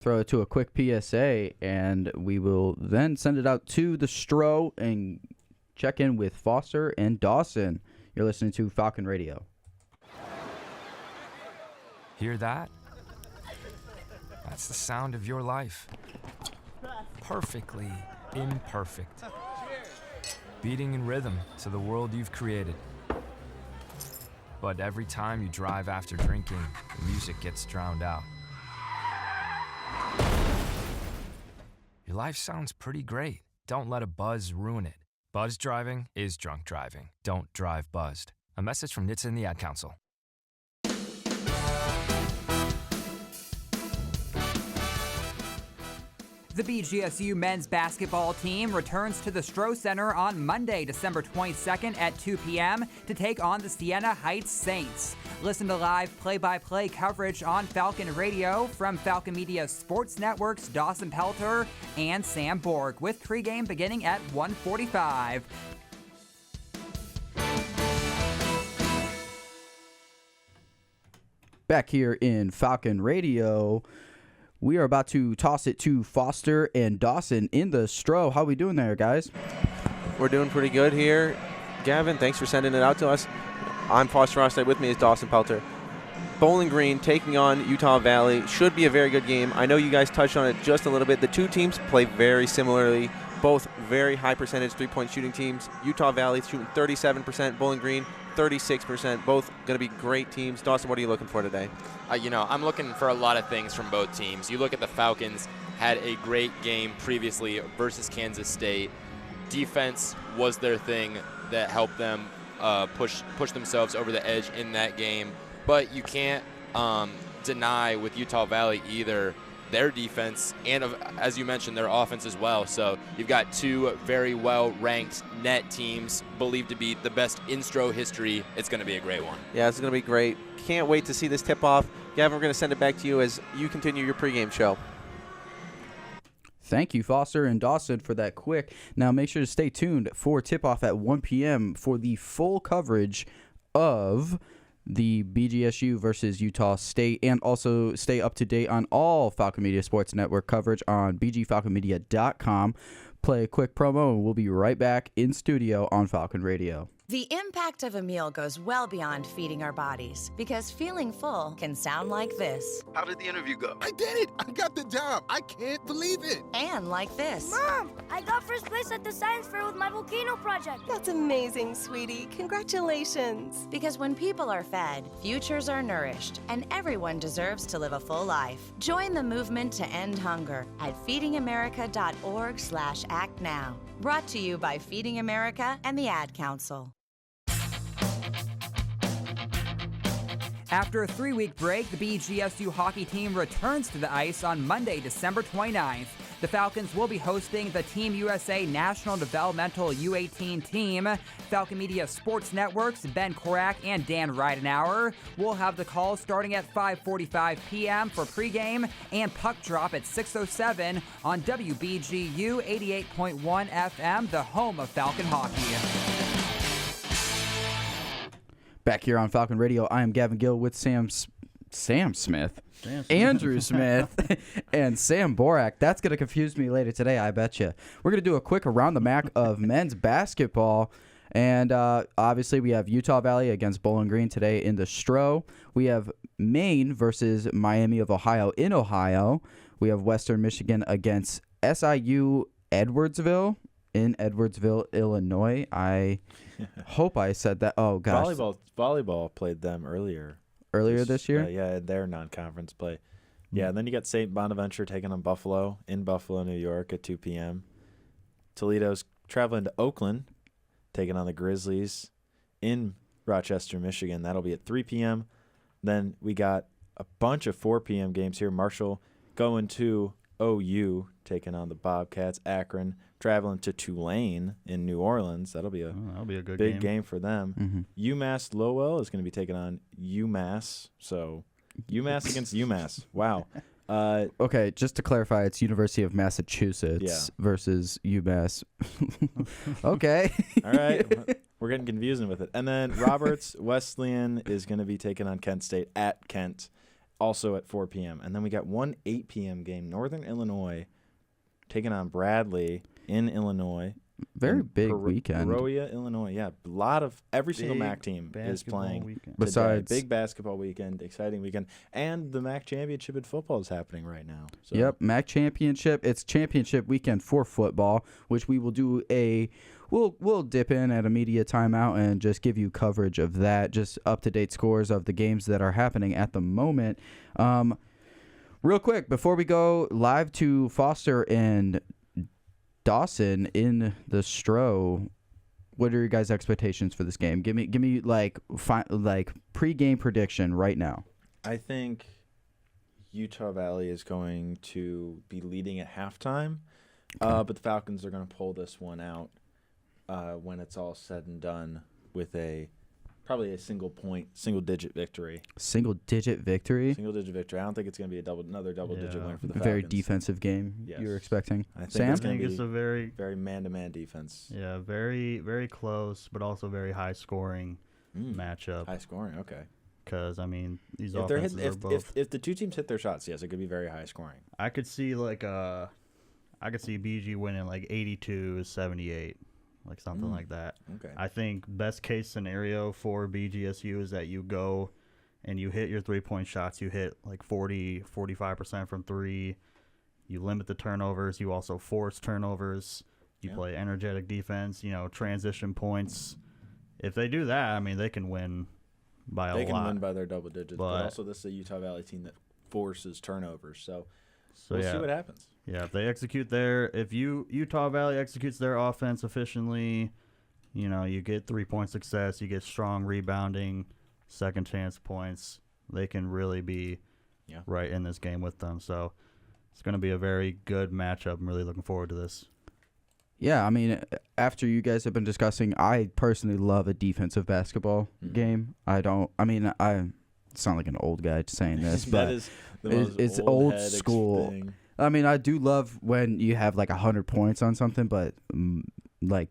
throw it to a quick PSA, and we will then send it out to the Stro and check in with Foster and Dawson. You're listening to Falcon Radio. Hear that? That's the sound of your life. Perfectly imperfect. Beating in rhythm to the world you've created. But every time you drive after drinking, the music gets drowned out. Your life sounds pretty great. Don't let a buzz ruin it. Buzz driving is drunk driving. Don't drive buzzed. A message from NHTSA and the Ad Council. The BGSU men's basketball team returns to the Stro Center on Monday, December 22nd at 2 p.m. to take on the Siena Heights Saints. Listen to live play-by-play coverage on Falcon Radio from Falcon Media Sports Network's Dawson Pelter and Sam Borg, with pregame beginning at 1:45. Back here in Falcon Radio, we are about to toss it to Foster and Dawson in the Stro. How we doing there, guys? We're doing pretty good here. Gavin, thanks for sending it out to us. I'm Foster Rostead. With me is Dawson Pelter. Bowling Green taking on Utah Valley. Should be a very good game. I know you guys touched on it just a little bit. The two teams play very similarly. Both very high percentage three-point shooting teams. Utah Valley shooting 37%. Bowling Green 36%. Both going to be great teams. Dawson, what are you looking for today? I'm looking for a lot of things from both teams. You look at the Falcons, had a great game previously versus Kansas State. Defense was their thing that helped them push themselves over the edge in that game. But you can't deny with Utah Valley either their defense and, as you mentioned, their offense as well. So you've got two very well-ranked net teams believed to be the best in Stro history. It's going to be a great one. Yeah, it's going to be great. Can't wait to see this tip-off. Gavin, we're going to send it back to you as you continue your pregame show. Thank you, Foster and Dawson, for that quick. Now, make sure to stay tuned for tip-off at 1 p.m. for the full coverage of the BGSU versus Utah State, and also stay up to date on all Falcon Media Sports Network coverage on bgfalconmedia.com. Play a quick promo, and we'll be right back in studio on Falcon Radio. The impact of a meal goes well beyond feeding our bodies, because feeling full can sound like this. How did the interview go? I did it! I got the job! I can't believe it! And like this. Mom, I got first place at the science fair with my volcano project. That's amazing, sweetie. Congratulations. Because when people are fed, futures are nourished, and everyone deserves to live a full life. Join the movement to end hunger at feedingamerica.org/act now. Brought to you by Feeding America and the Ad Council. After a 3-week break, the BGSU hockey team returns to the ice on Monday, December 29th. The Falcons will be hosting the Team USA National Developmental U18 team. Falcon Media Sports Network's Ben Korak and Dan Ridenauer will have the call starting at 5:45 p.m. for pregame and puck drop at 6:07 on WBGU 88.1 FM, the home of Falcon hockey. Back here on Falcon Radio, I am Gavin Gill with Andrew Smith, and Sam Borak. That's going to confuse me later today, I bet you. We're going to do a quick around the MAC of men's basketball. And obviously, we have Utah Valley against Bowling Green today in the Stro. We have Maine versus Miami of Ohio in Ohio. We have Western Michigan against SIU Edwardsville in Edwardsville, Illinois. I hope I said that. Oh, gosh. Volleyball played them earlier this year? Yeah, their non-conference play. Yeah, and then you got St. Bonaventure taking on Buffalo in Buffalo, New York at 2 p.m. Toledo's traveling to Oakland, taking on the Grizzlies in Rochester, Michigan. That'll be at 3 p.m. Then we got a bunch of 4 p.m. games here. Marshall going to OU, taking on the Bobcats. Akron traveling to Tulane in New Orleans. That'll be a good big game for them. UMass Lowell is going to be taking on UMass. So UMass against UMass. Wow. Okay, just to clarify, it's University of Massachusetts versus UMass. Okay. All right. We're getting confusing with it. And then Roberts Wesleyan is going to be taking on Kent State at Kent. also at 4 p.m. And then we got one 8 p.m. game, Northern Illinois taking on Bradley in Illinois. Very big weekend. Peoria, Illinois. Yeah, a lot of every single MAC team is playing. Weekend. Besides big basketball weekend, exciting weekend, and the MAC championship in football is happening right now. So. Yep, MAC championship. It's championship weekend for football, which we will do we'll dip in at a media timeout and just give you coverage of that, just up-to-date scores of the games that are happening at the moment. Real quick, before we go live to Foster and Dawson in the Stro, what are your guys' expectations for this game? Give me like pre-game prediction right now. I think Utah Valley is going to be leading at halftime, but the Falcons are going to pull this one out when it's all said and done with probably a single-digit victory. Single-digit victory? Single-digit victory. I don't think it's going to be another double-digit win for the Falcons. Very defensive game you're expecting. I think Sam? it's going to be a very man-to-man defense. Yeah, very, very close, but also very high-scoring matchup. High scoring, okay. Because, I mean, these if offenses are both... If the two teams hit their shots, yes, it could be very high scoring. I could see, BG winning, 82-78. Something like that. Okay. I think best case scenario for BGSU is that you go and you hit your 3-point shots. You hit 45% from 3. You limit the turnovers. You also force turnovers. You play energetic defense, transition points. If they do that, I mean, they can win by a lot. They can win by their double digits. But also this is a Utah Valley team that forces turnovers. So we'll see what happens. Yeah, if they execute if Utah Valley executes their offense efficiently, you get 3-point success, you get strong rebounding, second chance points. They can really be right in this game with them. So it's going to be a very good matchup. I'm really looking forward to this. Yeah, I mean, after you guys have been discussing, I personally love a defensive basketball game. I sound like an old guy saying this, but that is the most it's old school. Thing. I mean, I do love when you have 100 points on something, but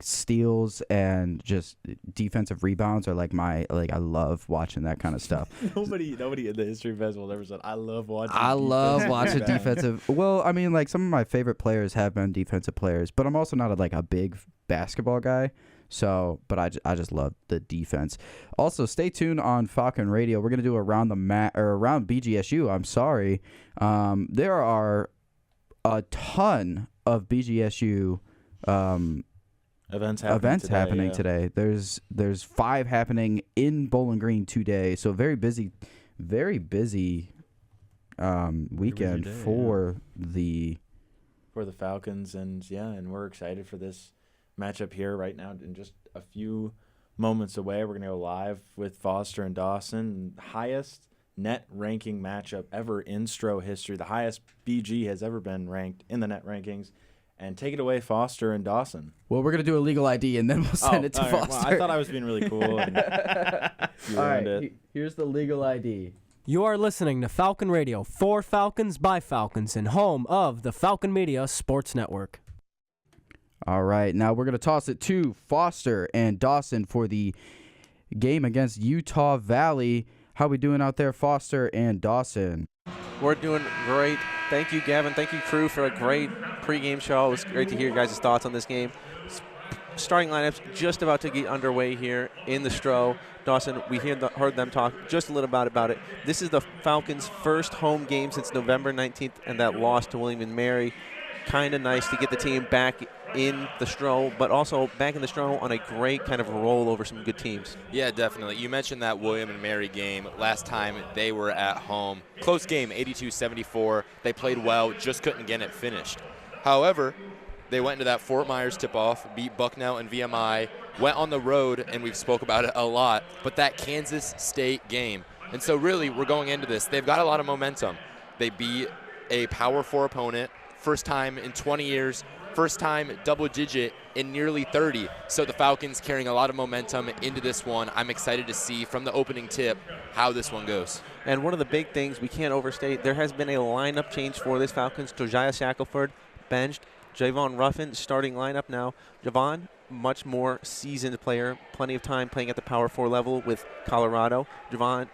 steals and just defensive rebounds are I love watching that kind of stuff. Nobody in the history of basketball ever said I love watching. I love watching defensive. Well, I mean, some of my favorite players have been defensive players, but I'm also not a big basketball guy. So, but I just love the defense. Also, stay tuned on Falcon Radio. We're gonna do around BGSU. I'm sorry. There are a ton of BGSU events happening today. There's 5 happening in Bowling Green today. So very busy weekend for the Falcons, and we're excited for this matchup here right now. In just a few moments away, we're gonna go live with Foster and Dawson. Highest net ranking matchup ever in Stro history. The highest BG has ever been ranked in the net rankings. And take it away, Foster and Dawson. Well, we're going to do a legal ID, and then we'll send it to Foster. Well, I thought I was being really cool. And you ruined it. Here's the legal ID. You are listening to Falcon Radio, for Falcons by Falcons, and home of the Falcon Media Sports Network. All right, now we're going to toss it to Foster and Dawson for the game against Utah Valley. How we doing out there, Foster and Dawson? We're doing great. Thank you, Gavin. Thank you, crew, for a great pregame show. It was great to hear your guys' thoughts on this game. Starting lineups just about to get underway here in the Stro. Dawson, we heard them talk just a little about it. This is the Falcons' first home game since November 19th, and that loss to William & Mary. Kind of nice to get the team back in the Stro, but also back in the Stro on a great kind of roll over some good teams. Yeah, definitely. You mentioned that William & Mary game. Last time they were at home. Close game, 82-74. They played well, just couldn't get it finished. However, they went into that Fort Myers tip-off, beat Bucknell and VMI, went on the road, and we've spoke about it a lot, but that Kansas State game. And so really, we're going into this. They've got a lot of momentum. They beat a Power 4 opponent, first time in 20 years, first time double-digit in nearly 30. So the Falcons carrying a lot of momentum into this one. I'm excited to see from the opening tip how this one goes. And one of the big things we can't overstate, there has been a lineup change for this Falcons. Josiah Shackelford benched. Javon Ruffin starting lineup now. Javon, much more seasoned player, plenty of time playing at the Power 4 level with Colorado. Javon,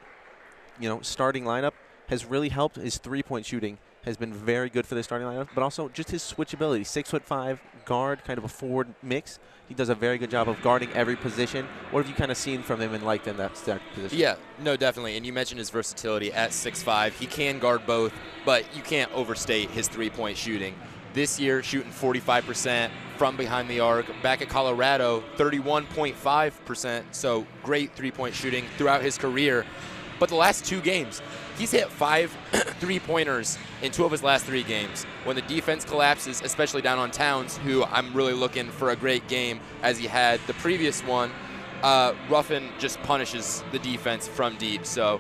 starting lineup. has really helped. His three-point shooting has been very good for the starting lineup, but also just his switchability. 6'5" guard, kind of a forward mix. He does a very good job of guarding every position. What have you kind of seen from him and liked in that position? Yeah, no, definitely. And you mentioned his versatility at 6'5". He can guard both, but you can't overstate his three-point shooting. This year, shooting 45% from behind the arc. Back at Colorado, 31.5%. So great three-point shooting throughout his career. But the last 2 games, he's hit 5 three-pointers in 2 of his last 3 games. When the defense collapses, especially down on Towns, who I'm really looking for a great game as he had the previous one, Ruffin just punishes the defense from deep. So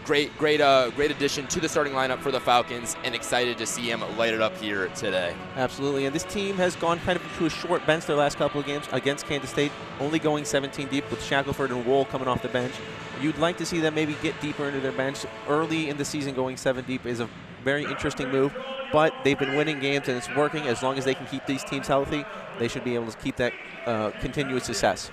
great addition to the starting lineup for the Falcons, and excited to see him light it up here today. Absolutely, and this team has gone kind of to a short bench their last couple of games against Kansas State, only going 17 deep with Shackelford and Wohl coming off the bench. You'd like to see them maybe get deeper into their bench. Early in the season, going 7 deep is a very interesting move, but they've been winning games, and it's working. As long as they can keep these teams healthy, they should be able to keep that continuous success.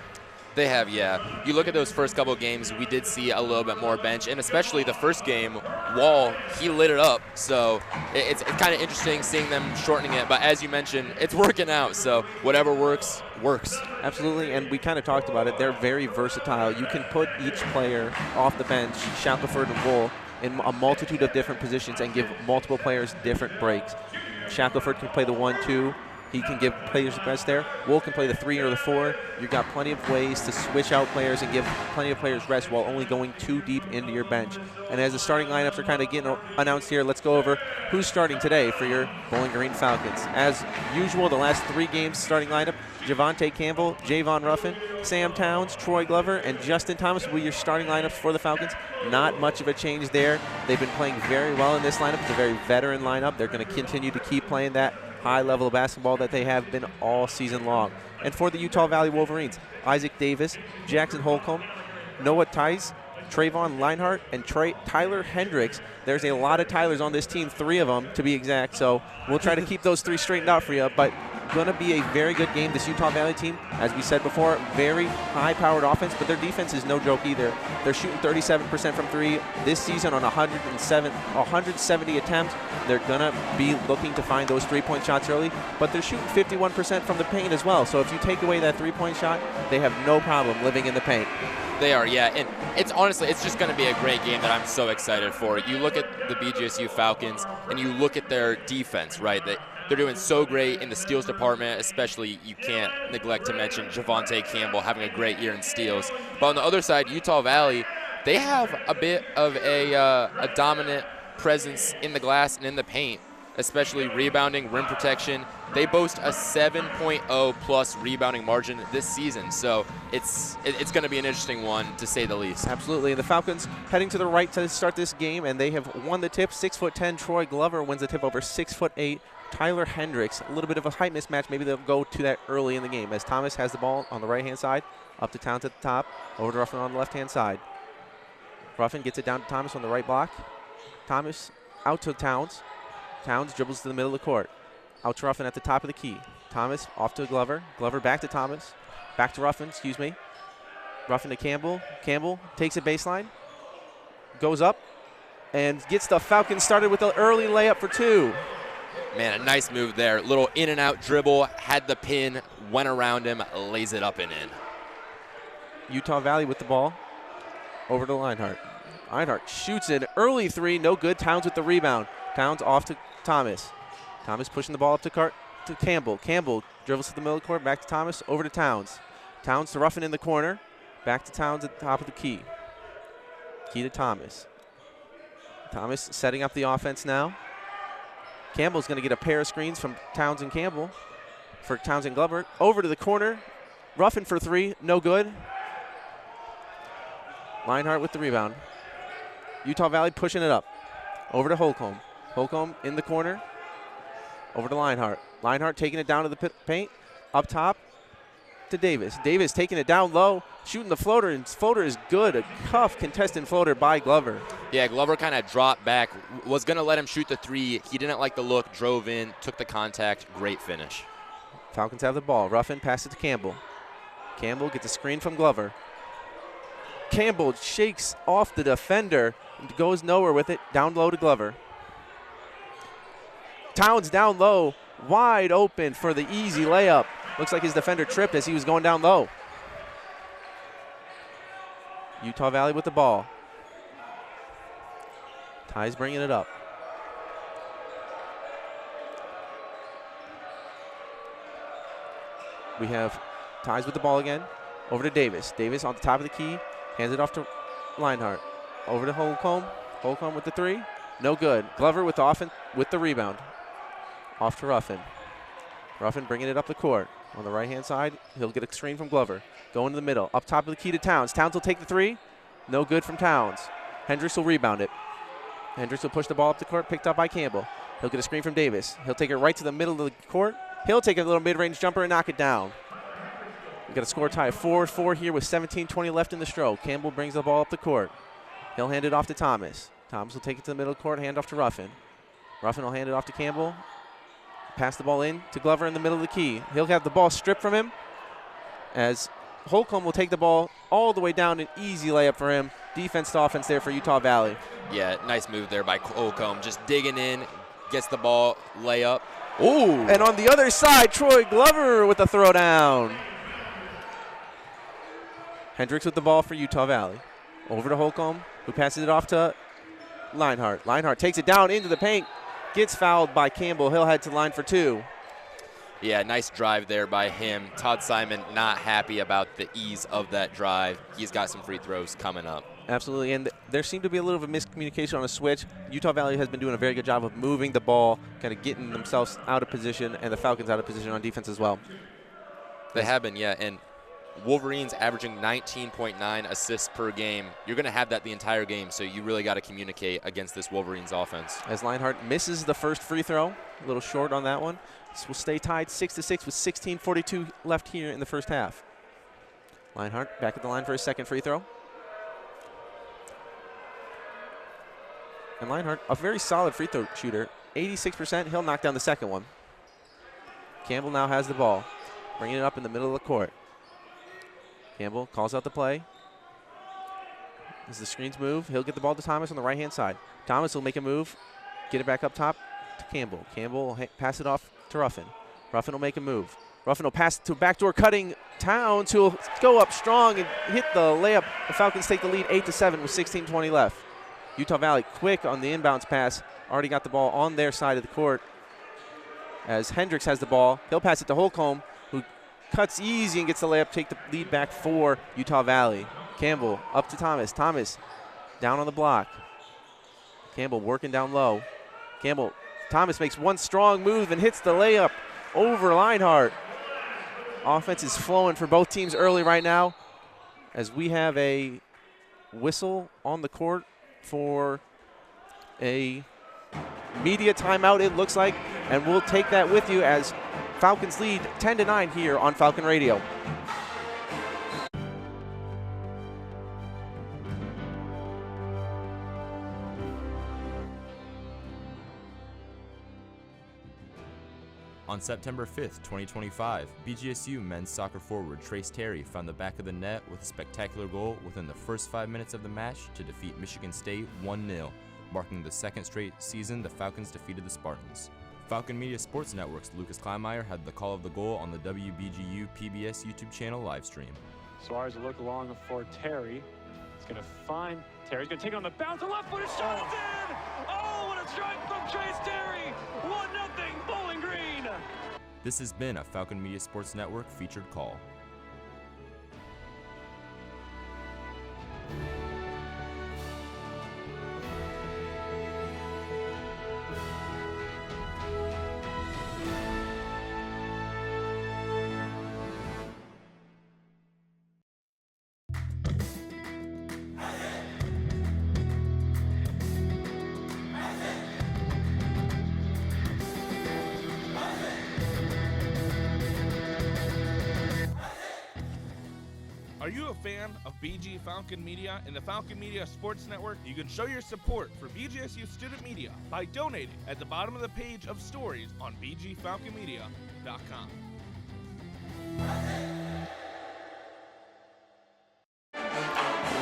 They have, yeah. You look at those first couple of games, we did see a little bit more bench, and especially the first game, Wohl, he lit it up. So it's kind of interesting seeing them shortening it. But as you mentioned, it's working out. So whatever works, works. Absolutely, and we kind of talked about it. They're very versatile. You can put each player off the bench, Shackelford and Wohl, in a multitude of different positions and give multiple players different breaks. Shackelford can play the 1-2. He can give players the best there. Wohl can play the 3 or the 4. You've got plenty of ways to switch out players and give plenty of players rest while only going too deep into your bench. And as the starting lineups are kind of getting announced here, let's go over who's starting today for your Bowling Green Falcons. As usual, the last 3 games starting lineup, Javonte Campbell, Javon Ruffin, Sam Towns, Troy Glover, and Justin Thomas will be your starting lineups for the Falcons. Not much of a change there. They've been playing very well in this lineup. It's a very veteran lineup. They're going to continue to keep playing that high level of basketball that they have been all season long. And for the Utah Valley Wolverines, Isaac Davis, Jackson Holcomb, Noah Tice, Trayvon Leinhart, and Tyler Hendricks. There's a lot of Tylers on this team, 3 of them to be exact, so we'll try to keep those 3 straightened out for you. But going to be a very good game. This Utah Valley team, as we said before, very high-powered offense, but their defense is no joke either. They're shooting 37% from 3 this season on 170 attempts. They're going to be looking to find those 3-point shots early, but they're shooting 51% from the paint as well. So if you take away that 3-point shot, they have no problem living in the paint. They are, yeah, and it's just going to be a great game that I'm so excited for. You look at the BGSU Falcons, and you look at their defense, right? They're doing so great in the steals department, especially you can't neglect to mention Javonte Campbell having a great year in steals. But on the other side, Utah Valley, they have a bit of a dominant presence in the glass and in the paint, especially rebounding, rim protection. They boast a 7.0 plus rebounding margin this season, so it's going to be an interesting one to say the least. Absolutely, and the Falcons heading to the right to start this game, and they have won the tip. 6'10" Troy Glover wins the tip over 6'8" Tyler Hendricks. A little bit of a height mismatch. Maybe they'll go to that early in the game as Thomas has the ball on the right-hand side, up to Towns at the top, over to Ruffin on the left-hand side. Ruffin gets it down to Thomas on the right block. Thomas out to Towns. Towns dribbles to the middle of the court. Out to Ruffin at the top of the key. Thomas off to Glover. Glover back to Thomas. Back to Ruffin, excuse me. Ruffin to Campbell. Campbell takes a baseline. Goes up and gets the Falcons started with an early layup for 2. Man, a nice move there. Little in and out dribble, had the pin, went around him, lays it up and in. Utah Valley with the ball. Over to Leinhart. Leinhart shoots an early 3, no good. Towns with the rebound. Towns off to Thomas. Thomas pushing the ball up to Campbell. Campbell dribbles to the middle of the court, back to Thomas, over to Towns. Towns to Ruffin in the corner. Back to Towns at the top of the key. Key to Thomas. Thomas setting up the offense now. Campbell's going to get a pair of screens from Towns and Campbell for Towns and Glover. Over to the corner. Ruffin for 3, no good. Leinhart with the rebound. Utah Valley pushing it up. Over to Holcomb. Holcomb in the corner. Over to Leinhart. Leinhart taking it down to the paint. Up top to Davis. Davis taking it down low, shooting the floater, and floater is good. A tough contested floater by Glover. Yeah, Glover kind of dropped back, was going to let him shoot the 3. He didn't like the look, drove in, took the contact. Great finish. Falcons have the ball. Ruffin passes to Campbell. Campbell gets a screen from Glover. Campbell shakes off the defender and goes nowhere with it. Down low to Glover. Towns down low, wide open for the easy layup. Looks like his defender tripped as he was going down low. Utah Valley with the ball. Ty's bringing it up. We have Ty's with the ball again. Over to Davis. Davis on the top of the key. Hands it off to Leinhart. Over to Holcomb. Holcomb with the three. No good. Glover with the rebound. Off to Ruffin. Ruffin bringing it up the court. On the right-hand side, he'll get a screen from Glover. Going to the middle. Up top of the key to Towns. Towns will take the three. No good from Towns. Hendricks will rebound it. Hendricks will push the ball up the court, picked up by Campbell. He'll get a screen from Davis. He'll take it right to the middle of the court. He'll take a little mid-range jumper and knock it down. We've got a score tie of 4-4 here with 17:20 left in the stroke. Campbell brings the ball up the court. He'll hand it off to Thomas. Thomas will take it to the middle of the court, hand off to Ruffin. Ruffin will hand it off to Campbell. Pass the ball in to Glover in the middle of the key. He'll have the ball stripped from him as Holcomb will take the ball all the way down. An easy layup for him. Defense to offense there for Utah Valley. Yeah, nice move there by Holcomb. Just digging in, gets the ball, layup. Ooh! And on the other side, Troy Glover with the throwdown. Hendricks with the ball for Utah Valley. Over to Holcomb, who passes it off to Leinhart. Leinhart takes it down into the paint. Gets fouled by Campbell. He'll head to the line for two. Yeah, nice drive there by him. Todd Simon not happy about the ease of that drive. He's got some free throws coming up. Absolutely, and there seemed to be a little bit of miscommunication on a switch. Utah Valley has been doing a very good job of moving the ball, kind of getting themselves out of position, and the Falcons out of position on defense as well. They have been, yeah, and Wolverines averaging 19.9 assists per game. You're going to have that the entire game, so you really got to communicate against this Wolverines offense. As Leinhart misses the first free throw, a little short on that one. This will stay tied 6-6 with 16:42 left here in the first half. Leinhart back at the line for his second free throw. And Leinhart, a very solid free throw shooter, 86%. He'll knock down the second one. Campbell now has the ball, bringing it up in the middle of the court. Campbell calls out the play. As the screens move, he'll get the ball to Thomas on the right-hand side. Thomas will make a move, get it back up top to Campbell. Campbell will pass it off to Ruffin. Ruffin will make a move. Ruffin will pass to backdoor cutting Towns, who will go up strong and hit the layup. The Falcons take the lead 8-7 with 16:20 left. Utah Valley quick on the inbounds pass. Already got the ball on their side of the court. As Hendricks has the ball, he'll pass it to Holcomb, who cuts easy and gets the layup, take the lead back for Utah Valley. Campbell up to Thomas. Thomas down on the block. Campbell working down low. Thomas makes one strong move and hits the layup over Leinhart. Offense is flowing for both teams early right now as we have a whistle on the court for a media timeout, it looks like, and we'll take that with you as Falcons lead 10-9 here on Falcon Radio. On September 5th, 2025, BGSU men's soccer forward Trace Terry found the back of the net with a spectacular goal within the first 5 minutes of the match to defeat Michigan State 1-0, marking the second straight season the Falcons defeated the Spartans. Falcon Media Sports Network's Lucas Kleinmeyer had the call of the goal on the WBGU PBS YouTube channel livestream. Suarez will look along for Terry. He's going to find Terry. He's going to take it on the bounce. A left-footed shot is in! Oh, what a strike from Trace Terry! 1-0 Bowling Green! This has been a Falcon Media Sports Network featured call. Are you a fan of BG Falcon Media and the Falcon Media Sports Network? You can show your support for BGSU Student Media by donating at the bottom of the page of stories on bgfalconmedia.com.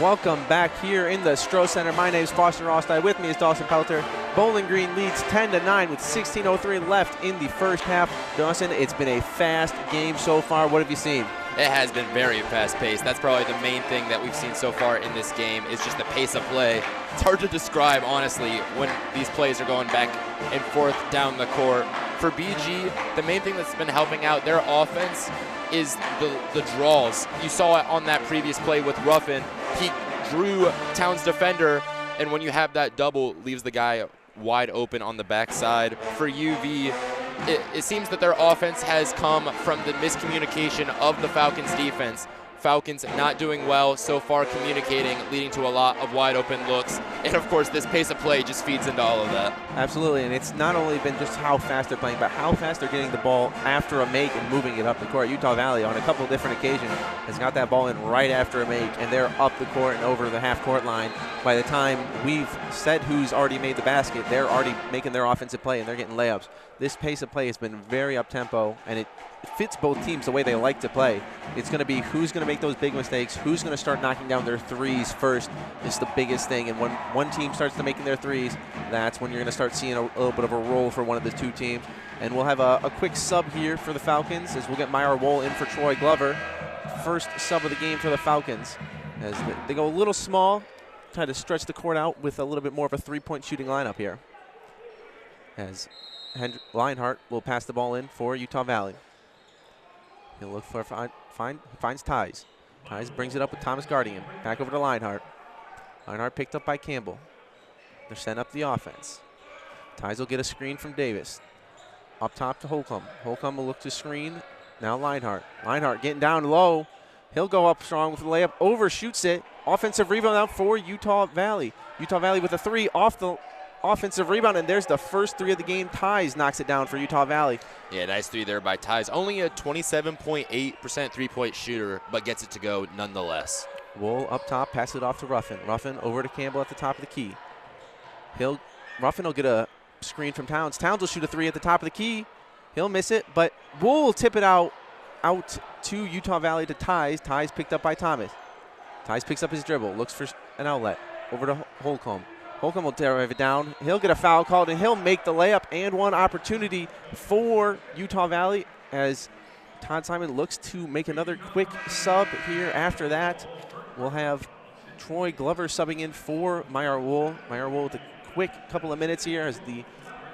Welcome back here in the Stroh Center. My name is Foster Rostai. With me is Dawson Pelter. Bowling Green leads 10-9 with 16:03 left in the first half. Dawson, it's been a fast game so far. What have you seen? It has been very fast-paced. That's probably the main thing that we've seen so far in this game is just the pace of play. It's hard to describe, honestly, when these plays are going back and forth down the court. For BG, the main thing that's been helping out their offense is the draws. You saw it on that previous play with Ruffin. He drew Towns' defender, and when you have that double, leaves the guy wide open on the backside. For UV, it seems that their offense has come from the miscommunication of the Falcons' defense. Falcons not doing well so far communicating, leading to a lot of wide open looks. And of course, this pace of play just feeds into all of that. Absolutely, and it's not only been just how fast they're playing, but how fast they're getting the ball after a make and moving it up the court. Utah Valley, on a couple of different occasions, has got that ball in right after a make, and they're up the court and over the half-court line. By the time we've said who's already made the basket, they're already making their offensive play, and they're getting layups. This pace of play has been very up-tempo, and it fits both teams the way they like to play. It's going to be who's going to make those big mistakes, who's going to start knocking down their threes first is the biggest thing. And when one team starts to making their threes, that's when you're going to start seeing a little bit of a roll for one of the two teams. And we'll have a quick sub here for the Falcons as we'll get Myra Wool in for Troy Glover. First sub of the game for the Falcons as they go a little small, try to stretch the court out with a little bit more of a three-point shooting lineup here. As Lionheart will pass the ball in for Utah Valley. He'll look for finds Ties. Ties brings it up with Thomas Guardian. Back over to Lionheart. Lionheart picked up by Campbell. They're setting up the offense. Ties will get a screen from Davis. Up top to Holcomb. Holcomb will look to screen. Now Lionheart. Lionheart getting down low. He'll go up strong with the layup. Overshoots it. Offensive rebound out for Utah Valley. Utah Valley with a three off the offensive rebound, and there's the first three of the game. Ties knocks it down for Utah Valley. Yeah, nice three there by Ties. Only a 27.8% three-point shooter, but gets it to go nonetheless. Wool up top, pass it off to Ruffin. Ruffin over to Campbell at the top of the key. Ruffin will get a screen from Towns. Towns will shoot a three at the top of the key. He'll miss it, but Wool will tip it out to Utah Valley to Ties. Ties picked up by Thomas. Ties picks up his dribble, looks for an outlet. Over to Holcomb. Holcomb will drive it down. He'll get a foul called, and he'll make the layup and one opportunity for Utah Valley as Todd Simon looks to make another quick sub here. After that, we'll have Troy Glover subbing in for Myra Wool. Myra Wool with a quick couple of minutes here as the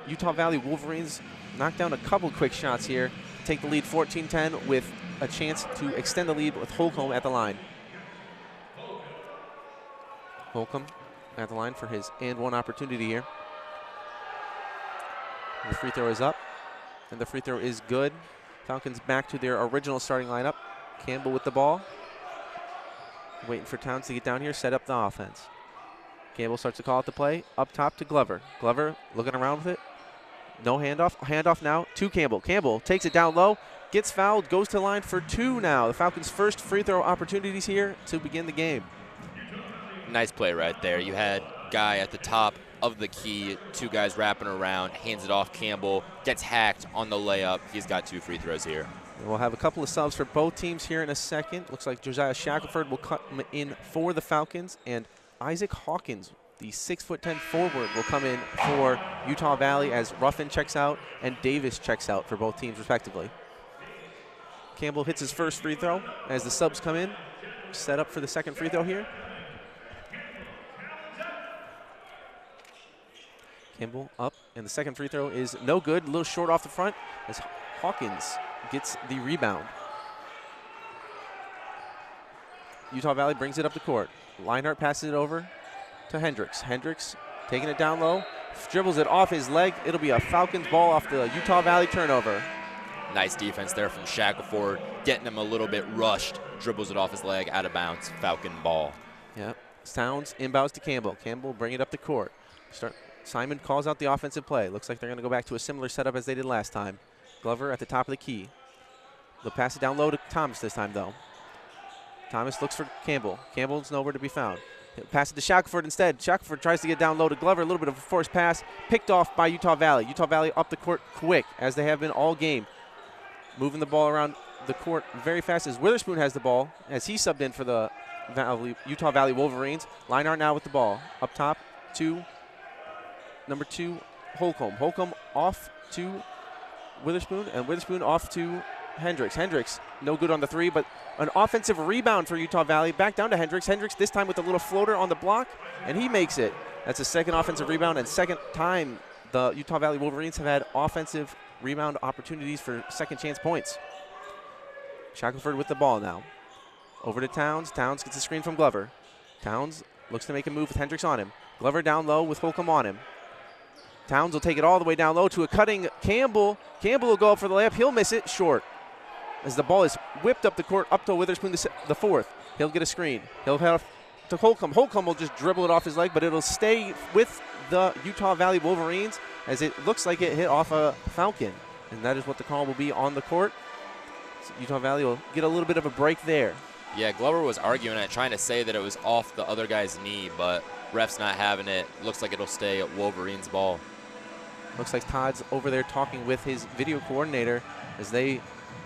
Utah Valley Wolverines knock down a couple quick shots here. Take the lead 14-10 with a chance to extend the lead with Holcomb at the line. Holcomb at the line for his and one opportunity here. The free throw is up, and the free throw is good. Falcons back to their original starting lineup. Campbell with the ball. Waiting for Towns to get down here, set up the offense. Campbell starts to call out the play. Up top to Glover. Glover looking around with it. No handoff. Handoff now to Campbell. Campbell takes it down low, gets fouled, goes to the line for two now. The Falcons' first free throw opportunities here to begin the game. Nice play right there. You had Guy at the top of the key, two guys wrapping around, hands it off Campbell, gets hacked on the layup. He's got two free throws here. And we'll have a couple of subs for both teams here in a second. Looks like Josiah Shackelford will come in for the Falcons, and Isaac Hawkins, the 6'10" forward, will come in for Utah Valley as Ruffin checks out and Davis checks out for both teams respectively. Campbell hits his first free throw as the subs come in. Set up for the second free throw here. Campbell up, and the second free throw is no good. A little short off the front as Hawkins gets the rebound. Utah Valley brings it up the court. Lionheart passes it over to Hendricks. Hendricks taking it down low, dribbles it off his leg. It'll be a Falcons ball off the Utah Valley turnover. Nice defense there from Shackelford, getting him a little bit rushed. Dribbles it off his leg, out of bounds. Falcon ball. Yep. Towns inbounds to Campbell. Campbell bring it up the court. Simon calls out the offensive play. Looks like they're going to go back to a similar setup as they did last time. Glover at the top of the key. They'll pass it down low to Thomas this time, though. Thomas looks for Campbell. Campbell's nowhere to be found. He'll pass it to Shackelford instead. Shackelford tries to get down low to Glover. A little bit of a forced pass. Picked off by Utah Valley. Utah Valley up the court quick, as they have been all game. Moving the ball around the court very fast as Witherspoon has the ball, as he subbed in for the Utah Valley Wolverines. Leinart now with the ball. Up top to number 2, Holcomb. Holcomb off to Witherspoon, and Witherspoon off to Hendricks. Hendricks no good on the 3, but an offensive rebound for Utah Valley. Back down to Hendricks. Hendricks this time with a little floater on the block, and he makes it. That's a second offensive rebound, and second time the Utah Valley Wolverines have had offensive rebound opportunities for second chance points. Shackelford with the ball now. Over to Towns. Towns gets a screen from Glover. Towns looks to make a move with Hendricks on him. Glover down low with Holcomb on him. Towns will take it all the way down low to a cutting Campbell. Campbell will go up for the layup. He'll miss it short as the ball is whipped up the court up to Witherspoon, the 4th. He'll get a screen. He'll have to Holcomb. Holcomb will just dribble it off his leg, but it'll stay with the Utah Valley Wolverines as it looks like it hit off a Falcon. And that is what the call will be on the court. So Utah Valley will get a little bit of a break there. Yeah, Glover was arguing it, trying to say that it was off the other guy's knee, but ref's not having it. Looks like it'll stay at Wolverines' ball. Looks like Todd's over there talking with his video coordinator as they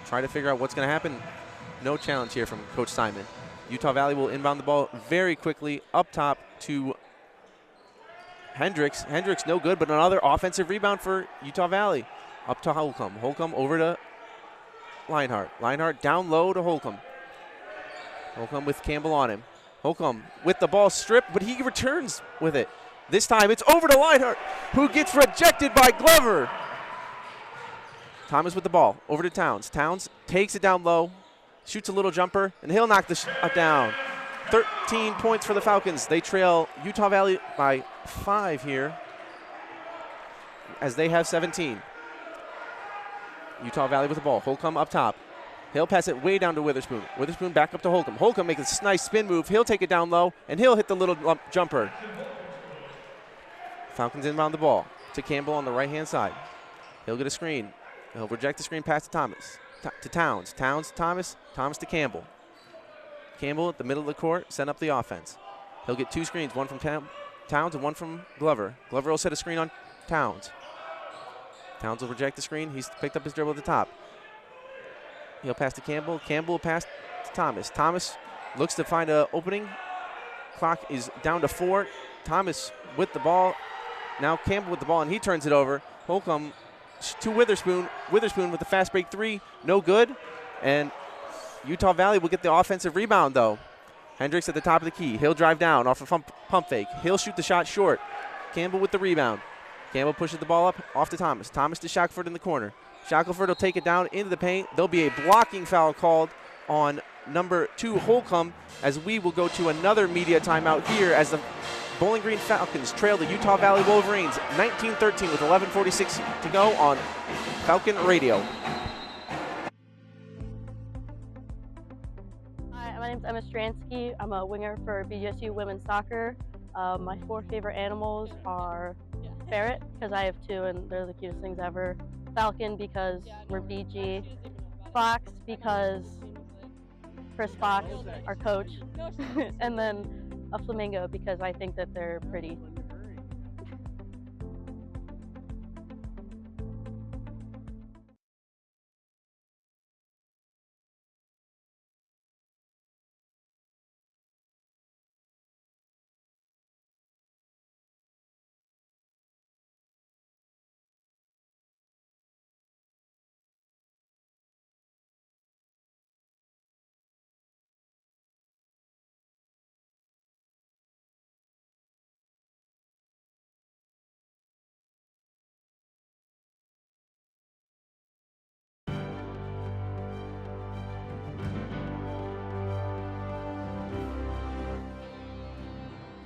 try to figure out what's going to happen. No challenge here from Coach Simon. Utah Valley will inbound the ball very quickly up top to Hendricks. Hendricks no good, but another offensive rebound for Utah Valley. Up to Holcomb. Holcomb over to Leinart. Leinart down low to Holcomb. Holcomb with Campbell on him. Holcomb with the ball stripped, but he returns with it. This time it's over to Leinart, who gets rejected by Glover. Thomas with the ball, over to Towns. Towns takes it down low, shoots a little jumper, and he'll knock the shot down. 13 points for the Falcons. They trail Utah Valley by 5 here as they have 17. Utah Valley with the ball. Holcomb up top. He'll pass it way down to Witherspoon. Witherspoon back up to Holcomb. Holcomb makes a nice spin move. He'll take it down low, and he'll hit the little jumper. Falcons inbound the ball to Campbell on the right-hand side. He'll get a screen. He'll reject the screen pass to Thomas. To Towns. Towns to Thomas. Thomas to Campbell. Campbell at the middle of the court, send up the offense. He'll get 2 screens, one from Towns and one from Glover. Glover will set a screen on Towns. Towns will reject the screen. He's picked up his dribble at the top. He'll pass to Campbell. Campbell will pass to Thomas. Thomas looks to find an opening. Clock is down to 4. Thomas with the ball. Now Campbell with the ball, and he turns it over. Holcomb to Witherspoon. Witherspoon with the fast break 3. No good. And Utah Valley will get the offensive rebound, though. Hendricks at the top of the key. He'll drive down off a pump fake. He'll shoot the shot short. Campbell with the rebound. Campbell pushes the ball up off to Thomas. Thomas to Shackelford in the corner. Shackelford will take it down into the paint. There'll be a blocking foul called on number 2, Holcomb, as we will go to another media timeout here as the Bowling Green Falcons trail the Utah Valley Wolverines 19-13 with 11:46 to go on Falcon Radio. Hi, my name is Emma Stransky. I'm a winger for BGSU women's soccer. My 4 favorite animals are ferret, because I have 2 and they're the cutest things ever. Falcon, because we're BG. Fox, because Chris Fox, our coach. And then a flamingo, because I think that they're pretty.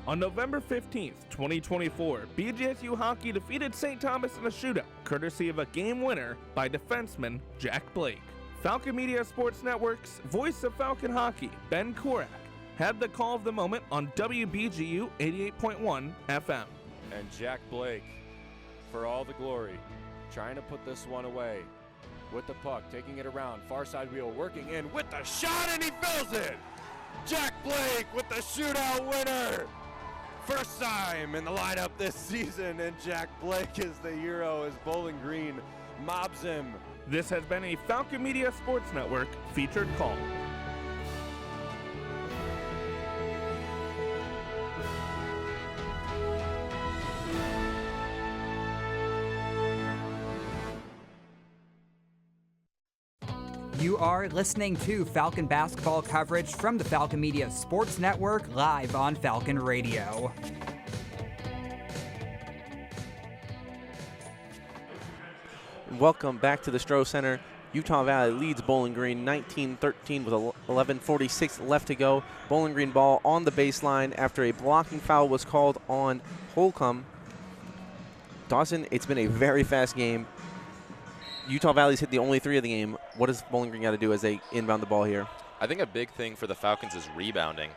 On November 15th, 2024, BGSU Hockey defeated St. Thomas in a shootout, courtesy of a game winner by defenseman Jack Blake. Falcon Media Sports Network's voice of Falcon hockey, Ben Korak, had the call of the moment on WBGU 88.1 FM. And Jack Blake, for all the glory, trying to put this one away. With the puck, taking it around, far side wheel, working in with the shot, and he fills it! Jack Blake with the shootout winner! First time in the lineup this season, and Jack Blake is the hero as Bowling Green mobs him. This has been a Falcon Media Sports Network featured call. You are listening to Falcon basketball coverage from the Falcon Media Sports Network, live on Falcon Radio. Welcome back to the Stroh Center. Utah Valley leads Bowling Green 19-13 with 11:46 left to go. Bowling Green ball on the baseline after a blocking foul was called on Holcomb. Dawson, it's been a very fast game. Utah Valley's hit the only 3 of the game. What does Bowling Green got to do as they inbound the ball here? I think a big thing for the Falcons is rebounding.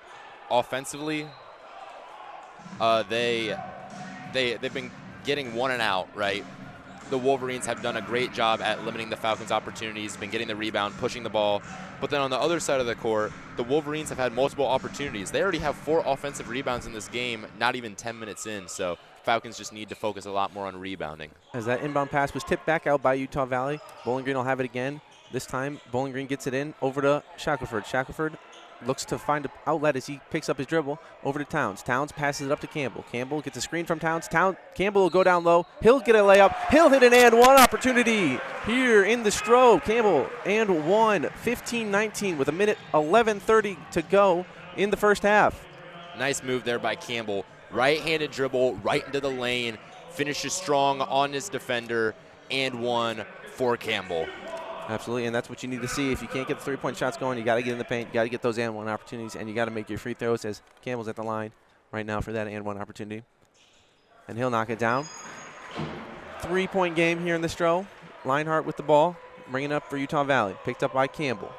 Offensively, they've been getting one and out, right? The Wolverines have done a great job at limiting the Falcons' opportunities, been getting the rebound, pushing the ball. But then on the other side of the court, the Wolverines have had multiple opportunities. They already have 4 offensive rebounds in this game, not even 10 minutes in. So Falcons just need to focus a lot more on rebounding. As that inbound pass was tipped back out by Utah Valley, Bowling Green will have it again. This time, Bowling Green gets it in over to Shackelford. Shackelford looks to find an outlet as he picks up his dribble over to Towns. Towns passes it up to Campbell. Campbell gets a screen from Towns. Campbell will go down low. He'll get a layup. He'll hit an and one opportunity here in the Stroh. Campbell and one, 15-19 with 1:11:30 to go in the first half. Nice move there by Campbell. Right-handed dribble right into the lane. Finishes strong on his defender, and one for Campbell. Absolutely, and that's what you need to see. If you can't get the three-point shots going, you got to get in the paint, you got to get those and one opportunities, and you got to make your free throws as Campbell's at the line right now for that and one opportunity. And he'll knock it down. 3-point game here in the Stroh. Leinhart with the ball, bringing it up for Utah Valley. Picked up by Campbell.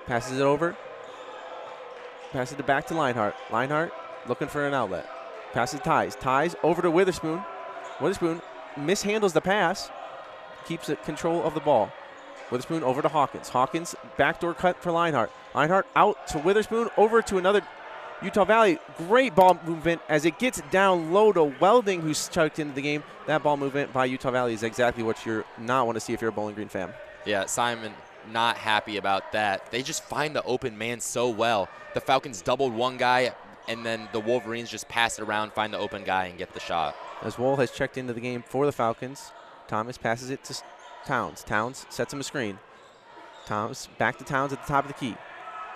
Passes it over. Passes it back to Leinhart. Leinhart looking for an outlet. Passes Ties. Ties over to Witherspoon. Witherspoon mishandles the pass. Keeps it control of the ball. Witherspoon over to Hawkins. Hawkins backdoor cut for Leinhart. Leinhart out to Witherspoon, over to another Utah Valley. Great ball movement as it gets down low to Welding, who's chucked into the game. That ball movement by Utah Valley is exactly what you're not want to see if you're a Bowling Green fan. Yeah, Simon not happy about that. They just find the open man so well. The Falcons doubled one guy, and then the Wolverines just pass it around, find the open guy, and get the shot. As Wohl has checked into the game for the Falcons. Thomas passes it to Towns. Towns sets him a screen. Towns back to Towns at the top of the key.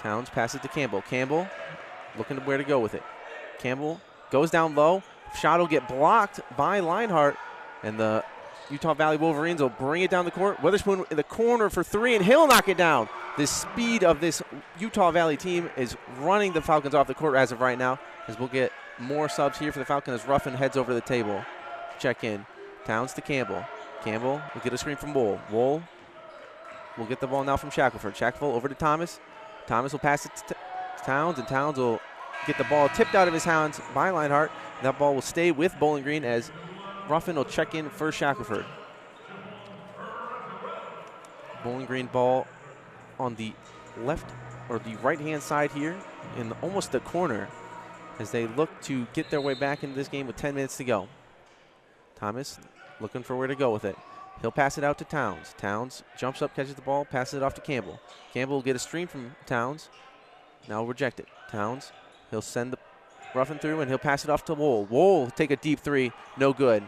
Towns passes to Campbell. Campbell looking where to go with it. Campbell goes down low. Shot will get blocked by Leinhart, and the Utah Valley Wolverines will bring it down the court. Witherspoon in the corner for 3, and he'll knock it down. The speed of this Utah Valley team is running the Falcons off the court as of right now, as we'll get more subs here for the Falcons as Ruffin heads over to the table. Check in. Towns to Campbell. Campbell will get a screen from Wohl. Wohl will get the ball now from Shackelford. Shackelford over to Thomas. Thomas will pass it to Towns, and Towns will get the ball tipped out of his hands by Leinhart. That ball will stay with Bowling Green as Ruffin will check in for Shackelford. Bowling Green ball on the left or the right-hand side here in almost the corner as they look to get their way back into this game with 10 minutes to go. Thomas looking for where to go with it. He'll pass it out to Towns. Towns jumps up, catches the ball, passes it off to Campbell. Campbell will get a screen from Towns. Now reject it. Towns, he'll send the Ruffin through, and he'll pass it off to Wohl. Wohl will take a deep 3, no good.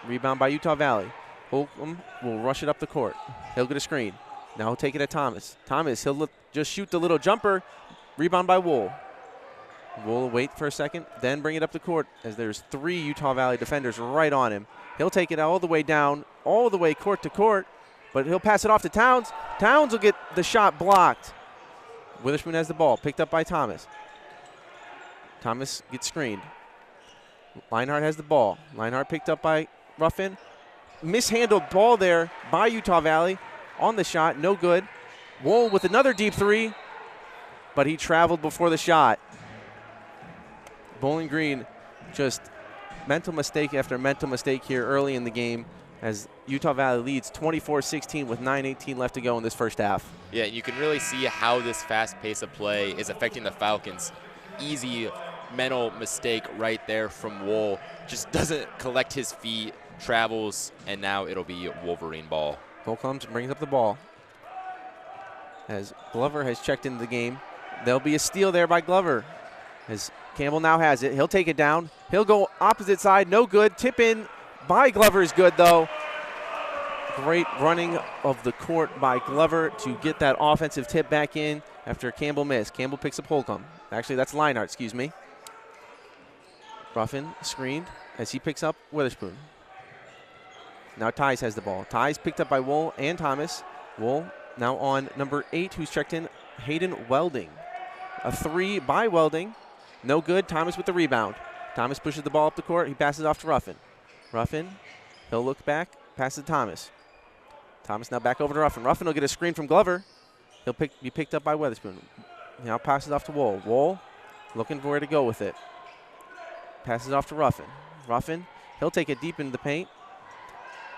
Rebound by Utah Valley. Holcomb will rush it up the court. He'll get a screen. Now he'll take it at Thomas. Thomas, he'll just shoot the little jumper. Rebound by Wohl. Wohl will wait for a second, then bring it up the court as there's 3 Utah Valley defenders right on him. He'll take it all the way down, all the way court to court, but he'll pass it off to Towns. Towns will get the shot blocked. Witherspoon has the ball, picked up by Thomas. Thomas gets screened. Leinhart has the ball. Leinhart picked up by Ruffin. Mishandled ball there by Utah Valley on the shot, no good. Wohl with another deep 3, but he traveled before the shot. Bowling Green just mental mistake after mental mistake here early in the game as Utah Valley leads 24-16 with 9:18 left to go in this first half. Yeah, you can really see how this fast pace of play is affecting the Falcons. Easy mental mistake right there from Wohl. Just doesn't collect his feet, travels, and now it'll be Wolverine ball. Wohl comes and brings up the ball. As Glover has checked into the game, there'll be a steal there by Glover. As Campbell now has it. He'll take it down. He'll go opposite side. No good. Tip in by Glover is good, though. Great running of the court by Glover to get that offensive tip back in after Campbell missed. Campbell picks up Holcomb. Actually, that's Leinart, excuse me. Ruffin screened as he picks up Witherspoon. Now Ties has the ball. Ties picked up by Wool and Thomas. Wool now on number 8, who's checked in, Hayden Welding. A 3 by Welding. No good. Thomas with the rebound. Thomas pushes the ball up the court. He passes off to Ruffin. Ruffin, he'll look back, passes to Thomas. Thomas now back over to Ruffin. Ruffin will get a screen from Glover. He'll be picked up by Witherspoon. Now passes off to Wool. Wool looking for where to go with it. Passes off to Ruffin. Ruffin, he'll take it deep into the paint.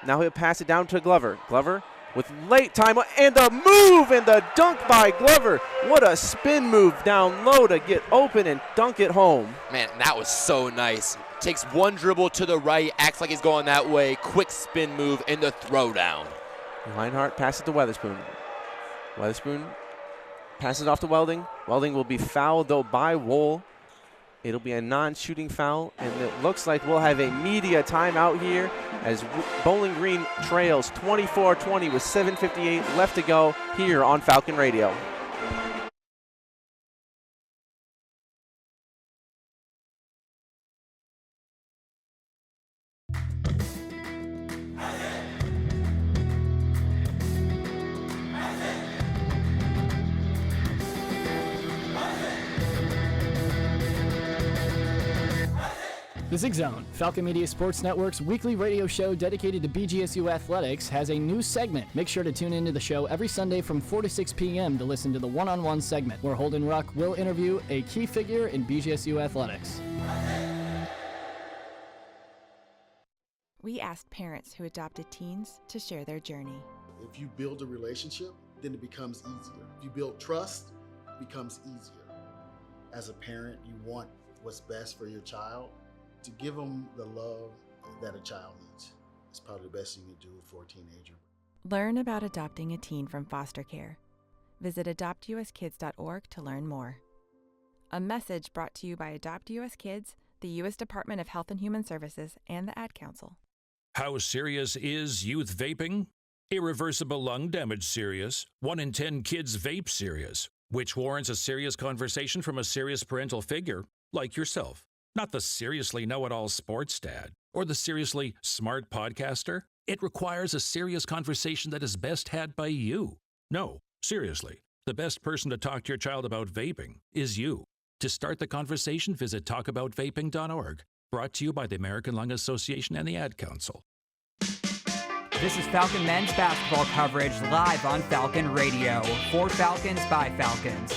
Now he'll pass it down to Glover. Glover with late time and the move and the dunk by Glover. What a spin move down low to get open and dunk it home. Man, that was so nice. Takes one dribble to the right, acts like he's going that way, quick spin move and the throwdown. Reinhardt passes to Weatherspoon. Weatherspoon passes off to Welding. Welding will be fouled though by Wool. It'll be a non-shooting foul, and it looks like we'll have a media timeout here as Bowling Green trails 24-20 with 7:58 left to go here on Falcon Radio. The Zig Zone, Falcon Media Sports Network's weekly radio show dedicated to BGSU athletics, has a new segment. Make sure to tune into the show every Sunday from 4 to 6 p.m. to listen to the one-on-one segment, where Holden Ruck will interview a key figure in BGSU athletics. We asked parents who adopted teens to share their journey. If you build a relationship, then it becomes easier. If you build trust, it becomes easier. As a parent, you want what's best for your child. To give them the love that a child needs. It's probably the best thing you can do for a teenager. Learn about adopting a teen from foster care. Visit adoptuskids.org to learn more. A message brought to you by Adopt US Kids, the U.S. Department of Health and Human Services, and the Ad Council. How serious is youth vaping? Irreversible lung damage serious. 1 in 10 kids vape serious, which warrants a serious conversation from a serious parental figure like yourself. Not the seriously know-it-all sports dad or the seriously smart podcaster. It requires a serious conversation that is best had by you. No, seriously, the best person to talk to your child about vaping is you. To start the conversation, visit talkaboutvaping.org. Brought to you by the American Lung Association and the Ad Council. This is Falcon men's basketball coverage live on Falcon Radio. For Falcons, by Falcons.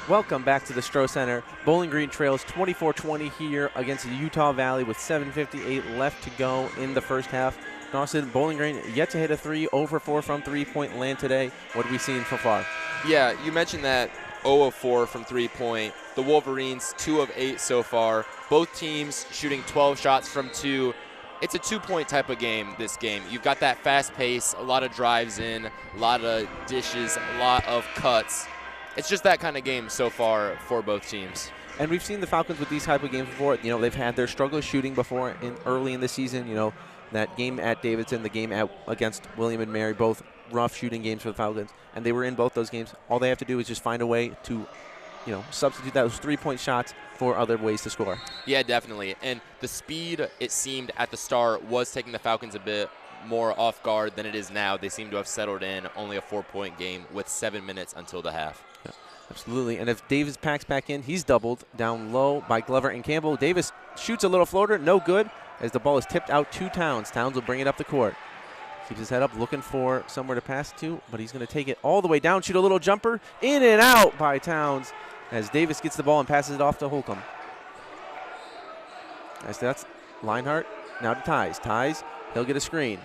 Welcome back to the Stroh Center. Bowling Green trails 24-20 here against the Utah Valley with 7:58 left to go in the first half. Dawson, Bowling Green yet to hit a 3, 0 for 4 from three-point land today. What have we seen so far? Yeah, you mentioned that 0 of 4 from three-point. The Wolverines 2 of 8 so far. Both teams shooting 12 shots from 2. It's a 2-point type of game, this game. You've got that fast pace, a lot of drives in, a lot of dishes, a lot of cuts. It's just that kind of game so far for both teams. And we've seen the Falcons with these type of games before. You know, they've had their struggle shooting before early in the season. You know, that game at Davidson, the game against William and Mary, both rough shooting games for the Falcons. And they were in both those games. All they have to do is just find a way to, you know, substitute those three-point shots for other ways to score. Yeah, definitely. And the speed, it seemed at the start, was taking the Falcons a bit more off guard than it is now. They seem to have settled in. Only a 4-point game with 7 minutes until the half. Yeah, absolutely. And if Davis packs back in, he's doubled down low by Glover and Campbell. Davis shoots a little floater, no good, as the ball is tipped out to Towns. Towns will bring it up the court. Keeps his head up, looking for somewhere to pass to, but he's going to take it all the way down, shoot a little jumper, in and out by Towns, as Davis gets the ball and passes it off to Holcomb. As that's Leinart, now to Ties. Ties, he'll get a screen.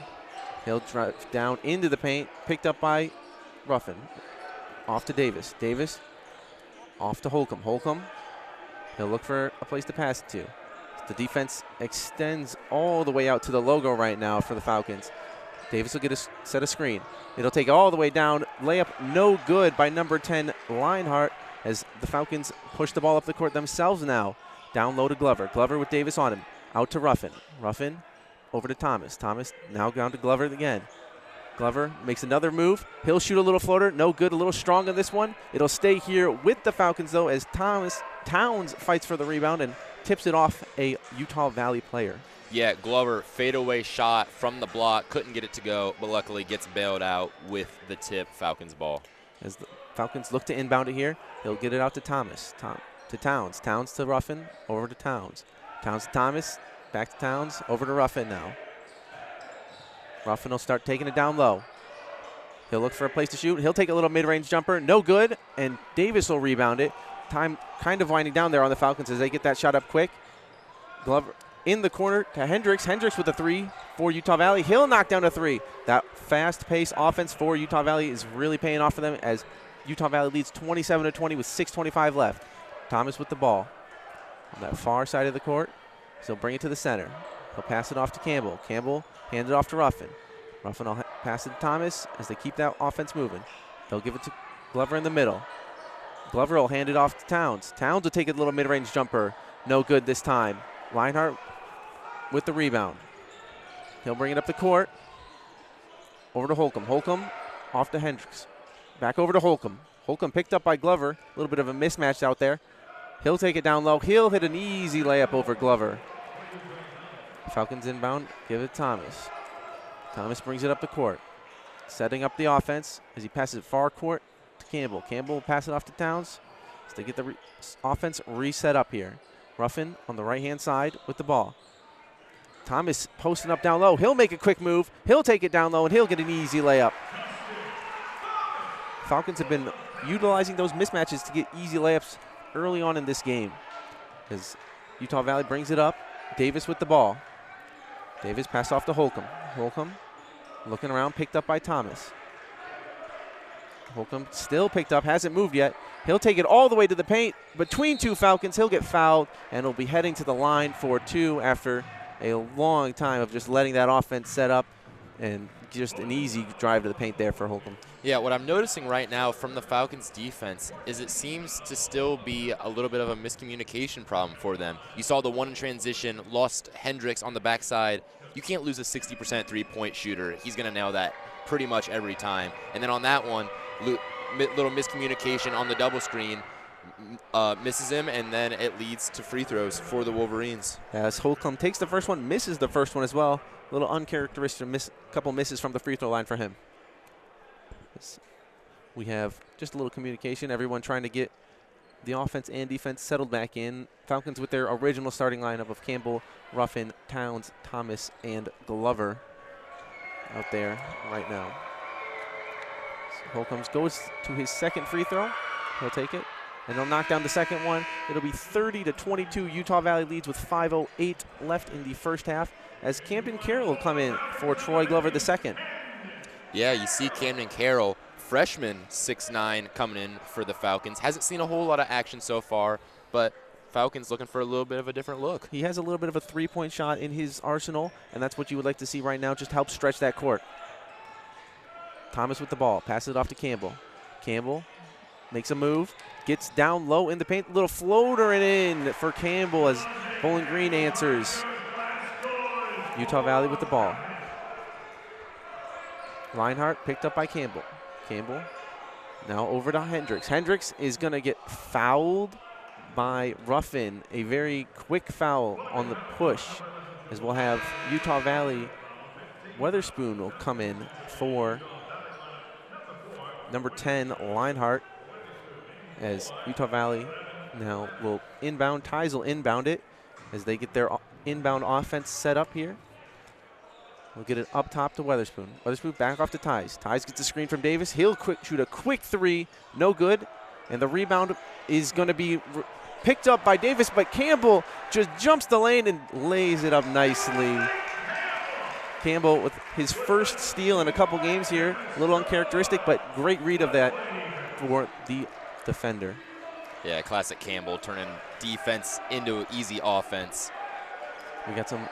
He'll drive down into the paint, picked up by Ruffin. Off to Davis. Davis off to Holcomb. Holcomb, he'll look for a place to pass it to. The defense extends all the way out to the logo right now for the Falcons. Davis will get a set a screen. It'll take all the way down. Layup no good by number 10, Leinart, as the Falcons push the ball up the court themselves now. Down low to Glover. Glover with Davis on him. Out to Ruffin. Ruffin over to Thomas. Thomas now down to Glover again. Glover makes another move. He'll shoot a little floater. No good. A little strong on this one. It'll stay here with the Falcons, though, as Towns fights for the rebound and tips it off a Utah Valley player. Yeah, Glover, fadeaway shot from the block. Couldn't get it to go, but luckily gets bailed out with the tip. Falcons ball. As the Falcons look to inbound it here, he'll get it out to Thomas. To Towns. Towns to Ruffin. Over to Towns. Towns to Thomas. Back to Towns. Over to Ruffin now. Ruffin will start taking it down low. He'll look for a place to shoot. He'll take a little mid-range jumper. No good. And Davis will rebound it. Time kind of winding down there on the Falcons as they get that shot up quick. Glover in the corner to Hendricks. Hendricks with a 3 for Utah Valley. He'll knock down a 3. That fast-paced offense for Utah Valley is really paying off for them as Utah Valley leads 27-20 with 6:25 left. Thomas with the ball on that far side of the court. So he'll bring it to the center. He'll pass it off to Campbell. Campbell hands it off to Ruffin. Ruffin will pass it to Thomas as they keep that offense moving. They'll give it to Glover in the middle. Glover will hand it off to Towns. Towns will take a little mid-range jumper. No good this time. Reinhardt with the rebound. He'll bring it up the court. Over to Holcomb. Holcomb off to Hendricks. Back over to Holcomb. Holcomb picked up by Glover. A little bit of a mismatch out there. He'll take it down low. He'll hit an easy layup over Glover. Falcons inbound. Give it to Thomas. Thomas brings it up the court. Setting up the offense as he passes it far court to Campbell. Campbell will pass it off to Towns as they get the offense reset up here. Ruffin on the right-hand side with the ball. Thomas posting up down low. He'll make a quick move. He'll take it down low, and he'll get an easy layup. Falcons have been utilizing those mismatches to get easy layups early on in this game as Utah Valley brings it up. Davis with the ball. Davis passed off to Holcomb. Holcomb looking around, picked up by Thomas. Holcomb still picked up, hasn't moved yet. He'll take it all the way to the paint between two Falcons. He'll get fouled and will be heading to the line for 2 after a long time of just letting that offense set up, and just an easy drive to the paint there for Holcomb. Yeah, what I'm noticing right now from the Falcons defense is it seems to still be a little bit of a miscommunication problem for them. You saw the one in transition, lost Hendricks on the backside. You can't lose a 60% three-point shooter. He's going to nail that pretty much every time. And then on that one, little miscommunication on the double screen, misses him, and then it leads to free throws for the Wolverines. As Holcomb takes the first one, misses the first one as well. A little uncharacteristic couple misses from the free throw line for him. We have just a little communication. Everyone trying to get the offense and defense settled back in. Falcons with their original starting lineup of Campbell, Ruffin, Towns, Thomas, and Glover out there right now. So Holcomb goes to his second free throw. He'll take it, and he'll knock down the second one. It'll be 30-22. Utah Valley leads with 5:08 left in the first half as Camden Carroll will come in for Troy Glover the second. Yeah, you see Camden Carroll, freshman 6'9", coming in for the Falcons. Hasn't seen a whole lot of action so far, but Falcons looking for a little bit of a different look. He has a little bit of a three-point shot in his arsenal, and that's what you would like to see right now, just help stretch that court. Thomas with the ball, passes it off to Campbell. Campbell makes a move, gets down low in the paint, little floater and in for Campbell as Bowling Green answers. Utah Valley with the ball. Reinhardt picked up by Campbell. Campbell now over to Hendricks. Hendricks is going to get fouled by Ruffin. A very quick foul on the push as we'll have Utah Valley. Weatherspoon will come in for number 10, Reinhardt, as Utah Valley now will inbound. Ties will inbound it as they get their inbound offense set up here. We'll get it up top to Weatherspoon. Weatherspoon back off to Ties. Ties gets a screen from Davis. He'll shoot a quick 3. No good. And the rebound is going to be picked up by Davis, but Campbell just jumps the lane and lays it up nicely. Campbell with his first steal in a couple games here. A little uncharacteristic, but great read of that for the defender. Yeah, classic Campbell, turning defense into easy offense. We got some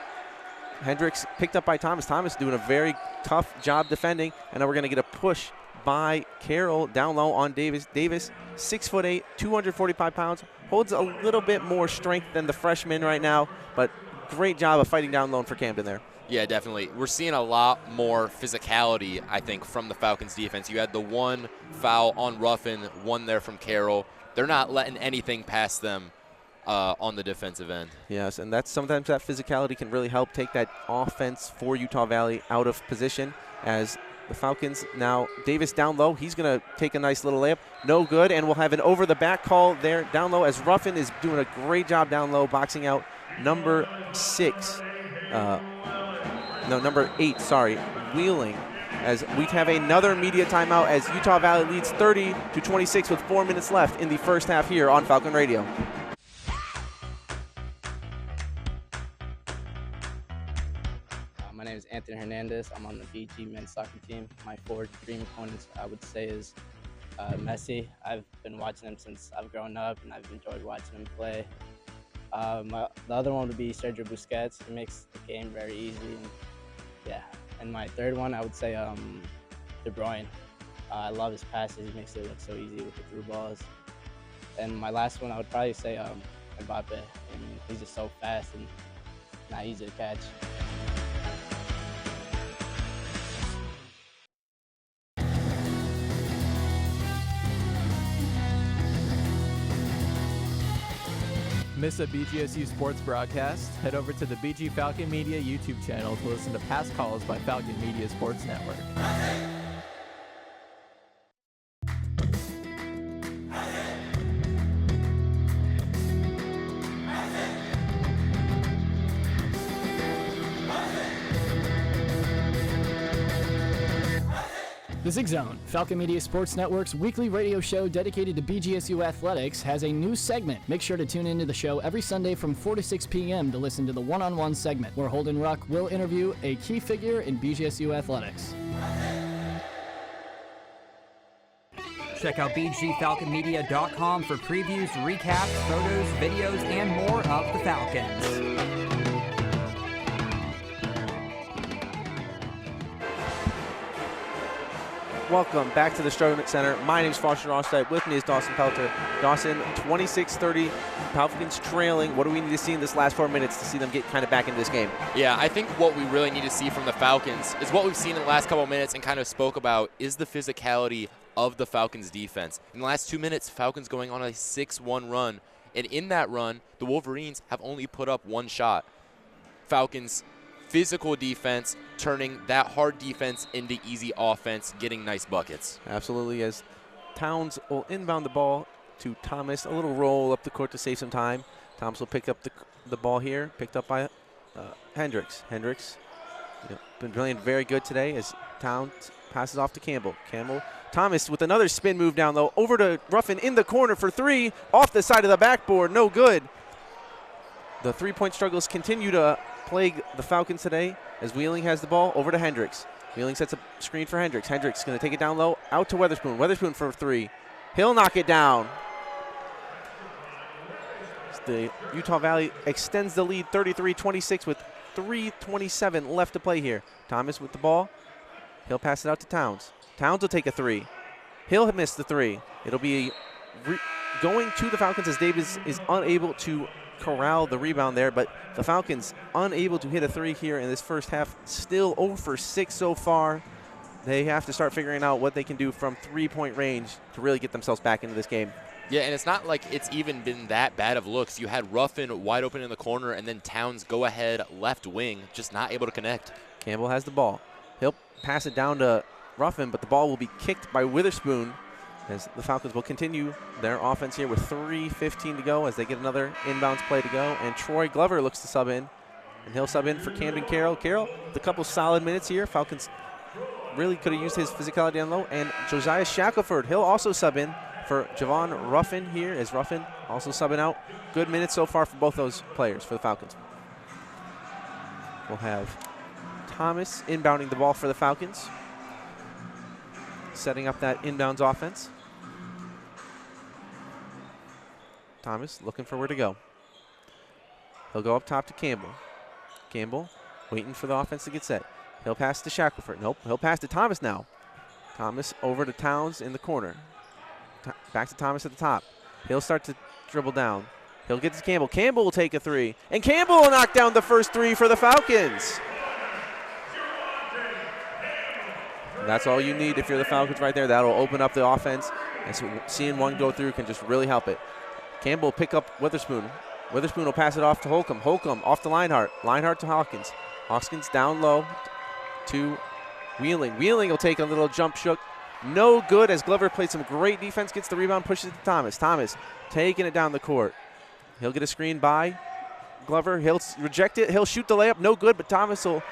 Hendricks picked up by Thomas. Thomas doing a very tough job defending. And now we're going to get a push by Carroll down low on Davis. Davis, 6'8", 245 pounds. Holds a little bit more strength than the freshman right now, but great job of fighting down low for Camden there. Yeah, definitely. We're seeing a lot more physicality, I think, from the Falcons defense. You had the one foul on Ruffin, one there from Carroll. They're not letting anything past them on the defensive end. Yes, and that's sometimes that physicality can really help take that offense for Utah Valley out of position as the Falcons now, Davis down low. He's going to take a nice little layup. No good, and we'll have an over-the-back call there down low as Ruffin is doing a great job down low, boxing out number 8, Wheeling, as we have another media timeout as Utah Valley leads 30-26 with 4 minutes left in the first half here on Falcon Radio. My name is Anthony Hernandez. I'm on the BG men's soccer team. My 4 dream opponents, I would say, is Messi. I've been watching him since I've grown up, and I've enjoyed watching him play. The other one would be Sergio Busquets. He makes the game very easy. And my third one, I would say De Bruyne. I love his passes. He makes it look so easy with the through balls. And my last one, I would probably say Mbappe. I mean, he's just so fast and not easy to catch. Miss a BGSU sports broadcast? Head over to the BG Falcon Media YouTube channel to listen to past calls by Falcon Media Sports Network. The Zig Zone, Falcon Media Sports Network's weekly radio show dedicated to BGSU athletics, has a new segment. Make sure to tune into the show every Sunday from 4 to 6 p.m. to listen to the one-on-one segment, where Holden Ruck will interview a key figure in BGSU athletics. Check out bgfalconmedia.com for previews, recaps, photos, videos, and more of the Falcons. Welcome back to the Stroman Center. My name is Foster Rostein. With me is Dawson Pelter. Dawson, 26-30, Falcons trailing. What do we need to see in this last 4 minutes to see them get kind of back into this game? Yeah, I think what we really need to see from the Falcons is what we've seen in the last couple of minutes and kind of spoke about is the physicality of the Falcons defense. In the last 2 minutes, Falcons going on a 6-1 run. And in that run, the Wolverines have only put up 1 shot. Falcons physical defense, turning that hard defense into easy offense, getting nice buckets. Absolutely, as Towns will inbound the ball to Thomas. A little roll up the court to save some time. Thomas will pick up the ball here, picked up by Hendricks. Hendricks, been playing very good today as Towns passes off to Campbell. Thomas with another spin move down low, over to Ruffin in the corner for 3, off the side of the backboard, no good. The three-point struggles continue to plague the Falcons today as Wheeling has the ball over to Hendricks. Wheeling sets a screen for Hendricks. Hendricks going to take it down low, out to Weatherspoon. Weatherspoon for 3. He'll knock it down. The Utah Valley extends the lead 33-26 with 3:27 left to play here. Thomas with the ball. He'll pass it out to Towns. Towns will take a 3. He'll miss the 3. It'll be going to the Falcons as Davis is unable to corral the rebound there, but the Falcons unable to hit a 3 here in this first half. Still 0 for 6 so far. They have to start figuring out what they can do from 3-point range to really get themselves back into this game. Yeah, and it's not like it's even been that bad of looks. You had Ruffin wide open in the corner, and then Towns go ahead left wing, just not able to connect. Campbell has the ball. He'll pass it down to Ruffin, but the ball will be kicked by Witherspoon as the Falcons will continue their offense here with 3:15 to go as they get another inbounds play to go. And Troy Glover looks to sub in, and he'll sub in for Camden Carroll. Carroll with a couple solid minutes here. Falcons really could have used his physicality down low. And Josiah Shackelford, he'll also sub in for Javon Ruffin here as Ruffin also subbing out. Good minutes so far for both those players for the Falcons. We'll have Thomas inbounding the ball for the Falcons, setting up that inbounds offense. Thomas looking for where to go. He'll go up top to Campbell. Campbell waiting for the offense to get set. He'll pass to Shackelford. Nope, he'll pass to Thomas now. Thomas over to Towns in the corner. Back to Thomas at the top. He'll start to dribble down. He'll get to Campbell. Campbell will take a three. And Campbell will knock down the first three for the Falcons. And that's all you need if you're the Falcons right there. That'll open up the offense. And so seeing one go through can just really help it. Campbell will pick up Witherspoon. Witherspoon will pass it off to Holcomb. Holcomb off to Leinhardt. Leinhardt to Hawkins. Hawkins down low to Wheeling. Wheeling will take a little jump shook. No good as Glover played some great defense, gets the rebound, pushes it to Thomas. Thomas taking it down the court. He'll get a screen by Glover. He'll reject it. He'll shoot the layup. No good, but Thomas will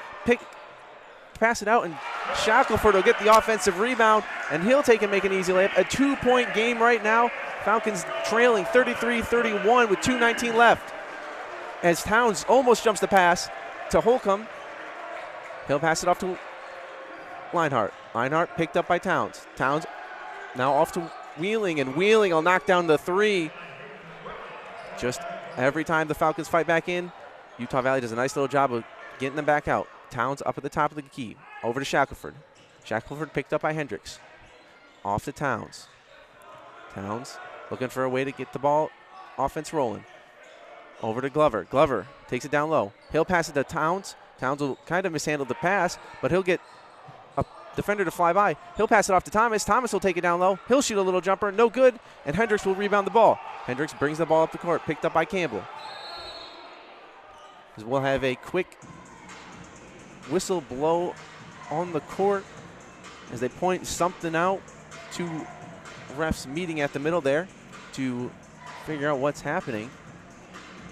pass it out, and Shackelford will get the offensive rebound, and he'll take and make an easy layup. A 2-point game right now. Falcons trailing 33-31 with 2:19 left. As Towns almost jumps the pass to Holcomb. He'll pass it off to Leinhardt. Leinhardt picked up by Towns. Towns now off to Wheeling, and Wheeling will knock down the three. Just every time the Falcons fight back in, Utah Valley does a nice little job of getting them back out. Towns up at the top of the key. Over to Shackelford. Shackelford picked up by Hendricks. Off to Towns. Towns looking for a way to get the ball offense rolling. Over to Glover. Glover takes it down low. He'll pass it to Towns. Towns will kind of mishandle the pass, but he'll get a defender to fly by. He'll pass it off to Thomas. Thomas will take it down low. He'll shoot a little jumper. No good. And Hendricks will rebound the ball. Hendricks brings the ball up the court. Picked up by Campbell. We'll have a quick whistle blow on the court as they point something out. Two refs meeting at the middle there to figure out what's happening.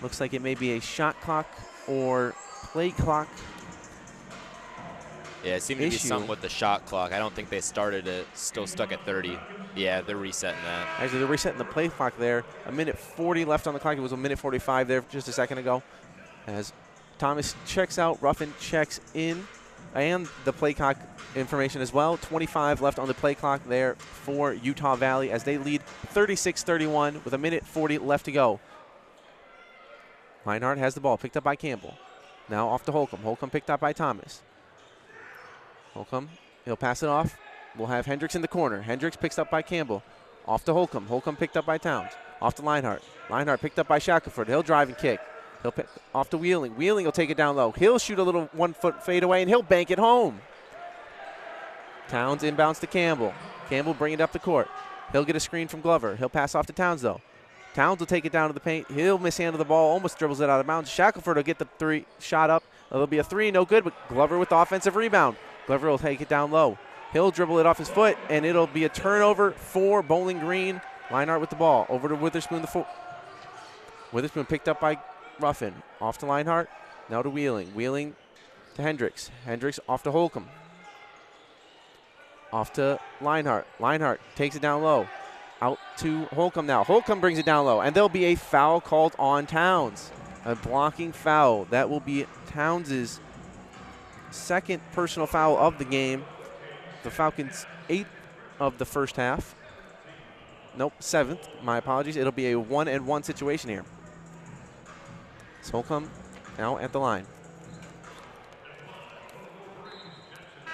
Looks like it may be a shot clock or play clock. Yeah, it seemed to be something with the shot clock. I don't think they started it. Still stuck at 30. Yeah, they're resetting that. Actually, they're resetting the play clock there. A minute 40 left on the clock. It was a minute 45 there just a second ago. As Thomas checks out, Ruffin checks in, and the play clock information as well. 25 left on the play clock there for Utah Valley as they lead 36-31 with a minute 40 left to go. Leinhardt has the ball, picked up by Campbell. Now off to Holcomb. Holcomb picked up by Thomas. Holcomb, he'll pass it off. We'll have Hendricks in the corner. Hendricks picks up by Campbell. Off to Holcomb. Holcomb picked up by Towns. Off to Leinhardt. Leinhardt picked up by Shackelford. He'll drive and kick. He'll pick off to Wheeling. Wheeling will take it down low. He'll shoot a little 1-foot fadeaway, and he'll bank it home. Towns inbounds to Campbell. Campbell bring it up the court. He'll get a screen from Glover. He'll pass off to Towns, though. Towns will take it down to the paint. He'll mishandle the ball, almost dribbles it out of bounds. Shackelford will get the three shot up. There'll be a three, no good, but Glover with the offensive rebound. Glover will take it down low. He'll dribble it off his foot, and it'll be a turnover for Bowling Green. Leinhardt with the ball. Over to Witherspoon. Witherspoon picked up by Ruffin. Off to Leinhardt. Now to Wheeling. Wheeling to Hendricks. Hendricks off to Holcomb. Off to Leinhardt. Leinhardt takes it down low. Out to Holcomb now. Holcomb brings it down low, and there'll be a foul called on Towns. A blocking foul. That will be Towns' second personal foul of the game. The Falcons' 8th of the first half. Nope, 7th. My apologies. It'll be a 1-and-1 situation here. So Holcomb now at the line.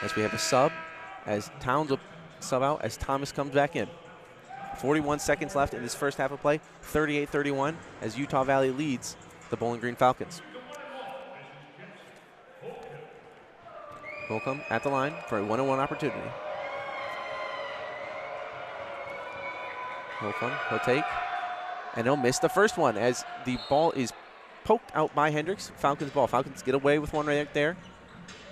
As we have a sub, as Towns will sub out as Thomas comes back in. 41 seconds left in this first half of play. 38-31 as Utah Valley leads the Bowling Green Falcons. Holcomb at the line for a 1-on-1 opportunity. Holcomb, he'll take, and he'll miss the first one as the ball is poked out by Hendricks. Falcons ball. Falcons get away with one right there.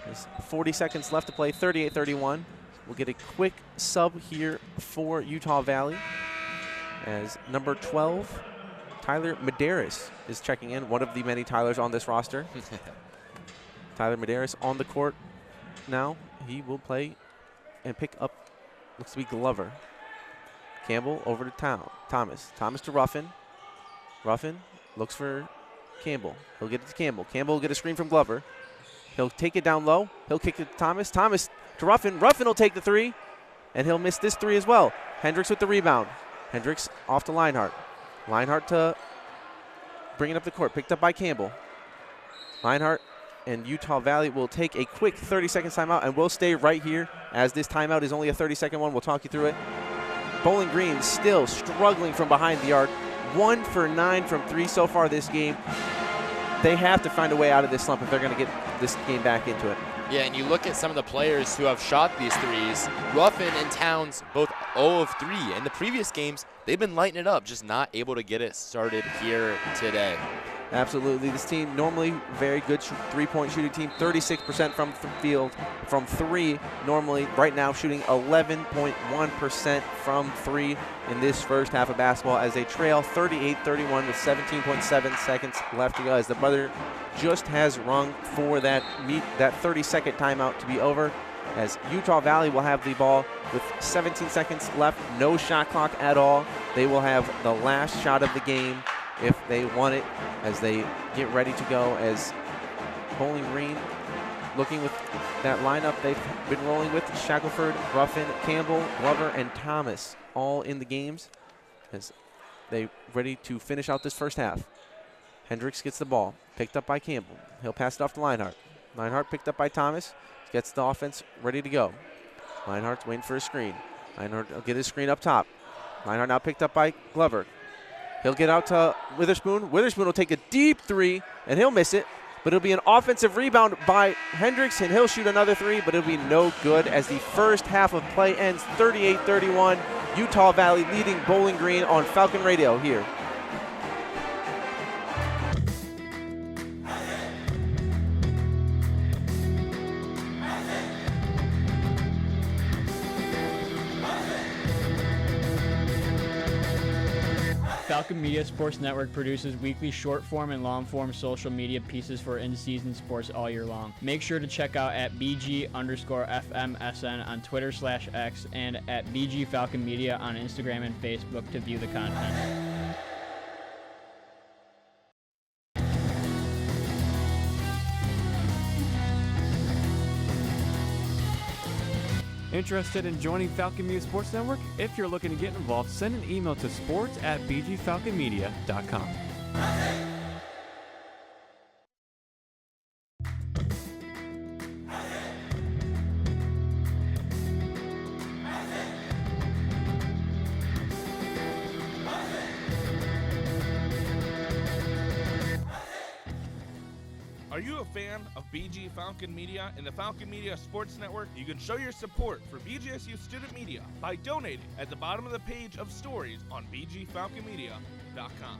There's 40 seconds left to play, 38-31. We'll get a quick sub here for Utah Valley as number 12, Tyler Medeiros, is checking in, one of the many Tylers on this roster. Tyler Medeiros on the court now. He will play and pick up, looks to be Glover. Campbell over to Thomas. Thomas to Ruffin. Ruffin looks for Campbell. He'll get it to Campbell. Campbell will get a screen from Glover. He'll take it down low. He'll kick it to Thomas. Thomas to Ruffin. Ruffin will take the three, and he'll miss this three as well. Hendricks with the rebound. Hendricks off to Leinhardt. Leinhardt to bring it up the court. Picked up by Campbell. Leinhardt and Utah Valley will take a quick 30-second timeout, and we'll stay right here as this timeout is only a 30-second one. We'll talk you through it. Bowling Green still struggling from behind the arc. 1 for 9 from 3 so far this game. They have to find a way out of this slump if they're going to get this game back into it. Yeah, and you look at some of the players who have shot these threes. Ruffin and Towns both 0 of 3. In the previous games, they've been lighting it up, just not able to get it started here today. Absolutely. This team, normally very good three-point shooting team, 36% from the field, from 3 normally. Right now shooting 11.1% from 3 in this first half of basketball as they trail 38-31 with 17.7 seconds left to go as the buzzer just has rung for that 30-second timeout to be over, as Utah Valley will have the ball with 17 seconds left, no shot clock at all. They will have the last shot of the game if they want it as they get ready to go, as Bowling Green looking with that lineup they've been rolling with: Shackelford, Ruffin, Campbell, Glover, and Thomas all in the games as they ready to finish out this first half. Hendricks gets the ball, picked up by Campbell. He'll pass it off to Leinart. Leinart picked up by Thomas, gets the offense ready to go. Leinart's waiting for a screen. Leinart will get his screen up top. Leinart now picked up by Glover. He'll get out to Witherspoon. Witherspoon will take a deep 3, and he'll miss it. But it'll be an offensive rebound by Hendricks, and he'll shoot another 3, but it'll be no good as the first half of play ends 38-31. Utah Valley leading Bowling Green on Falcon Radio here. Falcon Media Sports Network produces weekly short-form and long-form social media pieces for in-season sports all year long. Make sure to check out at BG_FMSN on Twitter/X and at BG Falcon Media on Instagram and Facebook to view the content. Interested in joining Falcon Media Sports Network? If you're looking to get involved, send an email to sports@bgfalconmedia.com. Are you a fan of BG Falcon Media and the Falcon Media Sports Network? You can show your support for BGSU student media by donating at the bottom of the page of stories on bgfalconmedia.com.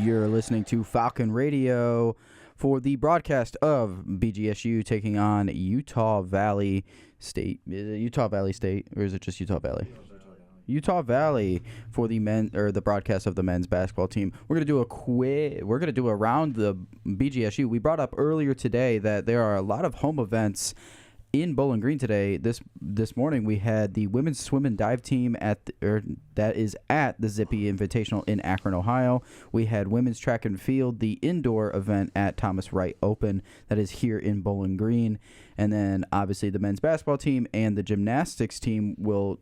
You're listening to Falcon Radio for the broadcast of BGSU taking on Utah Valley State. Is it Utah Valley State, or is it just Utah Valley? Utah Valley for the the broadcast of the men's basketball team. We're gonna do around the BGSU. We brought up earlier today that there are a lot of home events in Bowling Green today. This morning we had the women's swim and dive team that is at the Zippy Invitational in Akron, Ohio. We had women's track and field, the indoor event at Thomas Wright Open that is here in Bowling Green, and then obviously the men's basketball team and the gymnastics team will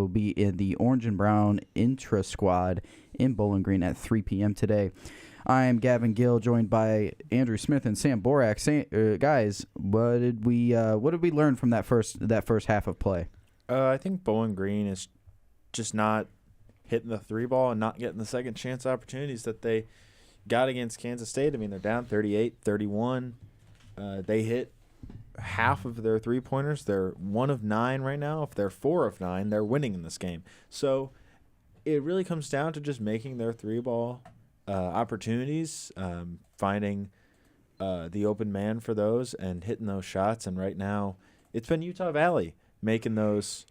be in the orange and brown intra squad in Bowling Green at 3 p.m. today. I am Gavin Gill, joined by Andrew Smith and Sam Borak. Guys, what did we learn from that first half of play? I think Bowling Green is just not hitting the 3 ball and not getting the second chance opportunities that they got against Kansas State. I mean, they're down 38-31. They hit half of their three-pointers. They're 1 of 9 right now. If they're 4 of 9, they're winning in this game. So it really comes down to just making their three-ball opportunities, finding the open man for those and hitting those shots. And right now it's been Utah Valley making those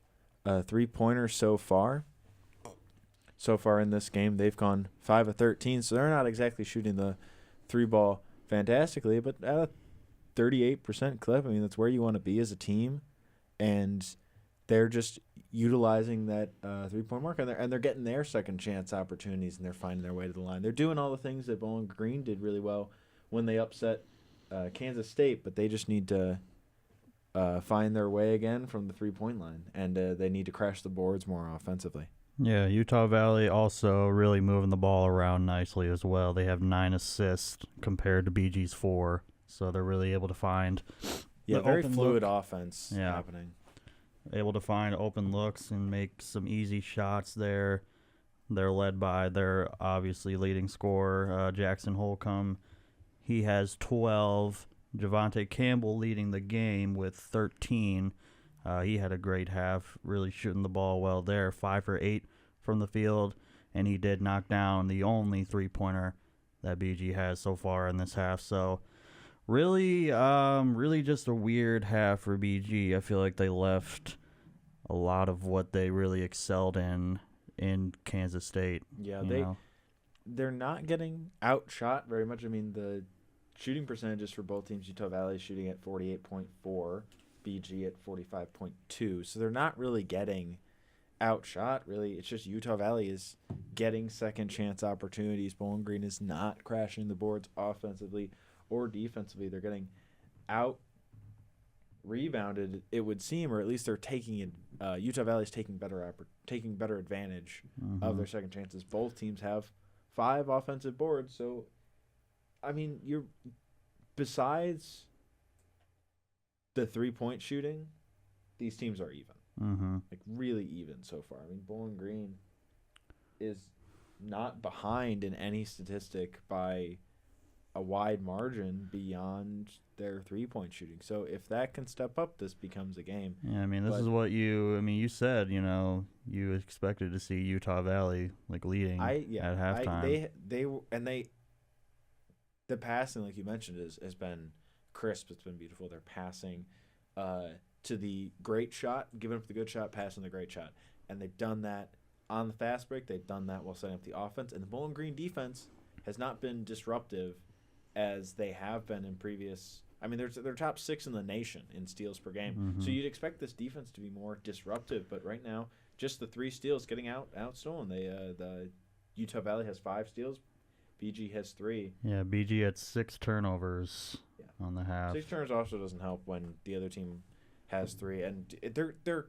three-pointers so far. So far in this game, they've gone 5 of 13, so they're not exactly shooting the three-ball fantastically, but at a 38% clip, I mean, that's where you want to be as a team. And they're just utilizing that three-point mark, and they're getting their second chance opportunities, and they're finding their way to the line. They're doing all the things that Bowling Green did really well when they upset Kansas State, but they just need to find their way again from the three-point line, and they need to crash the boards more offensively. Yeah, Utah Valley also really moving the ball around nicely as well. They have 9 assists compared to BG's 4, so they're really able to find very fluid offense happening. Able to find open looks and make some easy shots there. They're led by their obviously leading scorer, Jackson Holcomb. He has 12. Javante Campbell leading the game with 13. He had a great half, really shooting the ball well there, 5 for 8 from the field, and he did knock down the only three-pointer that BG has so far in this half. So really just a weird half for BG. I feel like they left a lot of what they really excelled in Kansas State. Yeah, they're not getting outshot very much. I mean, the shooting percentages for both teams, Utah Valley shooting at 48.4%. BG at 45.2, so they're not really getting outshot. Really, it's just Utah Valley is getting second chance opportunities. Bowling Green is not crashing the boards offensively or defensively. They're getting out rebounded, it would seem, or at least they're taking it. Utah Valley is taking better advantage of their second chances. Both teams have 5 offensive boards, so I mean, you're besides the three-point shooting, these teams are even. Like, really even so far. I mean, Bowling Green is not behind in any statistic by a wide margin beyond their three-point shooting. So if that can step up, this becomes a game. Yeah, I mean, this is what you said, you expected to see Utah Valley, leading at halftime. The passing, like you mentioned, has been crisp. It's been beautiful. They're passing to the great shot, giving up the good shot, passing the great shot. And they've done that on the fast break. They've done that while setting up the offense. And the Bowling Green defense has not been disruptive as they have been in previous. I mean, they're top 6 in the nation in steals per game. So you'd expect this defense to be more disruptive. But right now, just the 3 steals getting outstolen. The Utah Valley has 5 steals. BG has 3. Yeah, BG had 6 turnovers on the half. 6 turnovers also doesn't help when the other team has 3, and they're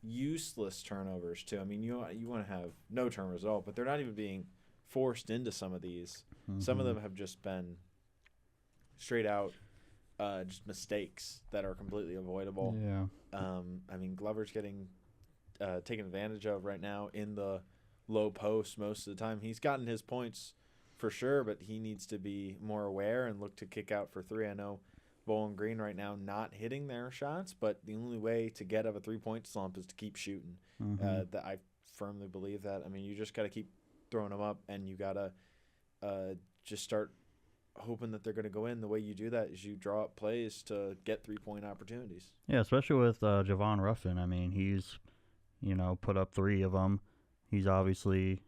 useless turnovers too. I mean, you want to have no turnovers at all, but they're not even being forced into some of these. Some of them have just been straight out just mistakes that are completely avoidable. Yeah. I mean, Glover's getting taken advantage of right now in the low post most of the time. He's gotten his points for sure, but he needs to be more aware and look to kick out for 3. I know Bowling Green right now not hitting their shots, but the only way to get out of a 3-point slump is to keep shooting. That I firmly believe that. I mean, you just got to keep throwing them up, and you got to just start hoping that they're going to go in. The way you do that is you draw up plays to get 3-point opportunities. Yeah, especially with Javon Ruffin. I mean, he's put up 3 of them. He's obviously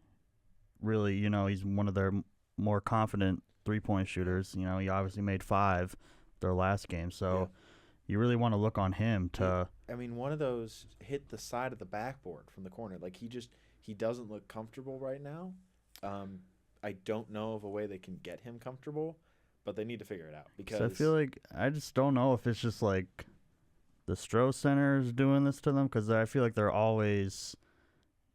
really he's one of their more confident 3-point shooters. He obviously made 5 their last game, so you really want to look on him to. I mean, one of those hit the side of the backboard from the corner. Like, he doesn't look comfortable right now. I don't know of a way they can get him comfortable, but they need to figure it out because I feel like I just don't know if it's just like the Stroh Center is doing this to them, because I feel like they're always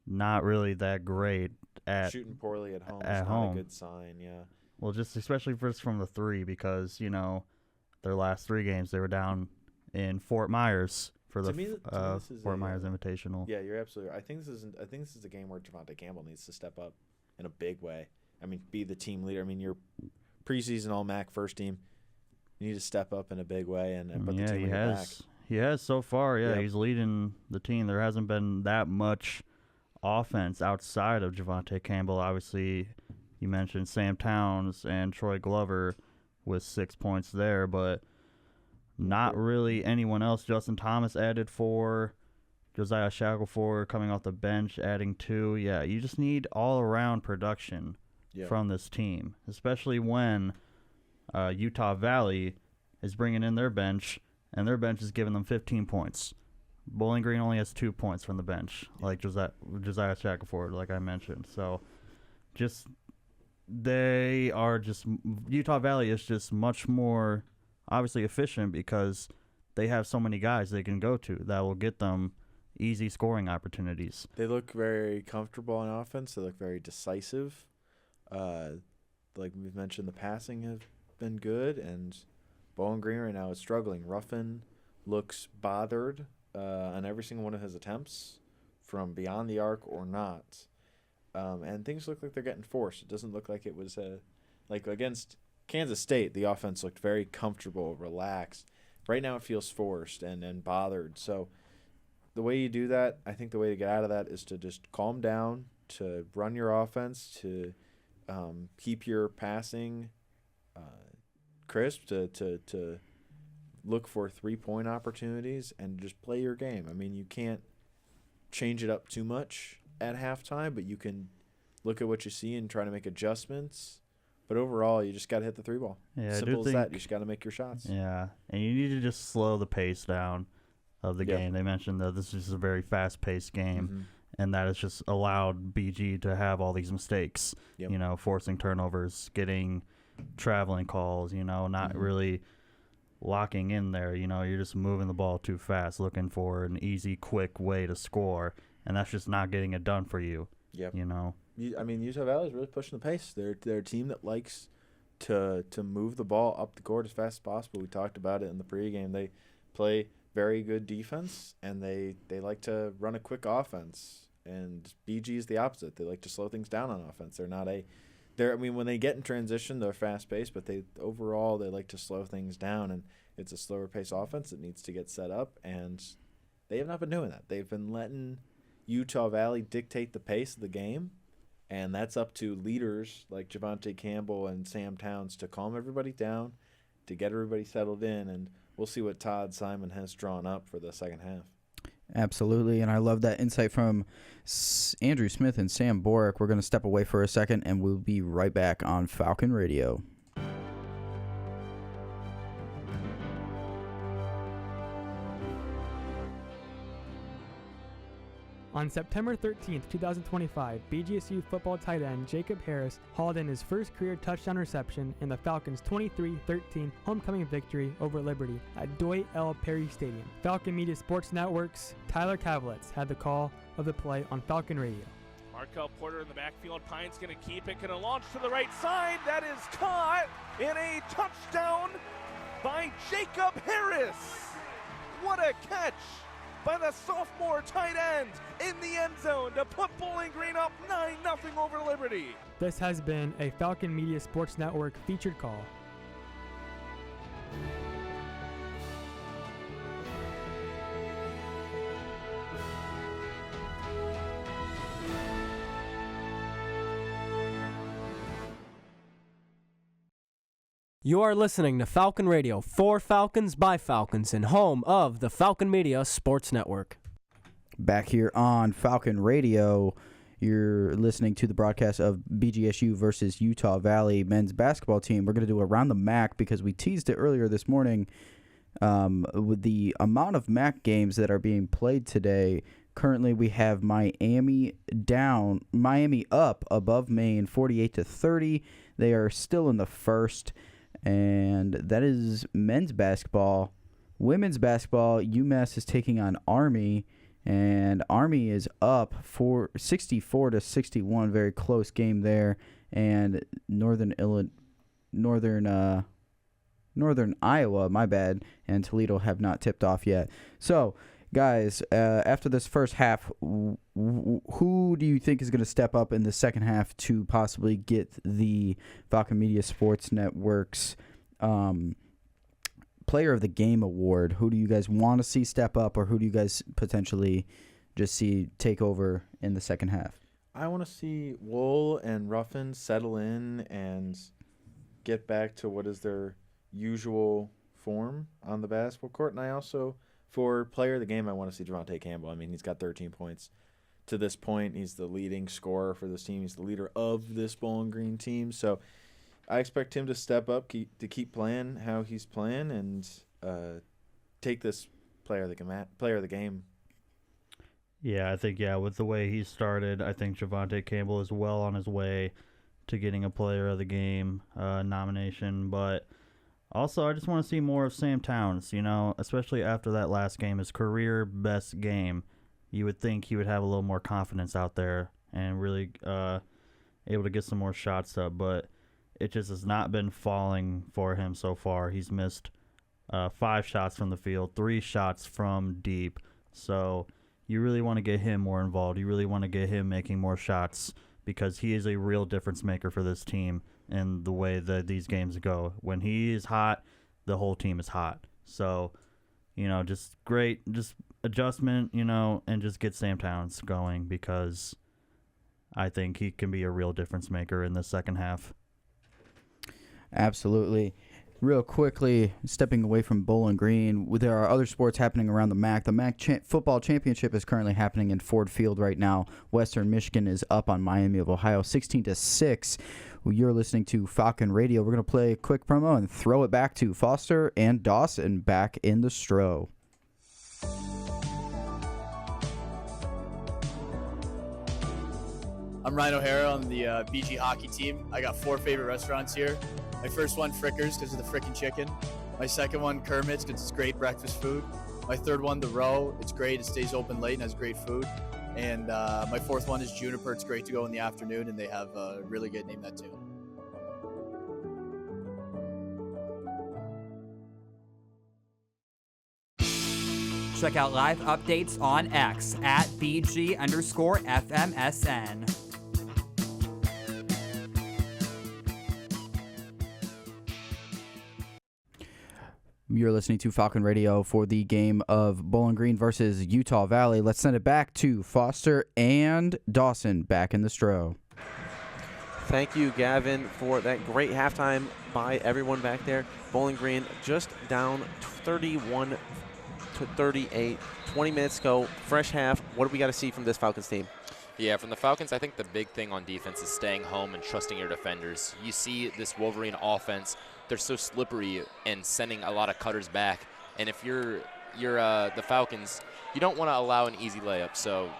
not really that great at shooting poorly at home. Is not a good sign. Yeah. Well, just especially first from the 3, because their last 3 games they were down in Fort Myers for the Fort Myers Invitational. Yeah, you're absolutely right. I think this is a game where Javante Campbell needs to step up in a big way. I mean, be the team leader. I mean, your preseason All-MAC first team. need to step up in a big way and put the Yeah, team he on your back. has. He has so far. Yeah, Yep. he's leading the team. There hasn't been that much offense outside of Javante Campbell. Obviously, you mentioned Sam Towns and Troy Glover with 6 points there, but not really anyone else. Justin Thomas added 4. Josiah Shackelford coming off the bench adding 2. Yeah, you just need all-around production from this team, especially when Utah Valley is bringing in their bench, and their bench is giving them 15 points. Bowling Green only has 2 points from the bench, like Josiah Shackelford, like I mentioned. So Utah Valley is just much more obviously efficient because they have so many guys they can go to that will get them easy scoring opportunities. They look very comfortable on offense. They look very decisive. Like we mentioned, the passing has been good, and Bowling Green right now is struggling. Ruffin looks bothered on every single one of his attempts, from beyond the arc or not. And things look like they're getting forced. It doesn't look like it was like against Kansas State, the offense looked very comfortable, relaxed. Right now it feels forced and bothered. So the way you do that, I think the way to get out of that is to just calm down, to run your offense, to keep your passing crisp, to look for 3-point opportunities, and just play your game. I mean, you can't change it up too much at halftime, but you can look at what you see and try to make adjustments. But overall, you just got to hit the 3 ball. Yeah, Simple as that. You just got to make your shots. Yeah, and you need to just slow the pace down of the game. They mentioned that this is a very fast-paced game, and that has just allowed BG to have all these mistakes, forcing turnovers, getting traveling calls, not really locking in there. You're just moving the ball too fast, looking for an easy, quick way to score, and that's just not getting it done for you. Yep. I mean, Utah Valley is really pushing the pace. They're a team that likes to move the ball up the court as fast as possible. We talked about it in the pregame. They play very good defense, and they like to run a quick offense. And BG is the opposite. They like to slow things down on offense. When they get in transition, they're fast-paced, but overall they like to slow things down, and it's a slower-paced offense that needs to get set up, and they have not been doing that. They've been letting Utah Valley dictate the pace of the game, and that's up to leaders like Javante Campbell and Sam Towns to calm everybody down, to get everybody settled in, and we'll see what Todd Simon has drawn up for the second half. Absolutely, and I love that insight from Andrew Smith and Sam Borick. We're going to step away for a second, and we'll be right back on Falcon Radio. On September 13th, 2025, BGSU football tight end Jacob Harris hauled in his first career touchdown reception in the Falcons' 23-13 homecoming victory over Liberty at Dwight L. Perry Stadium. Falcon Media Sports Network's Tyler Kavlitz had the call of the play on Falcon Radio. Markel Porter in the backfield. Pine's going to keep it. Going to launch to the right side. That is caught in a touchdown by Jacob Harris. What a catch by the sophomore tight end in the end zone to put Bowling Green up 9-0 over Liberty. This has been a Falcon Media Sports Network featured call. You are listening to Falcon Radio, for Falcons by Falcons, and home of the Falcon Media Sports Network. Back here on Falcon Radio, you're listening to the broadcast of BGSU versus Utah Valley men's basketball team. We're going to do Around the MAC because we teased it earlier this morning with the amount of MAC games that are being played today. Currently, we have Miami up above Maine 48-30. They are still in the first. And that is men's basketball. Women's basketball, UMass is taking on Army, and Army is up 64-61, very close game there. And Northern Iowa, my bad, and Toledo have not tipped off yet. So, guys, after this first half, who do you think is going to step up in the second half to possibly get the Falcon Media Sports Network's Player of the Game award, who do you guys want to see step up, or who do you guys potentially just see take over in the second half? I want to see Wool and Ruffin settle in and get back to what is their usual form on the basketball court. And I also, for player of the game, I want to see Javonte Campbell. I mean, he's got 13 points to this point. He's the leading scorer for this team. He's the leader of this Bowling Green team. So I expect him to step up, keep playing how he's playing, and take this player of the game. Yeah, I think, with the way he started, I think Javonte Campbell is well on his way to getting a player of the game nomination. But also, I just want to see more of Sam Towns, especially after that last game, his career best game. You would think he would have a little more confidence out there and really able to get some more shots up. But it just has not been falling for him so far. He's missed 5 shots from the field, 3 shots from deep. So you really want to get him more involved. You really want to get him making more shots because he is a real difference maker for this team and the way that these games go. When he is hot, the whole team is hot. So, just adjustment, and just get Sam Towns going because I think he can be a real difference maker in the second half. Absolutely. Real quickly, stepping away from Bowling Green, there are other sports happening around the MAC. The MAC football championship is currently happening in Ford Field right now. Western Michigan is up on Miami of Ohio, 16-6. You're listening to Falcon Radio. We're going to play a quick promo and throw it back to Foster and Dawson back in the Stro. I'm Ryan O'Hara on the BG hockey team. I got 4 favorite restaurants here. My first one, Frickers, because of the frickin' chicken. My second one, Kermit's, because it's great breakfast food. My third one, The Row. It's great. It stays open late and has great food. And my fourth one is Juniper. It's great to go in the afternoon, and they have a really good name that too. Check out live updates on X at BG_FMSN. You're listening to Falcon Radio for the game of Bowling Green versus Utah Valley. Let's send it back to Foster and Dawson back in the Stro. Thank you, Gavin, for that great halftime by everyone back there. Bowling Green just down 31-38. 20 minutes ago, fresh half. What do we got to see from this Falcons team? Yeah, from the Falcons, I think the big thing on defense is staying home and trusting your defenders. You see this Wolverine offense, they're so slippery and sending a lot of cutters back. And if you're the Falcons, you don't want to allow an easy layup. So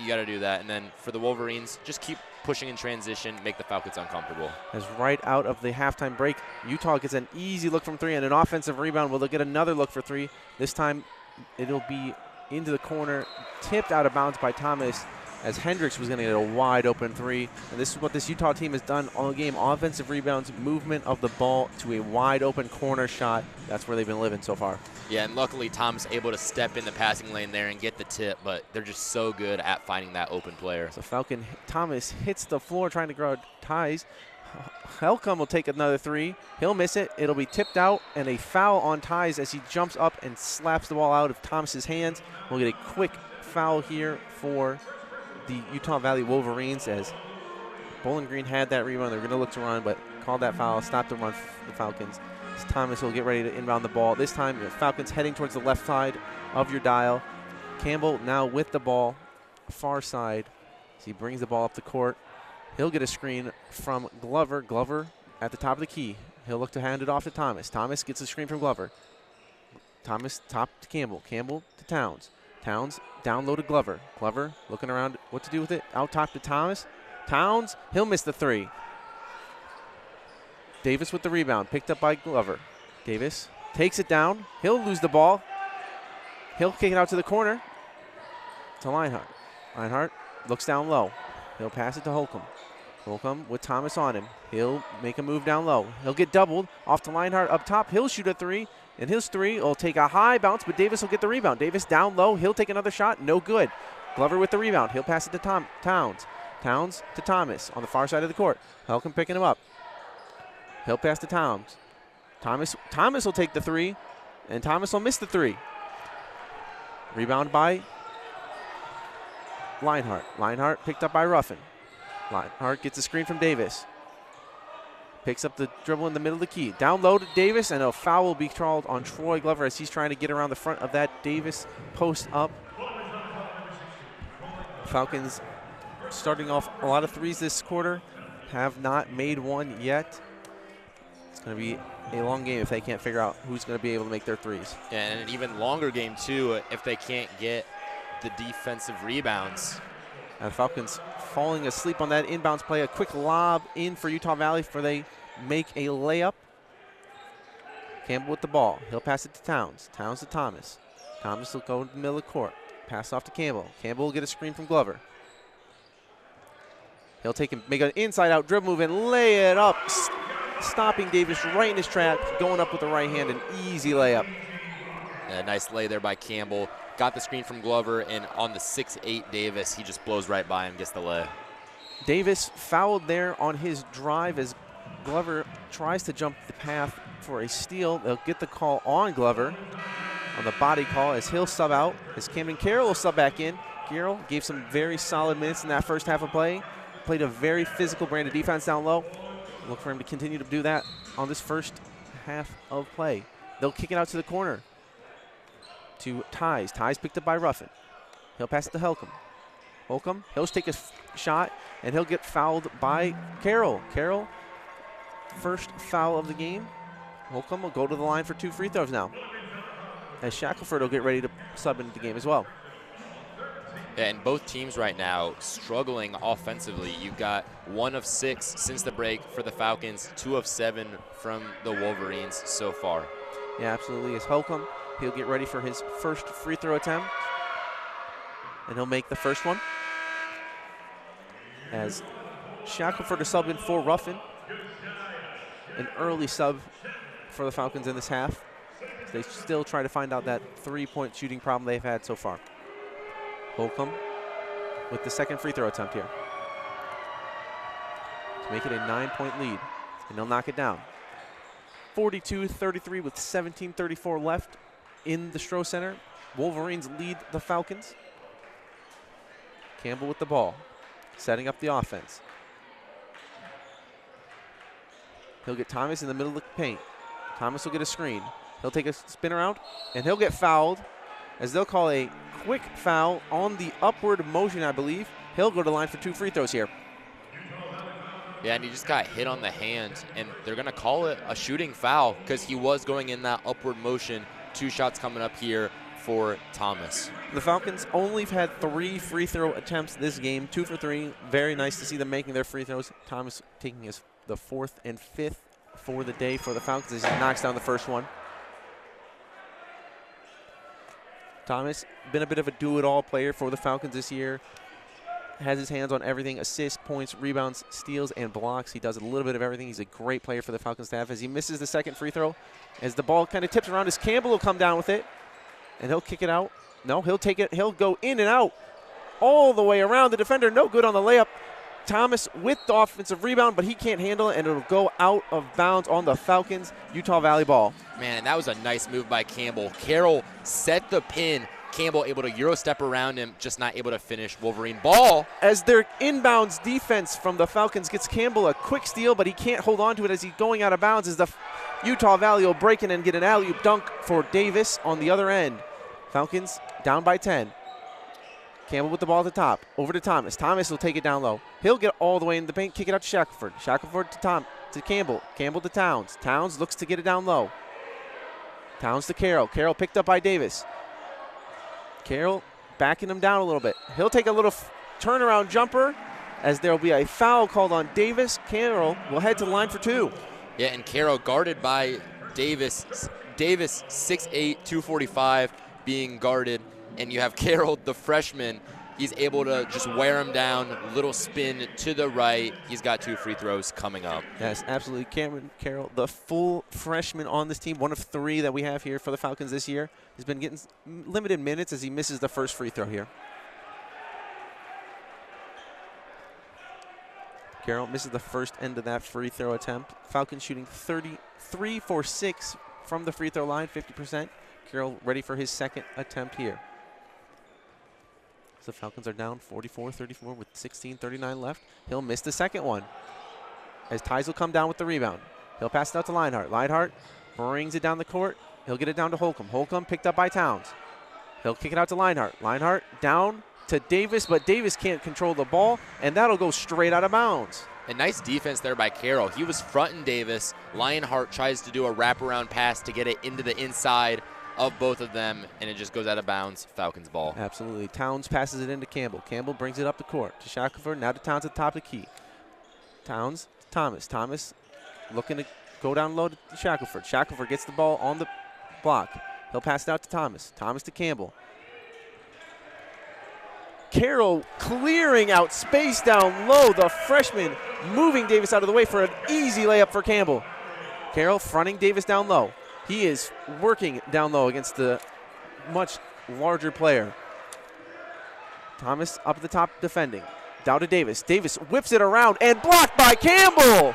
you got to do that. And then for the Wolverines, just keep pushing in transition, make the Falcons uncomfortable. As right out of the halftime break, Utah gets an easy look from 3 and an offensive rebound. Will they get another look for 3? This time it'll be into the corner, tipped out of bounds by Thomas, as Hendricks was going to get a wide open 3. And this is what this Utah team has done all game. Offensive rebounds, movement of the ball to a wide open corner shot. That's where they've been living so far. Yeah, and luckily Thomas able to step in the passing lane there and get the tip, but they're just so good at finding that open player. So Falcon Thomas hits the floor trying to grow ties. Falcon will take another 3. He'll miss it. It'll be tipped out, and a foul on Ties as he jumps up and slaps the ball out of Thomas's hands. We'll get a quick foul here for the Utah Valley Wolverines as Bowling Green had that rebound. They're going to look to run, but called that foul, stopped the run for the Falcons. As Thomas will get ready to inbound the ball. This time, the Falcons heading towards the left side of your dial. Campbell now with the ball, far side, as he brings the ball up the court. He'll get a screen from Glover. Glover at the top of the key. He'll look to hand it off to Thomas. Thomas gets a screen from Glover. Thomas top to Campbell. Campbell to Towns. Towns down low to Glover. Glover looking around what to do with it. Out top to Thomas. Towns, he'll miss the 3. Davis with the rebound, picked up by Glover. Davis takes it down. He'll lose the ball. He'll kick it out to the corner to Leinhart. Leinhart looks down low. He'll pass it to Holcomb. Holcomb with Thomas on him. He'll make a move down low. He'll get doubled off to Leinhart up top. He'll shoot a 3. And his 3 will take a high bounce, but Davis will get the rebound. Davis down low. He'll take another shot. No good. Glover with the rebound. He'll pass it to Towns. Towns to Thomas on the far side of the court. Holcomb picking him up. He'll pass to Towns. Thomas will take the 3. And Thomas will miss the three. Rebound by Leinhart. Leinhart picked up by Ruffin. Leinhart gets a screen from Davis. Picks up the dribble in the middle of the key. Down low to Davis, and a foul will be called on Troy Glover as he's trying to get around the front of that Davis post up. Falcons starting off a lot of threes this quarter. Have not made one yet. It's going to be a long game if they can't figure out who's going to be able to make their threes. Yeah, and an even longer game, too, if they can't get the defensive rebounds. And the Falcons falling asleep on that inbounds play. A quick lob in for Utah Valley before they make a layup. Campbell with the ball. He'll pass it to Towns. Towns to Thomas. Thomas will go to the middle of the court. Pass off to Campbell. Campbell will get a screen from Glover. He'll make an inside-out dribble move and lay it up, stopping Davis right in his trap, going up with the right hand, an easy layup. A nice lay there by Campbell. Got the screen from Glover, and on the 6'8" Davis, he just blows right by him, gets the lay. Davis fouled there on his drive as Glover tries to jump the path for a steal. They'll get the call on Glover on the body call as he'll sub out, as Camden Carroll will sub back in. Carroll gave some very solid minutes in that first half of play. Played a very physical brand of defense down low. Look for him to continue to do that on this first half of play. They'll kick it out to the corner to Ties. Ties picked up by Ruffin. He'll pass it to Holcomb. Holcomb, he'll take a shot, and he'll get fouled by Carroll. Carroll, first foul of the game. Holcomb will go to the line for 2 free throws now, as Shackelford will get ready to sub into the game as well. Yeah, and both teams right now struggling offensively. You've got 1 of 6 since the break for the Falcons, 2 of 7 from the Wolverines so far. Yeah, absolutely. As Holcomb, he'll get ready for his first free throw attempt, and he'll make the first one. As Shackelford is subbing for Ruffin, an early sub for the Falcons in this half. They still try to find out that 3-point shooting problem they've had so far. Holcomb with the second free throw attempt here to make it a 9-point lead, and they'll knock it down. 42-33 with 17:34 left in the Stroh Center. Wolverines lead the Falcons. Campbell with the ball, setting up the offense. He'll get Thomas in the middle of the paint. Thomas will get a screen. He'll take a spin around, and he'll get fouled, as they'll call a quick foul on the upward motion, I believe. He'll go to the line for 2 free throws here. Yeah, and he just got hit on the hand, and they're going to call it a shooting foul because he was going in that upward motion. 2 shots coming up here for Thomas. The Falcons only have had 3 free throw attempts this game, 2 for 3. Very nice to see them making their free throws. Thomas taking the 4th and 5th for the day for the Falcons as he knocks down the first one. Thomas, been a bit of a do-it-all player for the Falcons this year. Has his hands on everything: assists, points, rebounds, steals, and blocks. He does a little bit of everything. He's a great player for the Falcons staff as he misses the second free throw. As the ball kind of tips around, as Campbell will come down with it, and he'll kick it out. No, he'll take it. He'll go in and out all the way around the defender. No good on the layup. Thomas with the offensive rebound, but he can't handle it, and it'll go out of bounds on the Falcons Utah Valley ball. Man, that was a nice move by Campbell. Carroll set the pin. Campbell able to Euro step around him, just not able to finish. Wolverine ball. As their inbounds defense from the Falcons gets Campbell a quick steal, but he can't hold on to it as he's going out of bounds, as the Utah Valley will break in and get an alley-oop dunk for Davis on the other end. Falcons down by 10. Campbell with the ball at the top. Over to Thomas. Thomas will take it down low. He'll get all the way in the paint, kick it out to Shackelford. Shackelford to Campbell. Campbell to Towns. Towns looks to get it down low. Towns to Carroll. Carroll picked up by Davis. Carroll backing him down a little bit. He'll take a little turnaround jumper as there will be a foul called on Davis. Carroll will head to the line for 2. Yeah, and Carroll guarded by Davis. Davis, 6'8", 245, being guarded. And you have Carroll, the freshman. He's able to just wear him down, little spin to the right. He's got 2 free throws coming up. Yes, absolutely. Cameron Carroll, the full freshman on this team, 1 of 3 that we have here for the Falcons this year. He's been getting limited minutes as he misses the first free throw here. Carroll misses the first end of that free throw attempt. Falcons shooting 33 for 6 from the free throw line, 50%. Carroll ready for his second attempt here. So the Falcons are down 44-34 with 16:39 left. He'll miss the second one as Ties will come down with the rebound. He'll pass it out to Lionheart. Lionheart brings it down the court. He'll get it down to Holcomb. Holcomb picked up by Towns. He'll kick it out to Lionheart. Lionheart down to Davis, but Davis can't control the ball, and that'll go straight out of bounds. A nice defense there by Carroll. He was fronting Davis. Lionheart tries to do a wraparound pass to get it into the inside of both of them, and it just goes out of bounds. Falcons ball. Absolutely. Towns passes it into Campbell. Campbell brings it up the court to Shackelford. Now to Towns at the top of the key. Towns, Thomas. Thomas looking to go down low to Shackelford. Shackelford gets the ball on the block. He'll pass it out to Thomas. Thomas to Campbell. Carroll clearing out space down low. The freshman moving Davis out of the way for an easy layup for Campbell. Carroll fronting Davis down low. He is working down low against the much larger player. Thomas up at the top defending. Down to Davis. Davis whips it around and blocked by Campbell.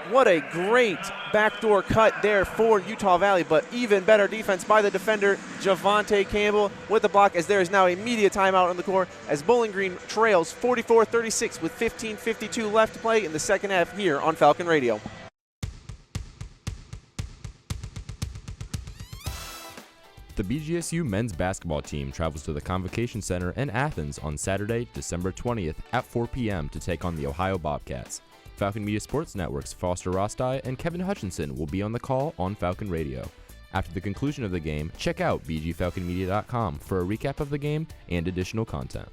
What a great backdoor cut there for Utah Valley, but even better defense by the defender, Javante Campbell, with the block, as there is now a media timeout on the court as Bowling Green trails 44-36 with 15:52 left to play in the second half here on Falcon Radio. The BGSU men's basketball team travels to the Convocation Center in Athens on Saturday, December 20th at 4 p.m. to take on the Ohio Bobcats. Falcon Media Sports Network's Foster Rostai and Kevin Hutchinson will be on the call on Falcon Radio. After the conclusion of the game, check out bgfalconmedia.com for a recap of the game and additional content.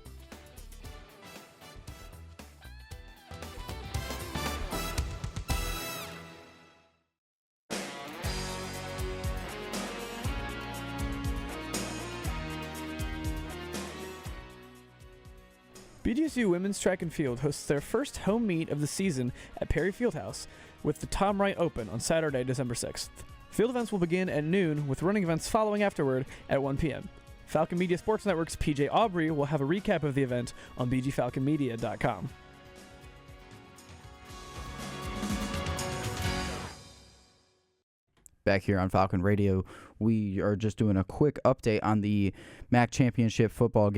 BGSU Women's Track and Field hosts their first home meet of the season at Perry Fieldhouse with the Tom Wright Open on Saturday, December 6th. Field events will begin at noon with running events following afterward at 1 p.m. Falcon Media Sports Network's PJ Aubrey will have a recap of the event on bgfalconmedia.com. Back here on Falcon Radio, we are just doing a quick update on the MAC championship football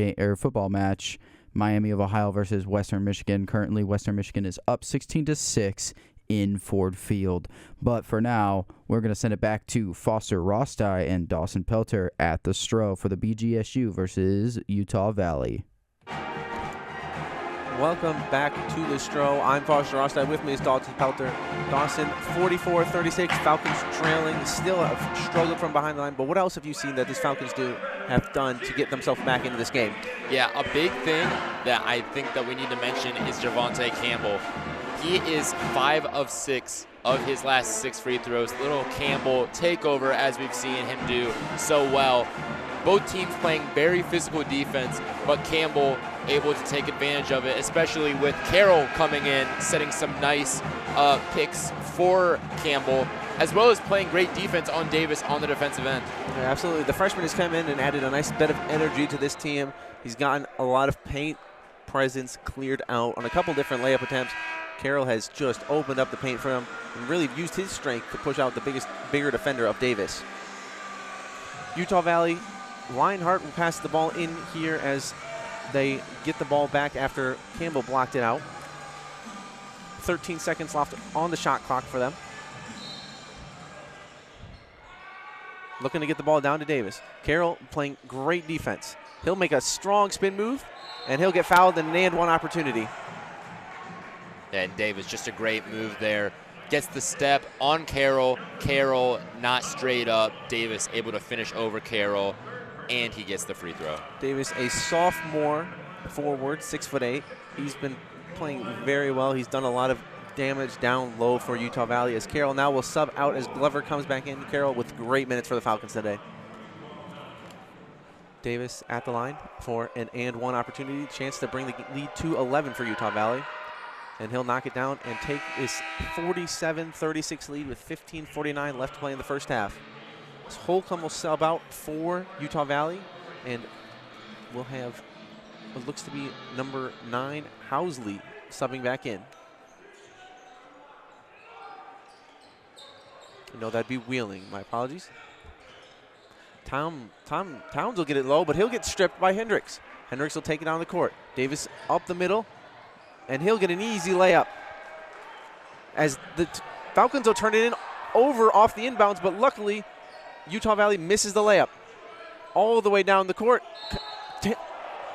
match. Miami of Ohio versus Western Michigan. Currently, Western Michigan is up 16-6 in Ford Field. But for now, we're going to send it back to Foster Rostai and Dawson Pelter at the Stro for the BGSU versus Utah Valley. Welcome back to the Stro. I'm Foster Rostai. With me is Dawson Pelter. Dawson, 44-36. Falcons trailing. Still have struggled from behind the line. But what else have you seen that these Falcons have done to get themselves back into this game? Yeah, a big thing that I think that we need to mention is Javante Campbell. He is 5 of 6 of his last 6 free throws. Little Campbell takeover, as we've seen him do so well. Both teams playing very physical defense, but Campbell able to take advantage of it, especially with Carroll coming in, setting some nice picks for Campbell, as well as playing great defense on Davis on the defensive end. Yeah, absolutely. The freshman has come in and added a nice bit of energy to this team. He's gotten a lot of paint presence cleared out on a couple different layup attempts. Carroll has just opened up the paint for him and really used his strength to push out the bigger defender of Davis. Utah Valley, Lionheart will pass the ball in here as they get the ball back after Campbell blocked it out. 13 seconds left on the shot clock for them. Looking to get the ball down to Davis. Carroll playing great defense. He'll make a strong spin move, and he'll get fouled in an and one opportunity. And Davis, just a great move there. Gets the step on Carroll. Carroll not straight up. Davis able to finish over Carroll, and he gets the free throw. Davis, a sophomore forward, 6'8". He's been playing very well. He's done a lot of damage down low for Utah Valley, as Carroll now will sub out as Glover comes back in. Carroll with great minutes for the Falcons today. Davis at the line for an and one opportunity. Chance to bring the lead to 11 for Utah Valley. And he'll knock it down and take his 47-36 lead with 15:49 left to play in the first half. Holcomb will sub out for Utah Valley, and we'll have what looks to be number 9, Housley, subbing back in. No, that'd be Wheeling. My apologies. Towns will get it low, but he'll get stripped by Hendricks. Hendricks will take it down the court. Davis up the middle, and he'll get an easy layup. As the Falcons will turn it in over off the inbounds, but luckily Utah Valley misses the layup. All the way down the court.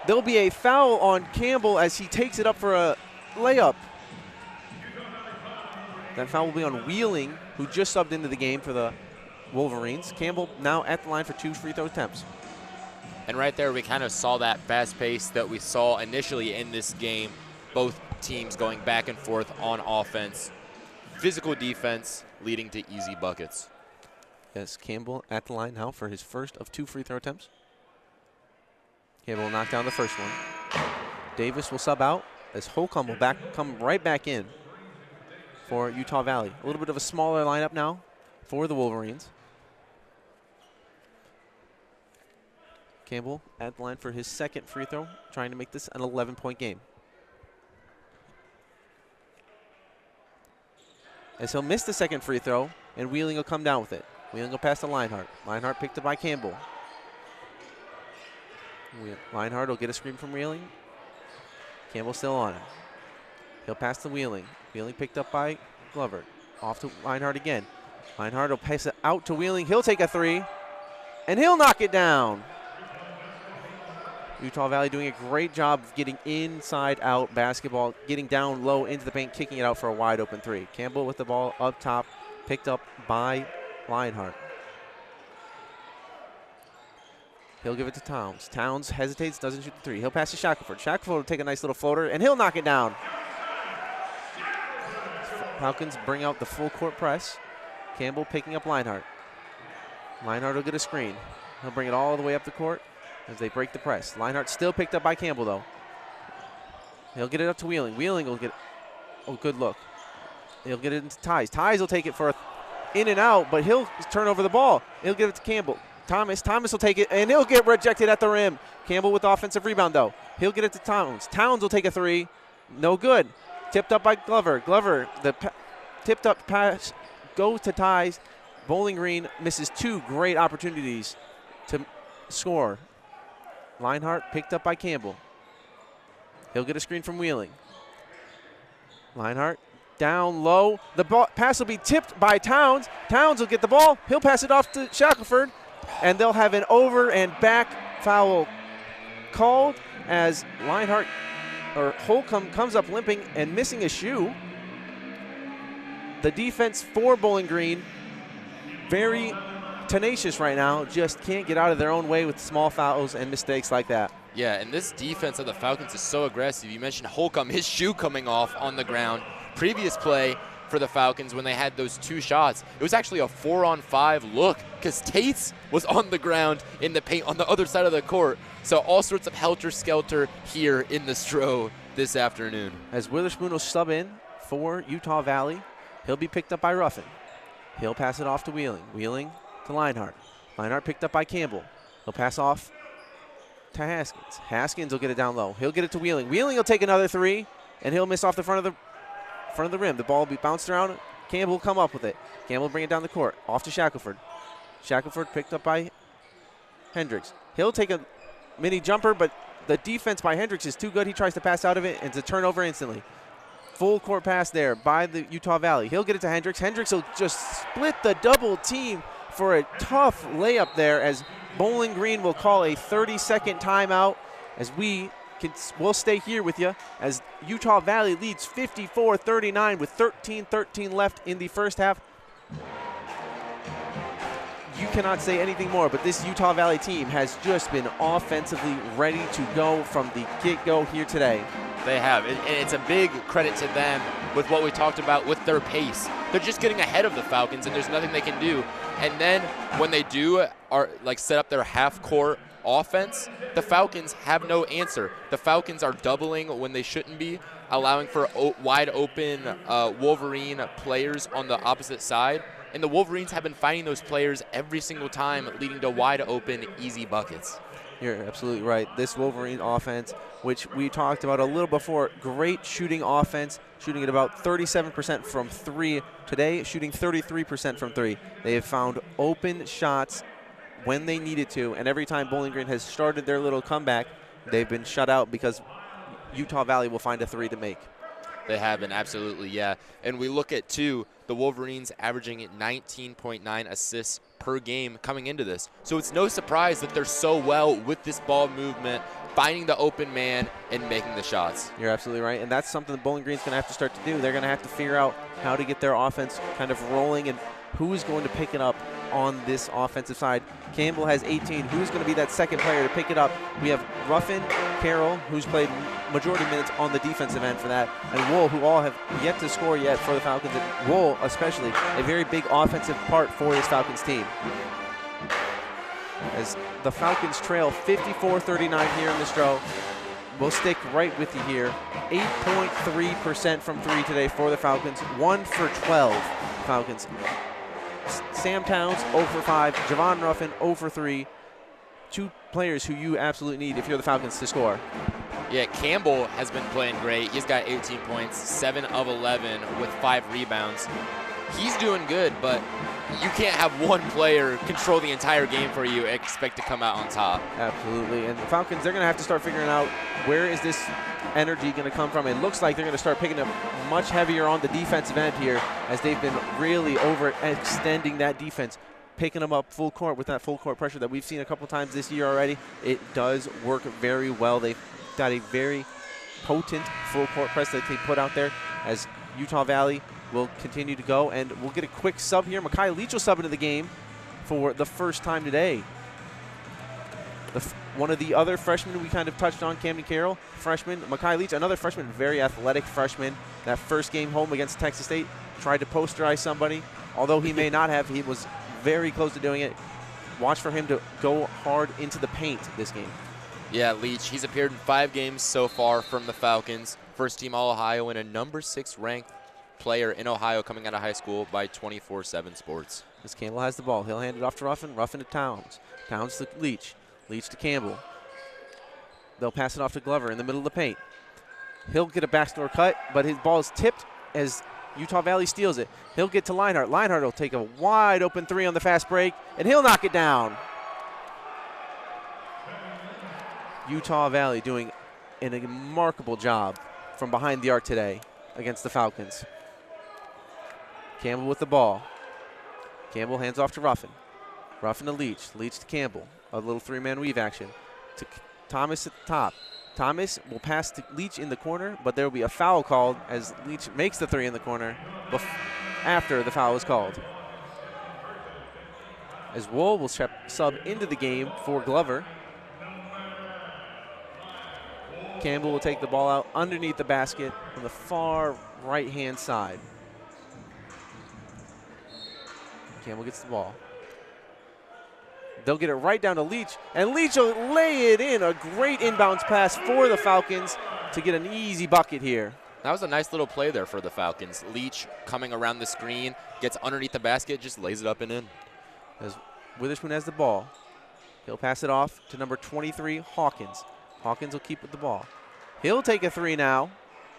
There'll be a foul on Campbell as he takes it up for a layup. That foul will be on Wheeling, who just subbed into the game for the Wolverines. Campbell now at the line for 2 free throw attempts. And right there, we kind of saw that fast pace that we saw initially in this game. Both teams going back and forth on offense. Physical defense leading to easy buckets. Yes, Campbell at the line now for his first of 2 free throw attempts. Campbell will knock down the first one. Davis will sub out as Holcomb will come right back in for Utah Valley. A little bit of a smaller lineup now for the Wolverines. Campbell at the line for his second free throw, trying to make this an 11-point game. As he'll miss the second free throw, and Wheeling will come down with it. Wheeling will pass to Leinhardt. Leinhardt picked up by Campbell. Leinhardt will get a screen from Wheeling. Campbell still on him. He'll pass to Wheeling. Wheeling picked up by Glover. Off to Leinhardt again. Leinhardt will pass it out to Wheeling. He'll take a three, and he'll knock it down. Utah Valley doing a great job of getting inside-out basketball, getting down low into the paint, kicking it out for a wide-open three. Campbell with the ball up top, picked up by Leinhardt. He'll give it to Towns. Towns hesitates, doesn't shoot the three. He'll pass to Shackelford. Shackelford will take a nice little floater, and he'll knock it down. Falcons bring out the full court press. Campbell picking up Leinhardt. Leinhardt will get a screen. He'll bring it all the way up the court as they break the press. Leinhardt still picked up by Campbell, though. He'll get it up to Wheeling. Wheeling will get, good look. He'll get it into Ties. Ties will take it for in and out, but he'll turn over the ball. He'll give it to Campbell. Thomas will take it, and he'll get rejected at the rim. Campbell with the offensive rebound, though. He'll get it to Towns. Towns will take a three. No good. Tipped up by Glover. Glover, the tipped up pass goes to Ties. Bowling Green misses 2 great opportunities to score. Leinhardt picked up by Campbell. He'll get a screen from Wheeling. Leinhardt down low. The pass will be tipped by Towns. Towns will get the ball. He'll pass it off to Shackelford, and they'll have an over and back foul called as Holcomb comes up limping and missing a shoe. The defense for Bowling Green, very tenacious right now, just can't get out of their own way with small fouls and mistakes like that. Yeah, and this defense of the Falcons is so aggressive. You mentioned Holcomb, his shoe coming off on the ground. Previous play for the Falcons when they had those 2 shots, it was actually a 4-on-5 look because Tates was on the ground in the paint on the other side of the court. So all sorts of helter-skelter here in the Stro this afternoon. As Witherspoon will sub in for Utah Valley, he'll be picked up by Ruffin. He'll pass it off to Wheeling. Wheeling to Leinhardt. Leinhardt picked up by Campbell. He'll pass off to Haskins. Haskins will get it down low. He'll get it to Wheeling. Wheeling will take another three, and he'll miss off the front of the rim. The ball will be bounced around. Campbell will come up with it. Campbell will bring it down the court. Off to Shackelford. Shackelford picked up by Hendricks. He'll take a mini jumper, but the defense by Hendricks is too good. He tries to pass out of it, and it's a turnover instantly. Full court pass there by the Utah Valley. He'll get it to Hendricks. Hendricks will just split the double team for a tough layup there as Bowling Green will call a 30-second timeout as we'll stay here with you as Utah Valley leads 54-39 with 13:13 left in the first half. You cannot say anything more, but this Utah Valley team has just been offensively ready to go from the get-go here today. They have, and it's a big credit to them with what we talked about with their pace. They're just getting ahead of the Falcons, and there's nothing they can do. And then when they do set up their half-court offense, the Falcons have no answer. The Falcons are doubling when they shouldn't be, allowing for wide-open Wolverine players on the opposite side. And the Wolverines have been finding those players every single time, leading to wide-open, easy buckets. You're absolutely right. This Wolverine offense, which we talked about a little before, great shooting offense, shooting at about 37% from 3. Today, shooting 33% from 3. They have found open shots when they needed to, and every time Bowling Green has started their little comeback, they've been shut out because Utah Valley will find a 3 to make. They have been, absolutely, yeah. And we look at, too, the Wolverines averaging 19.9 assists per game coming into this. So it's no surprise that they're so well with this ball movement, finding the open man and making the shots. You're absolutely right, and that's something that Bowling Green's going to have to start to do. They're going to have to figure out how to get their offense kind of rolling and who is going to pick it up on this offensive side. Campbell has 18. Who's going to be that second player to pick it up? We have Ruffin, Carroll, who's played majority minutes on the defensive end for that, and Wool, who all have yet to score yet for the Falcons, and Wool especially, a very big offensive part for this Falcons team. As the Falcons trail 54-39 here in this draw, we'll stick right with you here. 8.3% from 3 today for the Falcons, 1 for 12 Falcons. Sam Towns 0 for 5, Javon Ruffin 0 for 3. 2 players who you absolutely need if you're the Falcons to score. Yeah, Campbell has been playing great. He's got 18 points, 7 of 11 with 5 rebounds. He's doing good, but you can't have one player control the entire game for you and expect to come out on top. Absolutely, and the Falcons, they're going to have to start figuring out where is this energy going to come from. It looks like they're going to start picking up much heavier on the defensive end here as they've been really overextending that defense, picking them up full court with that full court pressure that we've seen a couple times this year already. It does work very well. They've got a very potent full court press that they put out there as Utah Valley will continue to go, and we'll get a quick sub here. Mekhi Leach will sub into the game for the first time today. One of the other freshmen we kind of touched on, Camden Carroll, freshman. Mekhi Leach, another freshman, very athletic freshman. That first game home against Texas State, tried to posterize somebody. Although he may not have, he was very close to doing it. Watch for him to go hard into the paint this game. Yeah, Leach, he's appeared in 5 games so far from the Falcons. First team All-Ohio and a number 6 ranked player in Ohio coming out of high school by 24/7 Sports. As Campbell has the ball, he'll hand it off to Ruffin. Ruffin to Towns. Towns to Leach. Leach to Campbell. They'll pass it off to Glover in the middle of the paint. He'll get a backdoor cut, but his ball is tipped as Utah Valley steals it. He'll get to Leinart. Leinart will take a wide open 3 on the fast break, and he'll knock it down. Utah Valley doing a remarkable job from behind the arc today against the Falcons. Campbell with the ball. Campbell hands off to Ruffin. Ruffin to Leach. Leach to Campbell. A little 3-man weave action. To Thomas at the top. Thomas will pass to Leach in the corner, but there will be a foul called as Leach makes the 3 in the corner after the foul is called. As Wool will sub into the game for Glover. Campbell will take the ball out underneath the basket on the far right-hand side. Campbell gets the ball. They'll get it right down to Leach, and Leach will lay it in. A great inbounds pass for the Falcons to get an easy bucket here. That was a nice little play there for the Falcons. Leach coming around the screen, gets underneath the basket, just lays it up and in. As Witherspoon has the ball, he'll pass it off to number 23, Hawkins. Hawkins will keep with the ball. He'll take a 3 now.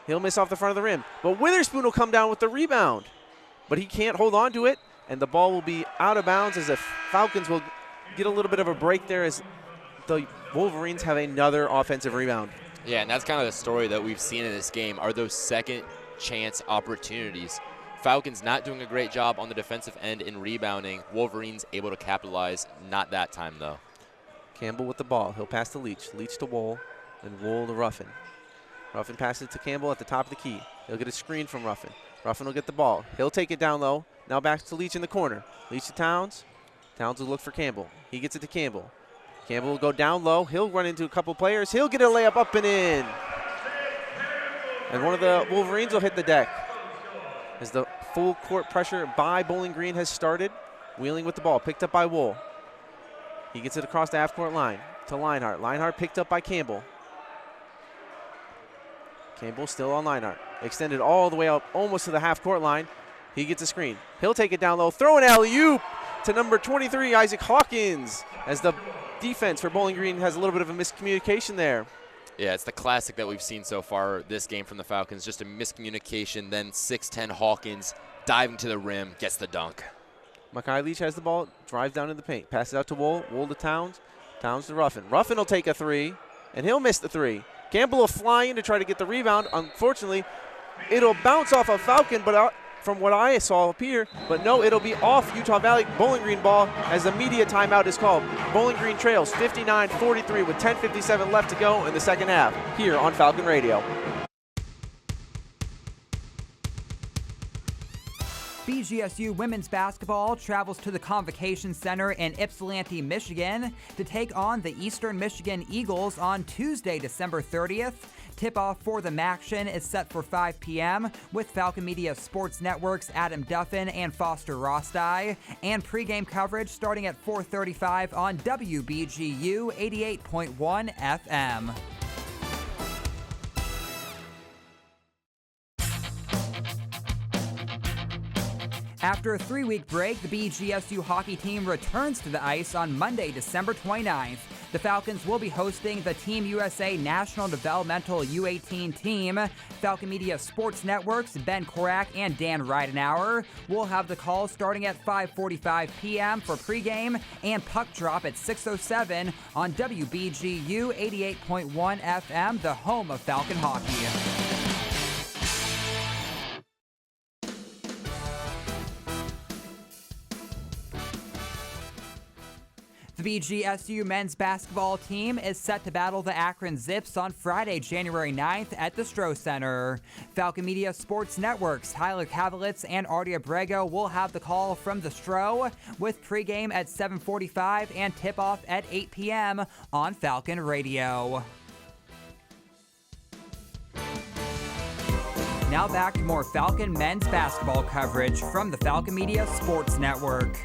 He'll miss off the front of the rim, but Witherspoon will come down with the rebound. But he can't hold on to it, and the ball will be out of bounds as the Falcons will get a little bit of a break there as the Wolverines have another offensive rebound. Yeah, and that's kind of the story that we've seen in this game are those second chance opportunities. Falcons not doing a great job on the defensive end in rebounding. Wolverines able to capitalize, not that time though. Campbell with the ball. He'll pass to Leach. Leach to Wool, and Wool to Ruffin. Ruffin passes it to Campbell at the top of the key. He'll get a screen from Ruffin. Ruffin will get the ball. He'll take it down low. Now back to Leach in the corner. Leach to Towns. Towns will look for Campbell. He gets it to Campbell. Campbell will go down low. He'll run into a couple players. He'll get a layup up and in. And one of the Wolverines will hit the deck as the full court pressure by Bowling Green has started. Wheeling with the ball, picked up by Wool. He gets it across the half-court line to Leinart. Leinart picked up by Campbell. Campbell still on Leinart. Extended all the way up almost to the half-court line. He gets a screen. He'll take it down low. Throw an alley-oop to number 23, Isaac Hawkins, as the defense for Bowling Green has a little bit of a miscommunication there. Yeah, it's the classic that we've seen so far this game from the Falcons. Just a miscommunication, then 6'10" Hawkins diving to the rim, gets the dunk. Makai Leach has the ball, drives down in the paint, passes out to Wool, Wool to Towns, Towns to Ruffin. Ruffin will take a three, and he'll miss the three. Campbell will fly in to try to get the rebound. Unfortunately, it'll bounce off of Falcon, but from what I saw up here, but no, it'll be off Utah Valley Bowling Green ball as the media timeout is called. Bowling Green trails 59-43 with 10:57 left to go in the second half here on Falcon Radio. BGSU women's basketball travels to the Convocation Center in Ypsilanti, Michigan to take on the Eastern Michigan Eagles on Tuesday, December 30th. Tip-off for the MACtion is set for 5 p.m. with Falcon Media Sports Network's Adam Duffin and Foster Rostai, and pregame coverage starting at 4:35 on WBGU 88.1 FM. After a 3-week break, the BGSU hockey team returns to the ice on Monday, December 29th. The Falcons will be hosting the Team USA National Developmental U18 team. Falcon Media Sports Network's Ben Korak and Dan Ridenauer will have the call starting at 5:45 p.m. for pregame and puck drop at 6:07 on WBGU 88.1 FM, the home of Falcon hockey. The BGSU men's basketball team is set to battle the Akron Zips on Friday, January 9th at the Stroh Center. Falcon Media Sports Network's Tyler Kavelitz and Artie Abrego will have the call from the Stroh with pregame at 7:45 and tip-off at 8 p.m. on Falcon Radio. Now back to more Falcon men's basketball coverage from the Falcon Media Sports Network.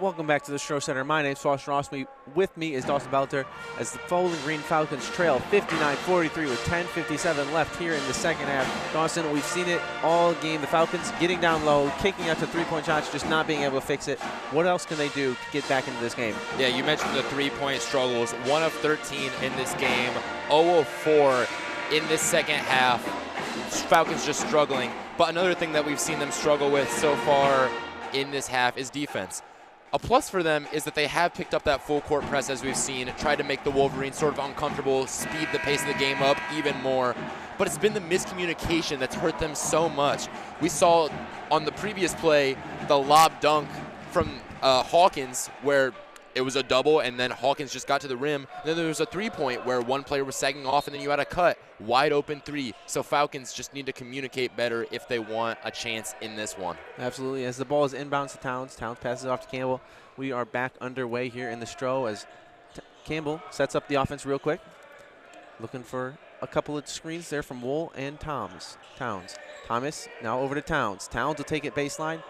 Welcome back to the Stroh Center. My name's Foster Ross. With me is Dawson Belter as the Bowling Green Falcons trail 59-43 with 10:57 left here in the second half. Dawson, we've seen it all game. The Falcons getting down low, kicking out to three-point shots, just not being able to fix it. What else can they do to get back into this game? Yeah, you mentioned the three-point struggles. 1 of 13 in this game, 0 of 4 in this second half. Falcons just struggling. But another thing that we've seen them struggle with so far in this half is defense. A plus for them is that they have picked up that full court press, as we've seen, tried to make the Wolverines sort of uncomfortable, speed the pace of the game up even more. But it's been the miscommunication that's hurt them so much. We saw on the previous play the lob dunk from Hawkins where it was a double and then Hawkins just got to the rim. Then there was a three-point where one player was sagging off and then you had a cut. Wide open three. So Falcons just need to communicate better if they want a chance in this one. Absolutely. As the ball is inbounds to Towns, Towns passes it off to Campbell. We are back underway here in the Stroh as Campbell sets up the offense real quick. Looking for a couple of screens there from Wool and Towns. Thomas now over to Towns. Towns will take it baseline.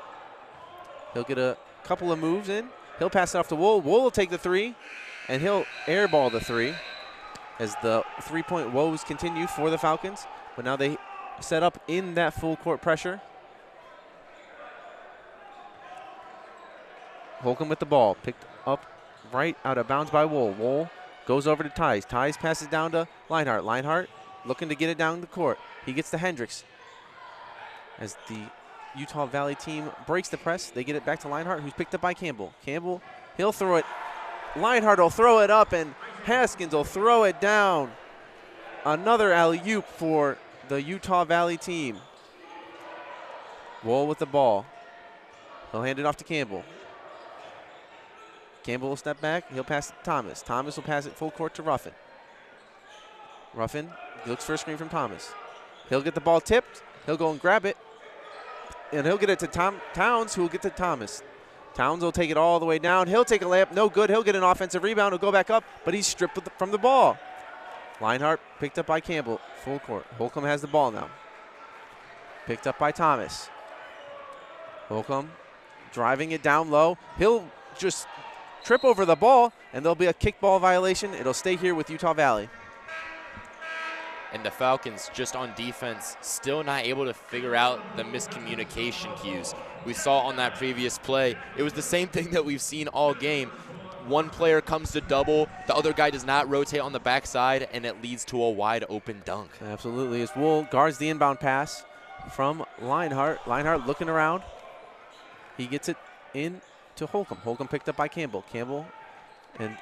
He'll get a couple of moves in. He'll pass it off to Wool. Wool will take the three, and he'll airball the three as the three-point woes continue for the Falcons. But now they set up in that full court pressure. Holcomb with the ball. Picked up right out of bounds by Wool. Wool goes over to Ties. Ties passes down to Leinhart. Leinhart looking to get it down the court. He gets to Hendricks. As the Utah Valley team breaks the press, they get it back to Leinhart, who's picked up by Campbell. Campbell, he'll throw it. Leinhart will throw it up, and Haskins will throw it down. Another alley-oop for the Utah Valley team. Wool with the ball. He'll hand it off to Campbell. Campbell will step back. He'll pass it to Thomas. Thomas will pass it full court to Ruffin. Ruffin looks for a screen from Thomas. He'll get the ball tipped. He'll go and grab it. And he'll get it to Towns, who will get to Thomas. Towns will take it all the way down. He'll take a layup. No good. He'll get an offensive rebound. He'll go back up, but he's stripped from the ball. Leinhart picked up by Campbell. Full court. Holcomb has the ball now. Picked up by Thomas. Holcomb driving it down low. He'll just trip over the ball, and there'll be a kickball violation. It'll stay here with Utah Valley. And the Falcons, just on defense, still not able to figure out the miscommunication cues. We saw on that previous play, it was the same thing that we've seen all game. One player comes to double, the other guy does not rotate on the backside, and it leads to a wide open dunk. Absolutely, as Wool guards the inbound pass from Lionheart. Lionheart looking around. He gets it in to Holcomb. Holcomb picked up by Campbell. Campbell and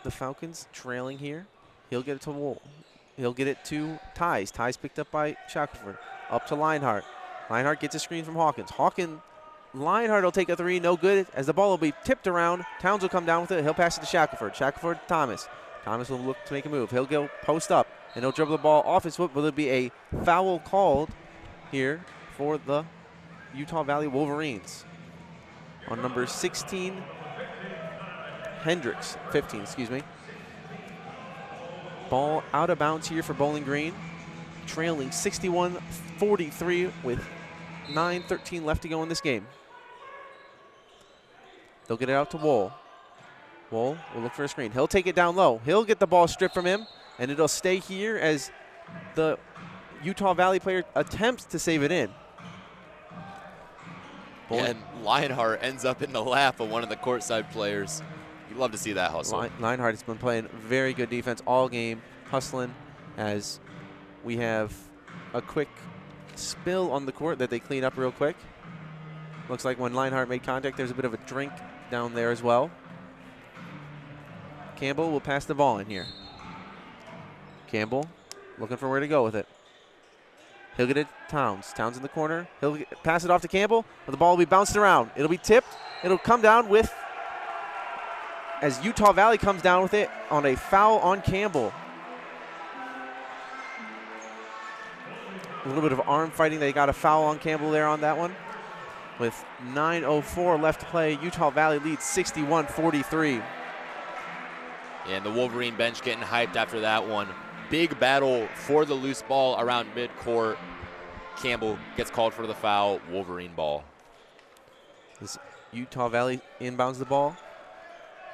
the Falcons trailing here. He'll get it to Wool. He'll get it to Ties. Ties picked up by Shackelford. Up to Lionheart. Lionheart gets a screen from Hawkins. Lionheart will take a three, no good, as the ball will be tipped around. Towns will come down with it. He'll pass it to Shackelford. Shackelford to Thomas. Thomas will look to make a move. He'll go post up, and he'll dribble the ball off his foot. Will there be a foul called here for the Utah Valley Wolverines? On number 16, Hendricks, 15, excuse me. Ball out of bounds here for Bowling Green, trailing 61-43 with 9:13 left to go in this game. They'll get it out to Wool. Wool will look for a screen. He'll take it down low. He'll get the ball stripped from him, and it'll stay here as the Utah Valley player attempts to save it in. And Lionheart ends up in the lap of one of the courtside players. You'd love to see that hustle. Lionheart has been playing very good defense all game, hustling, as we have a quick spill on the court that they clean up real quick. Looks like when Lionheart made contact, there's a bit of a drink down there as well. Campbell will pass the ball in here. Campbell looking for where to go with it. He'll get it to Towns. Towns in the corner. He'll pass it off to Campbell, but the ball will be bounced around. It'll be tipped. It'll come down with, as Utah Valley comes down with it on a foul on Campbell. A little bit of arm fighting. They got a foul on Campbell there on that one. With 9:04 left to play, Utah Valley leads 61-43. And the Wolverine bench getting hyped after that one. Big battle for the loose ball around midcourt. Campbell gets called for the foul. Wolverine ball. As Utah Valley inbounds the ball.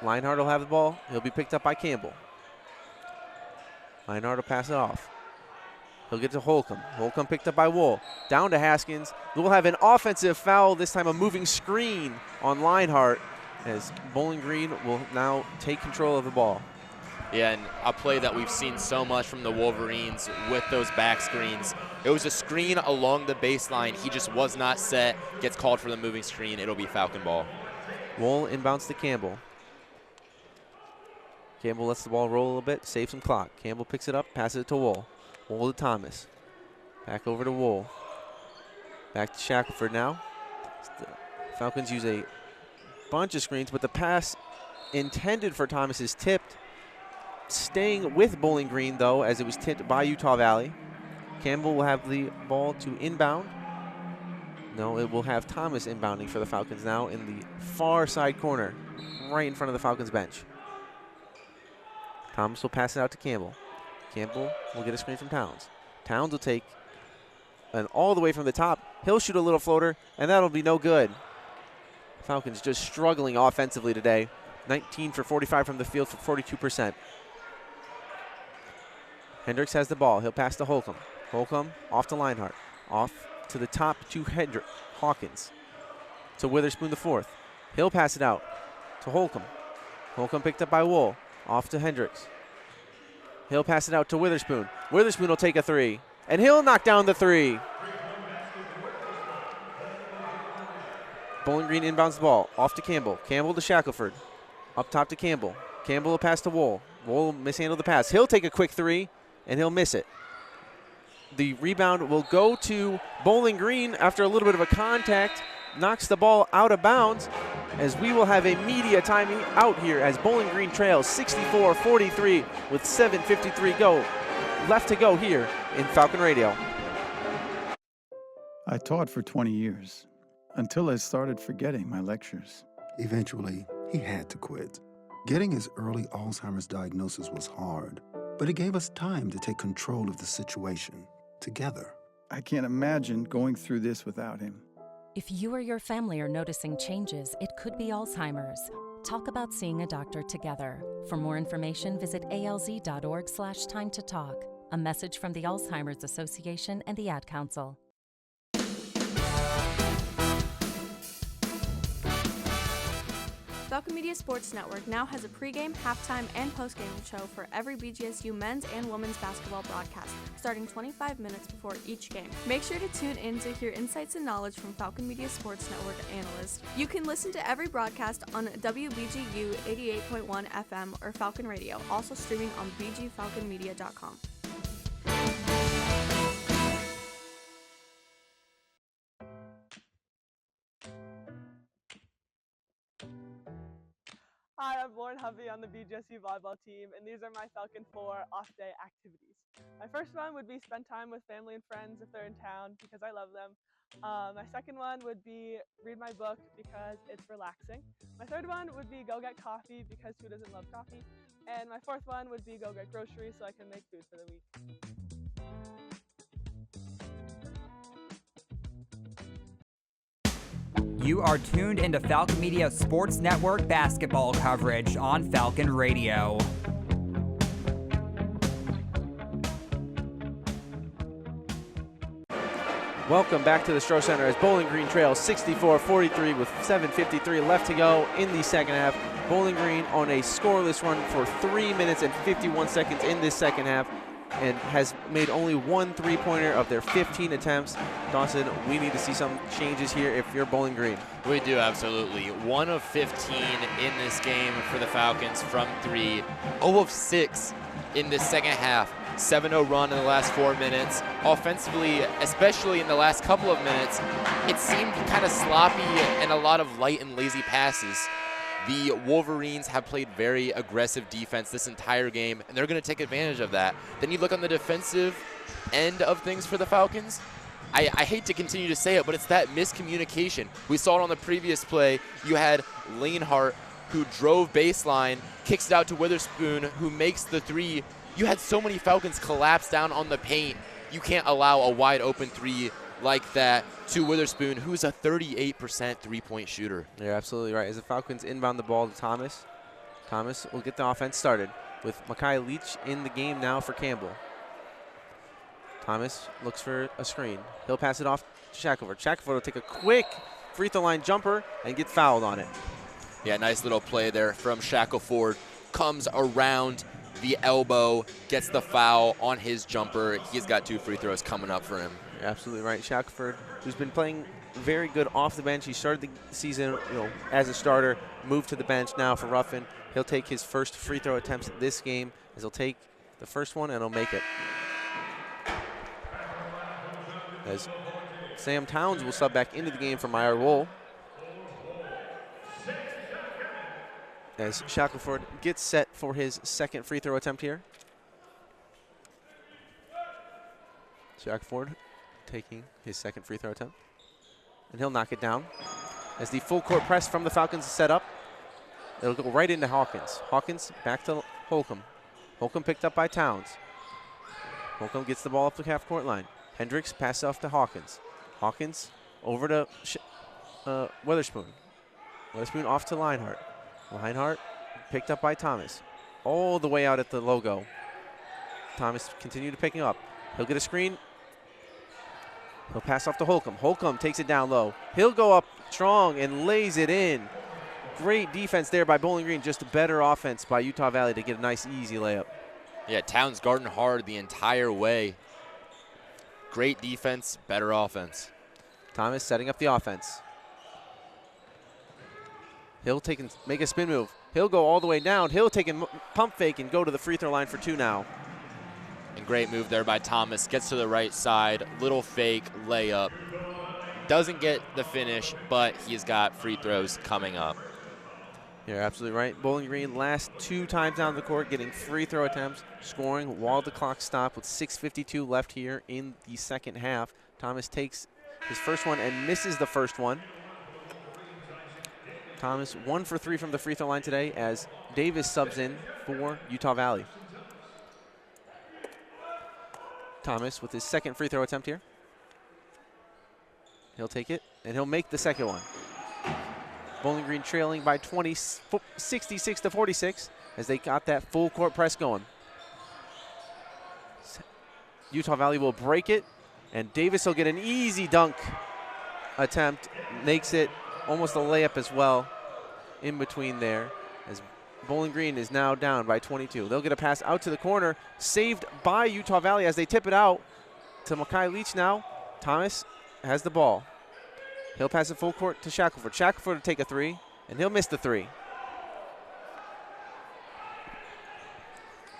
Lionheart will have the ball. He'll be picked up by Campbell. Lionheart will pass it off. He'll get to Holcomb. Holcomb picked up by Wool. Down to Haskins. We'll have an offensive foul, this time a moving screen on Lionheart, as Bowling Green will now take control of the ball. Yeah, and a play that we've seen so much from the Wolverines with those back screens. It was a screen along the baseline. He just was not set. Gets called for the moving screen. It'll be Falcon ball. Wool inbounds to Campbell. Campbell lets the ball roll a little bit, save some clock. Campbell picks it up, passes it to Wool. Wool to Thomas. Back over to Wool. Back to Shackelford now. The Falcons use a bunch of screens, but the pass intended for Thomas is tipped. Staying with Bowling Green, though, as it was tipped by Utah Valley. Campbell will have the ball to inbound. No, it will have Thomas inbounding for the Falcons now in the far side corner, right in front of the Falcons bench. Thomas will pass it out to Campbell. Campbell will get a screen from Towns. Towns will take an all the way from the top. He'll shoot a little floater, and that'll be no good. Falcons just struggling offensively today. 19 for 45 from the field for 42%. Hendricks has the ball. He'll pass to Holcomb. Holcomb off to Lionheart. Off to the top to Hawkins. To Witherspoon the fourth. He'll pass it out to Holcomb. Holcomb picked up by Wool. Off to Hendricks. He'll pass it out to Witherspoon. Witherspoon will take a three, and he'll knock down the three. Bowling Green inbounds the ball. Off to Campbell. Campbell to Shackelford. Up top to Campbell. Campbell will pass to Wool. Wool will mishandle the pass. He'll take a quick three, and he'll miss it. The rebound will go to Bowling Green after a little bit of a contact. Knocks the ball out of bounds, as we will have a media timing out here as Bowling Green trails 64-43 with 7:53 left to go here in Falcon Radio. I taught for 20 years until I started forgetting my lectures. Eventually, he had to quit. Getting his early Alzheimer's diagnosis was hard, but it gave us time to take control of the situation together. I can't imagine going through this without him. If you or your family are noticing changes, it could be Alzheimer's. Talk about seeing a doctor together. For more information, visit alz.org/time to talk. A message from the Alzheimer's Association and the Ad Council. Falcon Media Sports Network now has a pregame, halftime, and postgame show for every BGSU men's and women's basketball broadcast, starting 25 minutes before each game. Make sure to tune in to hear insights and knowledge from Falcon Media Sports Network analysts. You can listen to every broadcast on WBGU 88.1 FM or Falcon Radio, also streaming on bgfalconmedia.com. Hi, I'm Lauren Hovey on the BGSU volleyball team, and these are my Falcon 4 off-day activities. My first one would be spend time with family and friends if they're in town, because I love them. My second one would be read my book because it's relaxing. My third one would be go get coffee because who doesn't love coffee? And my fourth one would be go get groceries so I can make food for the week. You are tuned into Falcon Media Sports Network basketball coverage on Falcon Radio. Welcome back to the Stroh Center as Bowling Green trails 64-43 with 7:53 left to go in the second half. Bowling Green on a scoreless run for 3 minutes and 51 seconds in this second half and has made only one three-pointer of their 15 attempts. Dawson, we need to see some changes here if you're Bowling Green. We do, absolutely. 1 of 15 in this game for the Falcons from 3. 0 of 6 in this second half. 7-0 run in the last 4 minutes. Offensively, especially in the last couple of minutes, it seemed kind of sloppy and a lot of light and lazy passes. The Wolverines have played very aggressive defense this entire game, and they're going to take advantage of that. Then you look on the defensive end of things for the Falcons. I hate to continue to say it, but it's that miscommunication. We saw it on the previous play. You had Leanhart, who drove baseline, kicks it out to Witherspoon, who makes the three. You had so many Falcons collapse down on the paint. You can't allow a wide open three like that to Witherspoon, who's a 38% three-point shooter. You're absolutely right. As the Falcons inbound the ball to Thomas, Thomas will get the offense started with Makai Leach in the game now for Campbell. Thomas looks for a screen. He'll pass it off to Shackelford. Shackelford will take a quick free throw line jumper and get fouled on it. Yeah, nice little play there from Shackelford. Comes around the elbow, gets the foul on his jumper. He's got 2 free throws coming up for him. You're absolutely right. Shackelford, who's been playing very good off the bench. He started the season, as a starter, moved to the bench now for Ruffin. He'll take his first free throw attempts this game, as he'll take the first one and he'll make it. As Sam Towns will sub back into the game for Meyer Wool. As Shackelford gets set for his second free throw attempt here. Shackelford taking his second free throw attempt. And he'll knock it down. As the full court press from the Falcons is set up, it'll go right into Hawkins. Hawkins back to Holcomb. Holcomb picked up by Towns. Holcomb gets the ball up the half court line. Hendricks passes off to Hawkins. Hawkins over to Witherspoon. Witherspoon off to Leinhart. Leinhart picked up by Thomas. All the way out at the logo. Thomas continued to picking up. He'll get a screen. He'll pass off to Holcomb. Holcomb takes it down low. He'll go up strong and lays it in. Great defense there by Bowling Green. Just a better offense by Utah Valley to get a nice, easy layup. Yeah, Towns guarding hard the entire way. Great defense, better offense. Thomas setting up the offense. He'll make a spin move. He'll go all the way down. He'll take a pump fake and go to the free throw line for 2 now. And great move there by Thomas. Gets to the right side. Little fake layup. Doesn't get the finish, but he's got free throws coming up. You're absolutely right. Bowling Green last 2 times down the court getting free throw attempts, scoring while the clock stopped with 6:52 left here in the second half. Thomas takes his first one and misses the first one. Thomas 1 for 3 from the free throw line today as Davis subs in for Utah Valley. Thomas with his second free throw attempt here. He'll take it, and he'll make the second one. Bowling Green trailing by 20, 66-46, as they got that full court press going. Utah Valley will break it, and Davis will get an easy dunk attempt. Makes it almost a layup as well in between there, as Bowling Green is now down by 22. They'll get a pass out to the corner, saved by Utah Valley as they tip it out to Makai Leach now. Thomas has the ball. He'll pass it full court to Shackelford. Shackelford will take a three, and he'll miss the three.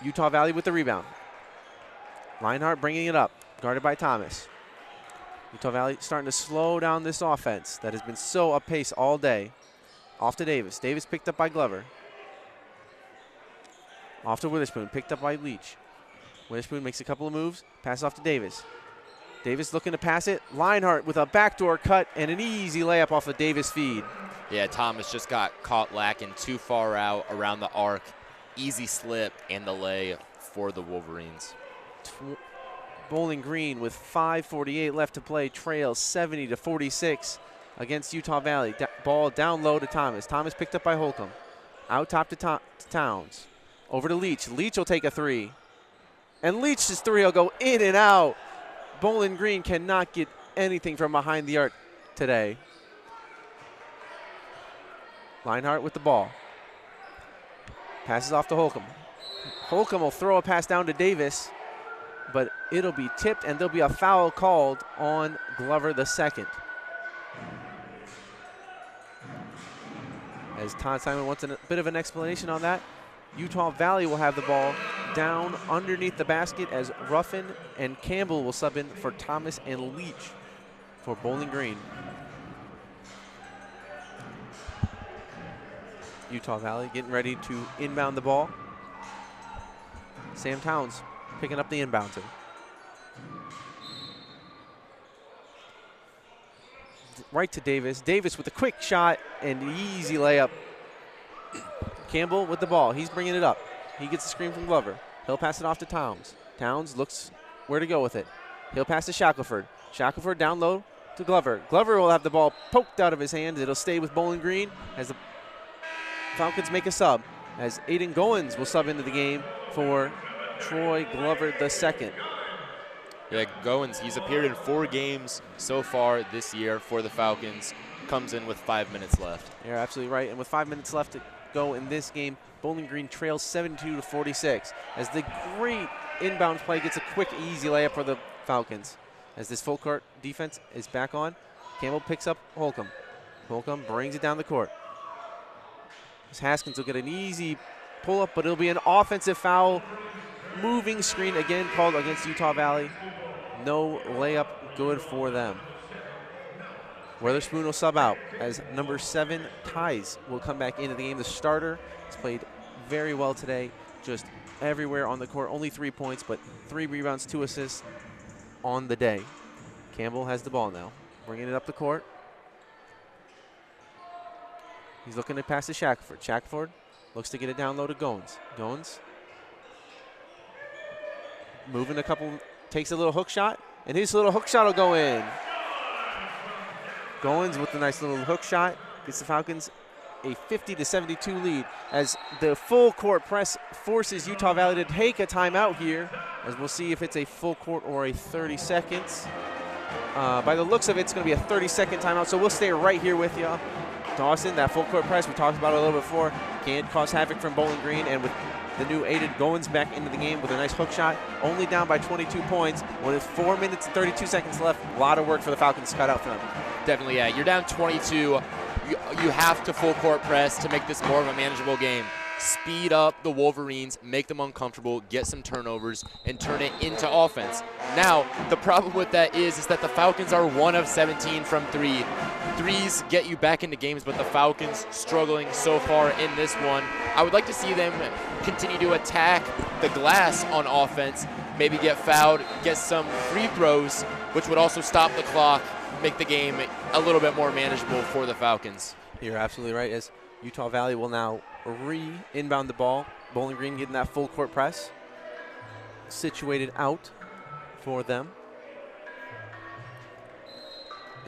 Utah Valley with the rebound. Reinhardt bringing it up, guarded by Thomas. Utah Valley starting to slow down this offense that has been so apace all day. Off to Davis. Davis picked up by Glover. Off to Witherspoon, picked up by Leach. Witherspoon makes a couple of moves, pass off to Davis. Davis looking to pass it. Reinhardt with a backdoor cut and an easy layup off the Davis feed. Yeah, Thomas just got caught lacking too far out around the arc. Easy slip and the lay for the Wolverines. Bowling Green with 5:48 left to play trails 70-46 against Utah Valley. Ball down low to Thomas. Thomas picked up by Holcomb. Out top to Towns. Over to Leach. Leach will take a three. And Leach's three will go in and out. Bowling Green cannot get anything from behind the arc today. Reinhardt with the ball. Passes off to Holcomb. Holcomb will throw a pass down to Davis, but it'll be tipped and there'll be a foul called on Glover the second. As Todd Simon wants a bit of an explanation on that, Utah Valley will have the ball down underneath the basket as Ruffin and Campbell will sub in for Thomas and Leach for Bowling Green. Utah Valley getting ready to inbound the ball. Sam Towns picking up the inbound. Right to Davis. Davis with a quick shot and an easy layup. Campbell with the ball. He's bringing it up. He gets a screen from Glover. He'll pass it off to Towns. Towns looks where to go with it. He'll pass to Shackelford. Shackelford down low to Glover. Glover will have the ball poked out of his hand. It'll stay with Bowling Green as the Falcons make a sub, as Aiden Goins will sub into the game for Troy Glover the second. Yeah, Goins, he's appeared in 4 games so far this year for the Falcons. Comes in with 5 minutes left. You're absolutely right. And with 5 minutes left to go in this game, Bowling Green trails 72-46 as the great inbound play gets a quick, easy layup for the Falcons. As this full court defense is back on, Campbell picks up Holcomb. Holcomb brings it down the court. As Haskins will get an easy pull-up, but it'll be an offensive foul. Moving screen again called against Utah Valley. No layup good for them. Witherspoon will sub out as number 7, Ties, will come back into the game. The starter has played very well today, just everywhere on the court. Only 3 points, but 3 rebounds, 2 assists on the day. Campbell has the ball now, bringing it up the court. He's looking to pass to Shackelford. Shackelford looks to get it down low to Goins. Goins moving a couple, takes a little hook shot, and his little hook shot will go in. Goins with a nice little hook shot gets the Falcons a 50-72 lead as the full court press forces Utah Valley to take a timeout here, as we'll see if it's a full court or a 30 seconds. By the looks of it, it's going to be a 30-second timeout, so we'll stay right here with you. Dawson, that full court press, we talked about it a little bit before, can cause havoc from Bowling Green, and with the new aided Goins back into the game with a nice hook shot, only down by 22 points. When it's 4 minutes and 32 seconds left, a lot of work for the Falcons to cut out for them. Definitely, yeah. You're down 22. You have to full court press to make this more of a manageable game. Speed up the Wolverines, make them uncomfortable, get some turnovers, and turn it into offense. Now, the problem with that is that the Falcons are 1 of 17 from 3. Threes get you back into games, but the Falcons struggling so far in this one. I would like to see them continue to attack the glass on offense, maybe get fouled, get some free throws, which would also stop the clock, make the game a little bit more manageable for the Falcons. You're absolutely right, as Utah Valley will now inbound the ball. Bowling Green getting that full court press situated out for them.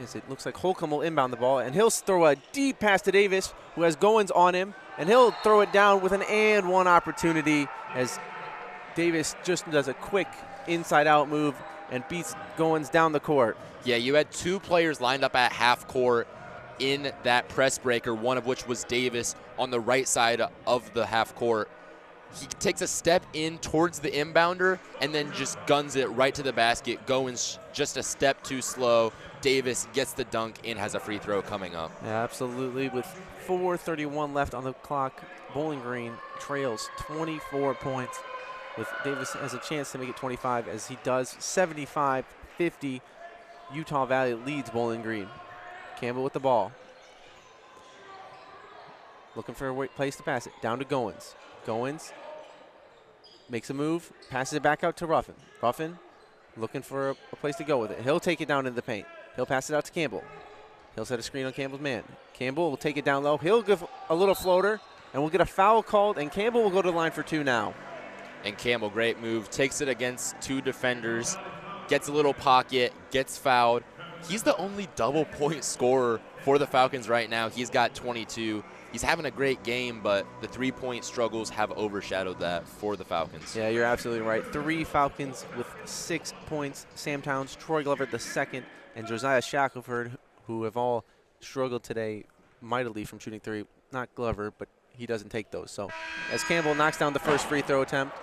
As it looks like Holcomb will inbound the ball, and he'll throw a deep pass to Davis, who has Goins on him, and he'll throw it down with an and one opportunity as Davis just does a quick inside-out move and beats Goins down the court. Yeah, you had two players lined up at half court in that press breaker, one of which was Davis on the right side of the half court. He takes a step in towards the inbounder and then just guns it right to the basket. Goins just a step too slow. Davis gets the dunk and has a free throw coming up. Yeah, absolutely. With 4:31 left on the clock, Bowling Green trails 24 points. With Davis has a chance to make it 25 as he does. 75-50. Utah Valley leads Bowling Green. Campbell with the ball. Looking for a place to pass it. Down to Goins. Goins makes a move, passes it back out to Ruffin. Ruffin looking for a place to go with it. He'll take it down in the paint. He'll pass it out to Campbell. He'll set a screen on Campbell's man. Campbell will take it down low. He'll give a little floater, and we'll get a foul called, and Campbell will go to the line for two now. And Campbell, great move, takes it against two defenders, gets a little pocket, gets fouled. He's the only double-point scorer for the Falcons right now. He's got 22. He's having a great game, but the three-point struggles have overshadowed that for the Falcons. Yeah, you're absolutely right. 3 Falcons with 6 points. Sam Towns, Troy Glover the second, and Josiah Shackelford, who have all struggled today mightily from shooting three. Not Glover, but he doesn't take those. So as Campbell knocks down the first free throw attempt,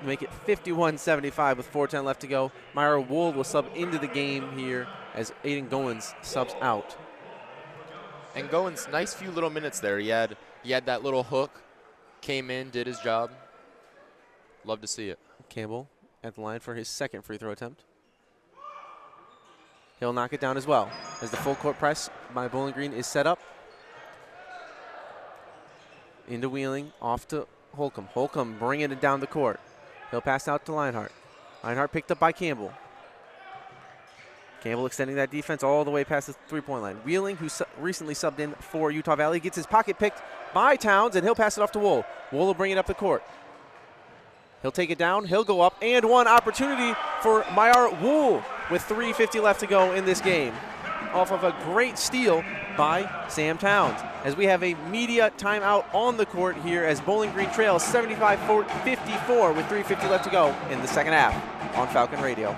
make it 51-75 with 4:10 left to go. Myra Wold will sub into the game here as Aiden Goins subs out. And Goins, nice few little minutes there. He had that little hook, came in, did his job. Love to see it. Campbell at the line for his second free throw attempt. He'll knock it down as well as the full court press by Bowling Green is set up. Into Wheeling, off to Holcomb. Holcomb bringing it down the court. He'll pass out to Lionheart. Lionheart picked up by Campbell. Campbell extending that defense all the way past the three-point line. Wheeling, who recently subbed in for Utah Valley, gets his pocket picked by Towns, and he'll pass it off to Wool. Wool will bring it up the court. He'll take it down. He'll go up, and one opportunity for Mayar Wool with 3:50 left to go in this game. Off of a great steal by Sam Towns. As we have a media timeout on the court here as Bowling Green trails 75-54 with 3:50 left to go in the second half on Falcon Radio.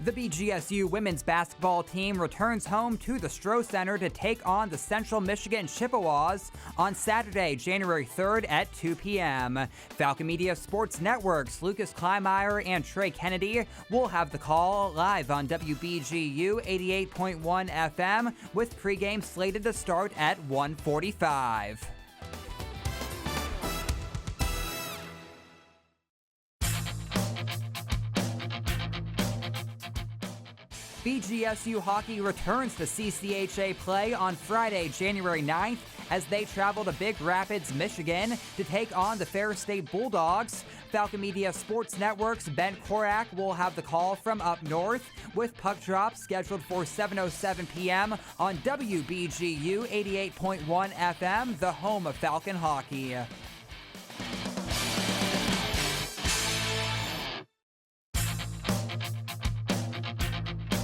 The BGSU women's basketball team returns home to the Stroh Center to take on the Central Michigan Chippewas on Saturday, January 3rd at 2 p.m. Falcon Media Sports Network's Lucas Kleinmeyer and Trey Kennedy will have the call live on WBGU 88.1 FM with pregame slated to start at 1:45. BGSU hockey returns to CCHA play on Friday, January 9th, as they travel to Big Rapids, Michigan, to take on the Ferris State Bulldogs. Falcon Media Sports Network's Ben Korak will have the call from up north, with puck drop scheduled for 7:07 p.m. on WBGU 88.1 FM, the home of Falcon hockey.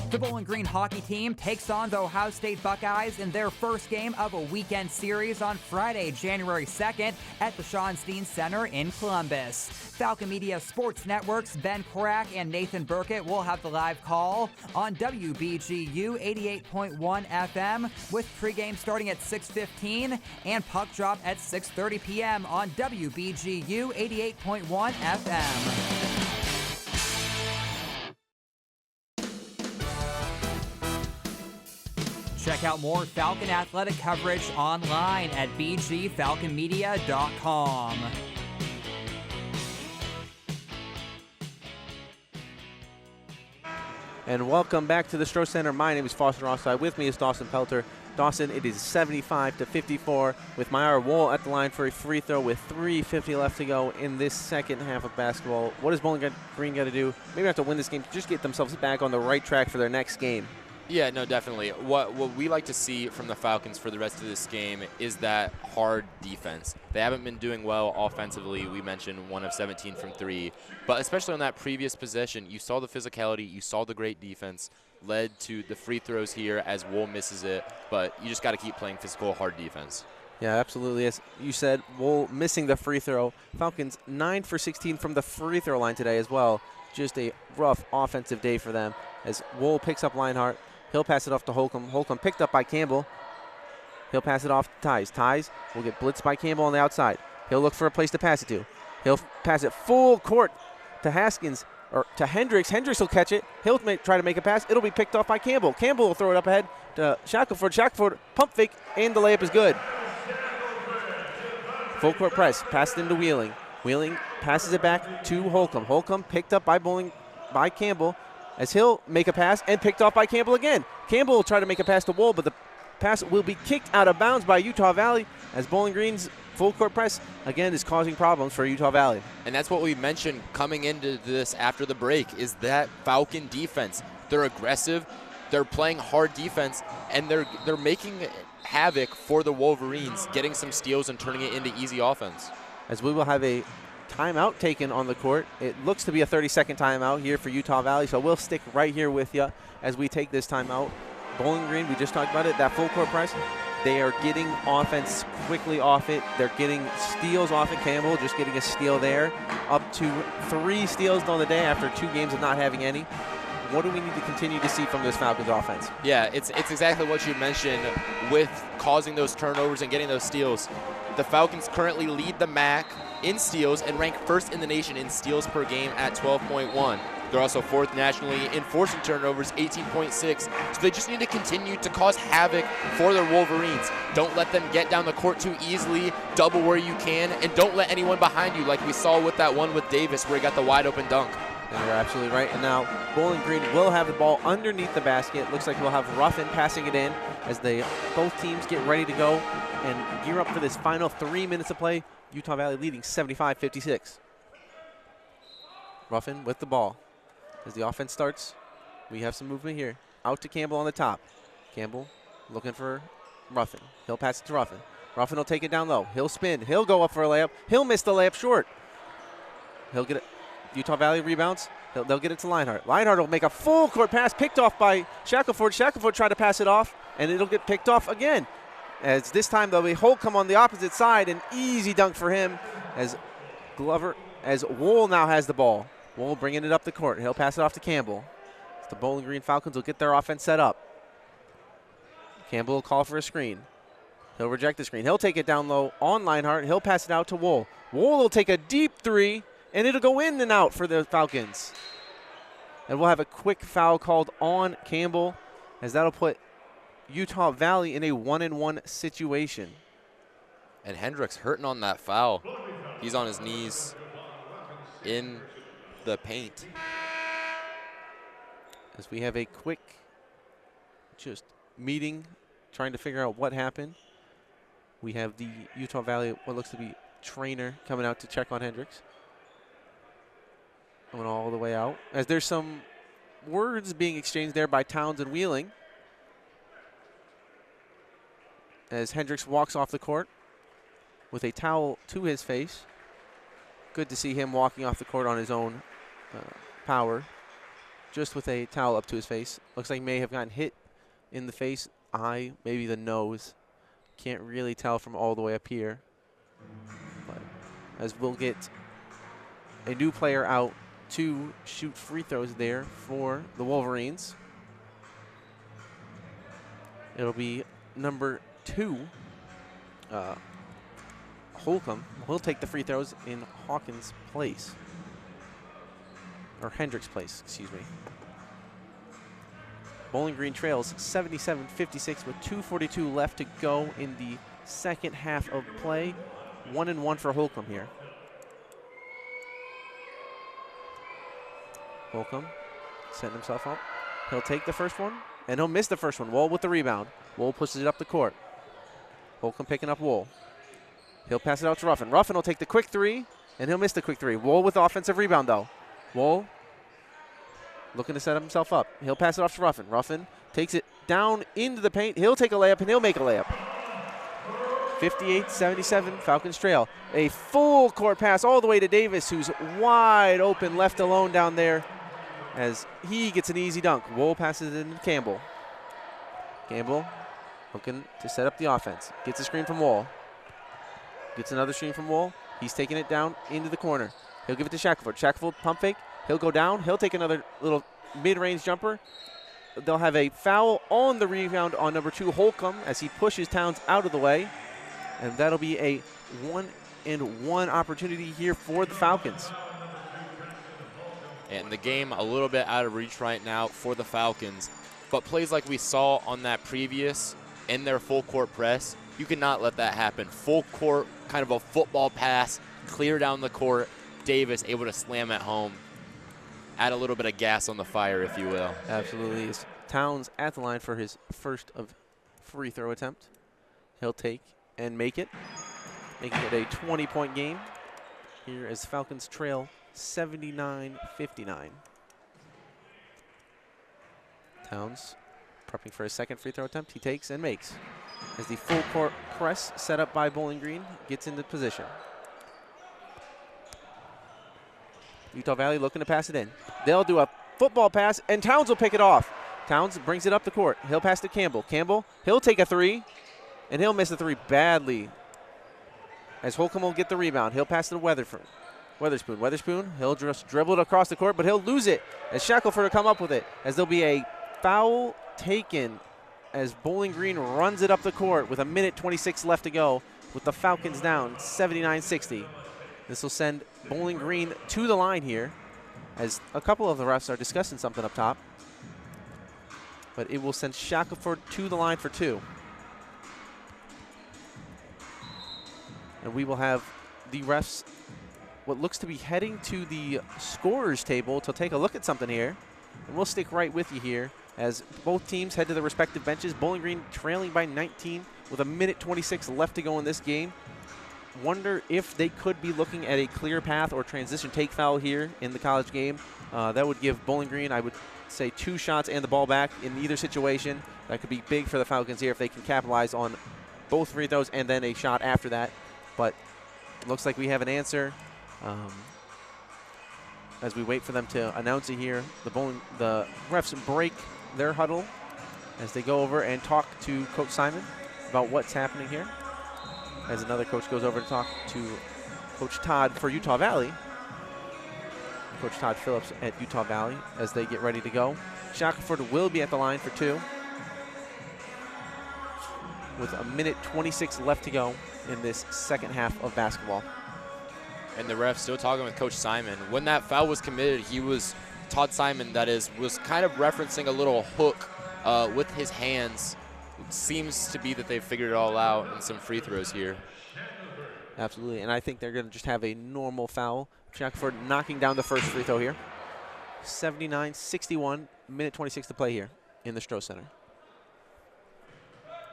The Bowling Green hockey team takes on the Ohio State Buckeyes in their first game of a weekend series on Friday, January 2nd at the Schonstein Center in Columbus. Falcon Media Sports Network's Ben Korak and Nathan Burkett will have the live call on WBGU 88.1 FM with pregame starting at 6:15 and puck drop at 6:30 p.m. on WBGU 88.1 FM. Check out more Falcon athletic coverage online at bgfalconmedia.com. And welcome back to the Stroh Center. My name is Foster Rosside. With me is Dawson Pelter. Dawson, it is 75-54 with Myra Wool at the line for a free throw with 3:50 left to go in this second half of basketball. What does Bowling Green got to do? Maybe have to win this game to just get themselves back on the right track for their next game. Yeah, no, definitely. What we like to see from the Falcons for the rest of this game is that hard defense. They haven't been doing well offensively. We mentioned 1 of 17 from 3. But especially on that previous possession, you saw the physicality, you saw the great defense, led to the free throws here as Wool misses it. But you just got to keep playing physical, hard defense. Yeah, absolutely. As you said, Wool missing the free throw. Falcons 9 for 16 from the free throw line today as well. Just a rough offensive day for them. As Wool picks up Lionheart, he'll pass it off to Holcomb. Holcomb picked up by Campbell. He'll pass it off to Ties. Ties will get blitzed by Campbell on the outside. He'll look for a place to pass it to. He'll pass it full court to Haskins, or to Hendricks. Hendricks will catch it. He'll try to make a pass. It'll be picked off by Campbell. Campbell will throw it up ahead to Shackelford. Shackelford, pump fake, and the layup is good. Full court press, passed into Wheeling. Wheeling passes it back to Holcomb. Holcomb picked up by Campbell, as he'll make a pass and picked off by Campbell again. Campbell will try to make a pass to Wool, but the pass will be kicked out of bounds by Utah Valley, as Bowling Green's full court press again is causing problems for Utah Valley. And that's what we mentioned coming into this after the break, is that Falcon defense. They're aggressive, they're playing hard defense, and they're making havoc for the Wolverines, getting some steals and turning it into easy offense. As we will have a timeout taken on the court. It looks to be a 30-second timeout here for Utah Valley, so we'll stick right here with you as we take this timeout. Bowling Green, we just talked about it, that full court press. They are getting offense quickly off it. They're getting steals off it. Campbell just getting a steal there. Up to 3 steals on the day after 2 games of not having any. What do we need to continue to see from this Falcons offense? Yeah, it's exactly what you mentioned with causing those turnovers and getting those steals. The Falcons currently lead the MAC in steals and rank first in the nation in steals per game at 12.1. They're also 4th nationally in forcing turnovers, 18.6. So they just need to continue to cause havoc for their Wolverines. Don't let them get down the court too easily. Double where you can, and don't let anyone behind you, like we saw with that one with Davis where he got the wide open dunk. And you're absolutely right. And now Bowling Green will have the ball underneath the basket. Looks like we'll have Ruffin passing it in as both teams get ready to go and gear up for this final 3 minutes of play. Utah Valley leading 75-56. Ruffin with the ball. As the offense starts, we have some movement here. Out to Campbell on the top. Campbell looking for Ruffin. He'll pass it to Ruffin. Ruffin will take it down low. He'll spin. He'll go up for a layup. He'll miss the layup short. He'll get it. Utah Valley rebounds. They'll get it to Lionheart. Lionheart will make a full court pass picked off by Shackelford. Shackelford tried to pass it off, and it'll get picked off again. As this time there'll be Holcomb on the opposite side. An easy dunk for him as Wool now has the ball. Wool bringing it up the court. He'll pass it off to Campbell. The Bowling Green Falcons will get their offense set up. Campbell will call for a screen. He'll reject the screen. He'll take it down low on Lionheart. He'll pass it out to Wool. Wool will take a deep 3, and it'll go in and out for the Falcons. And we'll have a quick foul called on Campbell, as that'll put Utah Valley in a 1-and-1 situation. And Hendricks hurting on that foul. He's on his knees in the paint. As we have a quick just meeting trying to figure out what happened. We have the Utah Valley, what looks to be trainer, coming out to check on Hendricks. Going all the way out. As there's some words being exchanged there by Towns and Wheeling. As Hendricks walks off the court with a towel to his face. Good to see him walking off the court on his own power, just with a towel up to his face. Looks like he may have gotten hit in the face, eye, maybe the nose. Can't really tell from all the way up here. But as we'll get a new player out to shoot free throws there for the Wolverines. It'll be number 2, Holcomb. Will take the free throws in Hawkins' place. Or Hendricks' place, excuse me. Bowling Green trails 77-56 with 2:42 left to go in the second half of play. 1-and-1 for Holcomb here. Holcomb setting himself up. He'll take the first one, and he'll miss the first one. Wool with the rebound. Wool pushes it up the court. Holcomb picking up Wool. He'll pass it out to Ruffin. Ruffin will take the quick 3, and he'll miss the quick 3. Wool with the offensive rebound, though. Wool looking to set himself up. He'll pass it off to Ruffin. Ruffin takes it down into the paint. He'll take a layup, and he'll make a layup. 58-77, Falcons trail. A full court pass all the way to Davis, who's wide open, left alone down there, as he gets an easy dunk. Wool passes it into Campbell. Campbell looking to set up the offense. Gets a screen from Wool. Gets another stream from Wool. He's taking it down into the corner. He'll give it to Shackelford. Shackelford pump fake. He'll go down. He'll take another little mid-range jumper. They'll have a foul on the rebound on number 2, Holcomb, as he pushes Towns out of the way. And that'll be a 1-and-1 opportunity here for the Falcons. And the game a little bit out of reach right now for the Falcons. But plays like we saw on that previous in their full court press, you cannot let that happen. Full court, kind of a football pass, clear down the court. Davis able to slam it home. Add a little bit of gas on the fire, if you will. Absolutely. It's Towns at the line for his first of free throw attempt. He'll take and make it, making it a 20-point game here as Falcons trail 79-59. Towns prepping for his second free throw attempt. He takes and makes as the full court press set up by Bowling Green gets into position. Utah Valley looking to pass it in. They'll do a football pass, and Towns will pick it off. Towns brings it up the court. He'll pass to Campbell. Campbell, he'll take a three, and he'll miss the three badly as Holcomb will get the rebound. He'll pass to Weatherspoon. Weatherspoon, he'll just dribble it across the court, but he'll lose it as Shackelford will come up with it, as there'll be a foul taken as Bowling Green runs it up the court with 1:26 left to go with the Falcons down 79-60. This will send Bowling Green to the line here as a couple of the refs are discussing something up top. But it will send Shackelford to the line for 2. And we will have the refs what looks to be heading to the scorer's table to take a look at something here. And we'll stick right with you here as both teams head to their respective benches. Bowling Green trailing by 19 with 1:26 left to go in this game. Wonder if they could be looking at a clear path or transition take foul here in the college game. That would give Bowling Green, I would say, 2 shots and the ball back in either situation. That could be big for the Falcons here if they can capitalize on both free throws and then a shot after that. But looks like we have an answer. As we wait for them to announce it here, the refs break their huddle as they go over and talk to Coach Simon about what's happening here. As another coach goes over to talk to Coach Todd for Utah Valley. Coach Todd Phillips at Utah Valley as they get ready to go. Shackelford will be at the line for 2 with 1:26 left to go in this second half of basketball. And the ref still talking with Coach Simon. When that foul was committed, Todd Simon, that is, was kind of referencing a little hook with his hands. It seems to be that they've figured it all out in some free throws here. Absolutely, and I think they're going to just have a normal foul. Shackelford knocking down the first free throw here. 79-61, 1:26 to play here in the Stroh Center.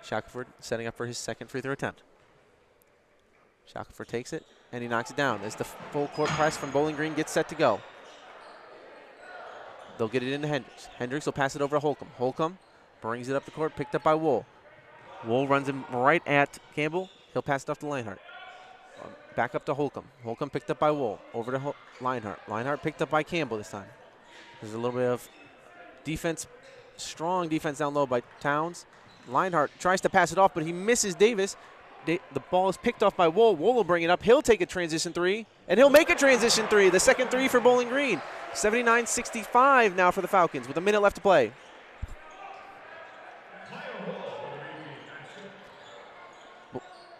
Shackelford setting up for his second free throw attempt. Shackelford takes it, and he knocks it down as the full court press from Bowling Green gets set to go. They'll get it into Hendricks. Hendricks will pass it over to Holcomb. Holcomb brings it up the court, picked up by Wool. Wool runs him right at Campbell. He'll pass it off to Leinhart. Back up to Holcomb. Holcomb picked up by Wool. Over to Leinhart. Leinhart picked up by Campbell this time. There's a little bit of defense, strong defense down low by Towns. Leinhart tries to pass it off, but he misses Davis. The ball is picked off by Wool. Wool will bring it up. He'll take a transition 3, and he'll make a transition 3. The second 3 for Bowling Green. 79-65 now for the Falcons with a minute left to play.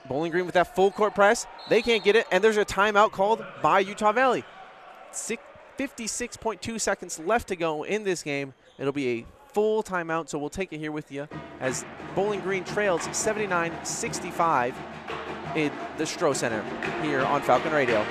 Bowling Green with that full court press. They can't get it, and there's a timeout called by Utah Valley. 56.2 seconds left to go in this game. It'll be a full timeout, so we'll take it here with you as Bowling Green trails 79-65 in the Stroh Center here on Falcon Radio.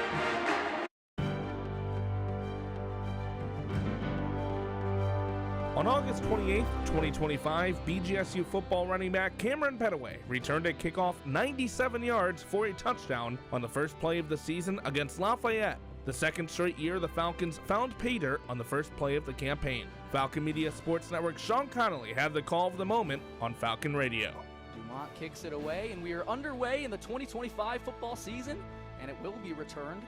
On August 28th, 2025, BGSU football running back Cameron Petaway returned at kickoff 97 yards for a touchdown on the first play of the season against Lafayette. The second straight year, the Falcons found pay dirt on the first play of the campaign. Falcon Media Sports Network Sean Connolly had the call of the moment on Falcon Radio. Dumont kicks it away, and we are underway in the 2025 football season, and it will be returned.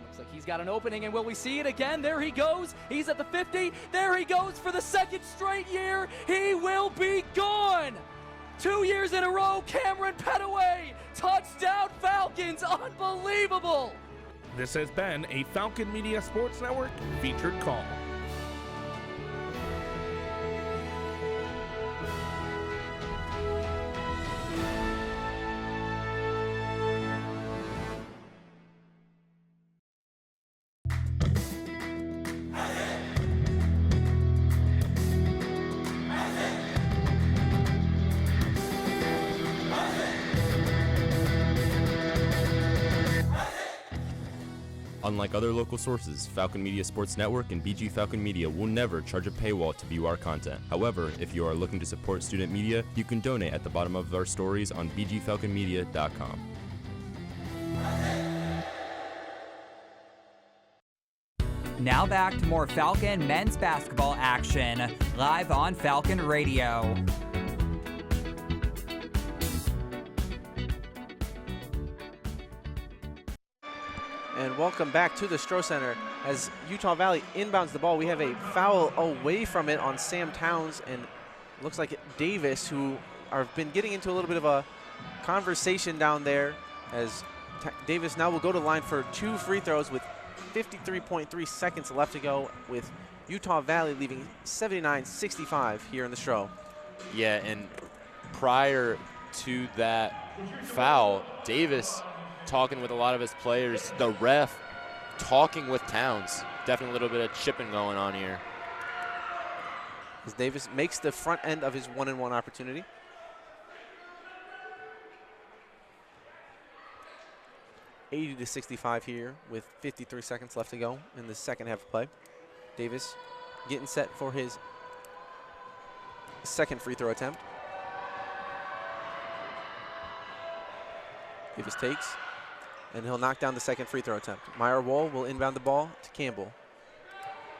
Looks like he's got an opening, and will we see it again? There he goes. He's at the 50. There he goes for the second straight year. He will be gone. 2 years in a row, Cameron Petaway Touchdown Falcons! Unbelievable! This has been a Falcon Media Sports Network featured call. Unlike other local sources, Falcon Media Sports Network and BG Falcon Media will never charge a paywall to view our content. However, if you are looking to support student media, you can donate at the bottom of our stories on bgfalconmedia.com. Now back to more Falcon men's basketball action, live on Falcon Radio. And welcome back to the Stroh Center. As Utah Valley inbounds the ball, we have a foul away from it on Sam Towns, and looks like Davis, who have been getting into a little bit of a conversation down there, as Davis now will go to the line for 2 free throws with 53.3 seconds left to go, with Utah Valley leaving 79-65 here in the Stroh. Yeah, and prior to that foul, Davis talking with a lot of his players, the ref talking with Towns. Definitely a little bit of chipping going on here. As Davis makes the front end of his 1-and-1 opportunity. (80-65) here with 53 seconds left to go in the second half of play. Davis getting set for his second free throw attempt. Davis takes, and he'll knock down the second free throw attempt. Meyer Wohl will inbound the ball to Campbell.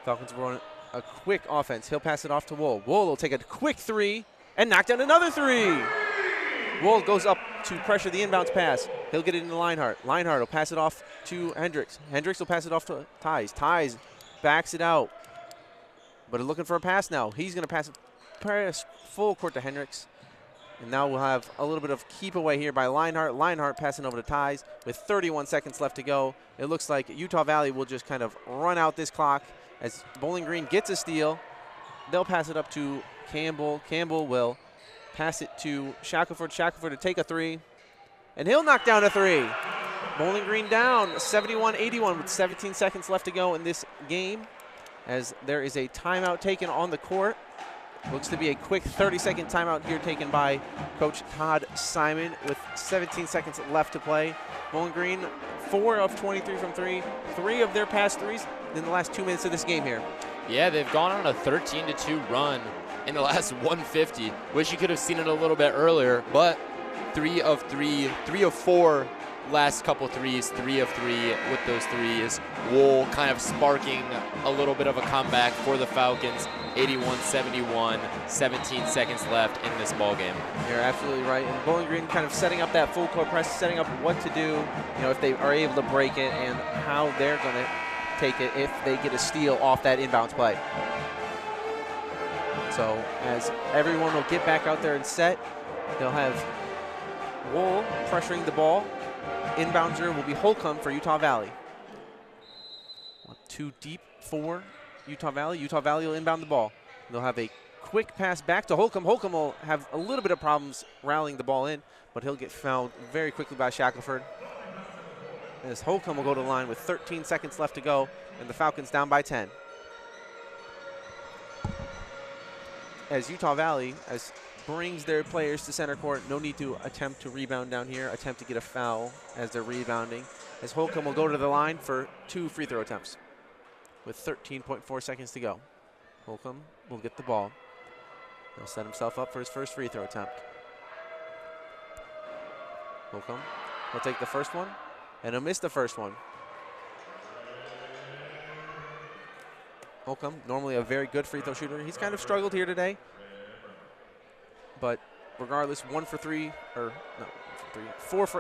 Falcons will run a quick offense. He'll pass it off to Wohl. Wohl will take a quick 3 and knock down another 3. Wohl goes up to pressure the inbounds pass. He'll get it into Leinhardt. Leinhardt will pass it off to Hendricks. Hendricks will pass it off to Ties. Ties backs it out, but looking for a pass now. He's going to pass full court to Hendricks. And now we'll have a little bit of keep away here by Leinhardt. Leinhardt passing over to Ties with 31 seconds left to go. It looks like Utah Valley will just kind of run out this clock as Bowling Green gets a steal. They'll pass it up to Campbell. Campbell will pass it to Shackelford. Shackelford to take a 3, and he'll knock down a 3. Bowling Green down 71-81 with 17 seconds left to go in this game, as there is a timeout taken on the court. Looks to be a quick 30-second timeout here taken by Coach Todd Simon with 17 seconds left to play. Bowling Green, 4 of 23 from 3. 3 of their past 3s in the last 2 minutes of this game here. Yeah, they've gone on a 13-2 run in the last 150. Wish you could have seen it a little bit earlier, but 3 of 3, 3 of 4 last couple threes, 3 of 3 with those threes. Wohl kind of sparking a little bit of a comeback for the Falcons. 81-71, 17 seconds left in this ball game. You're absolutely right. And Bowling Green kind of setting up that full court press, setting up what to do, if they are able to break it, and how they're going to take it if they get a steal off that inbounds play. So as everyone will get back out there and set, they'll have Wohl pressuring the ball. Inbounder will be Holcomb for Utah Valley. 2 deep for Utah Valley. Utah Valley will inbound the ball. They'll have a quick pass back to Holcomb. Holcomb will have a little bit of problems rallying the ball in, but he'll get fouled very quickly by Shackelford. As Holcomb will go to the line with 13 seconds left to go, and the Falcons down by 10. As Utah Valley brings their players to center court, no need to attempt to rebound down here, attempt to get a foul as they're rebounding, as Holcomb will go to the line for 2 free throw attempts with 13.4 seconds to go. Holcomb will get the ball. He'll set himself up for his first free throw attempt. Holcomb will take the first one, and he'll miss the first one. Holcomb, normally a very good free throw shooter. He's kind of struggled here today. But regardless, 4 for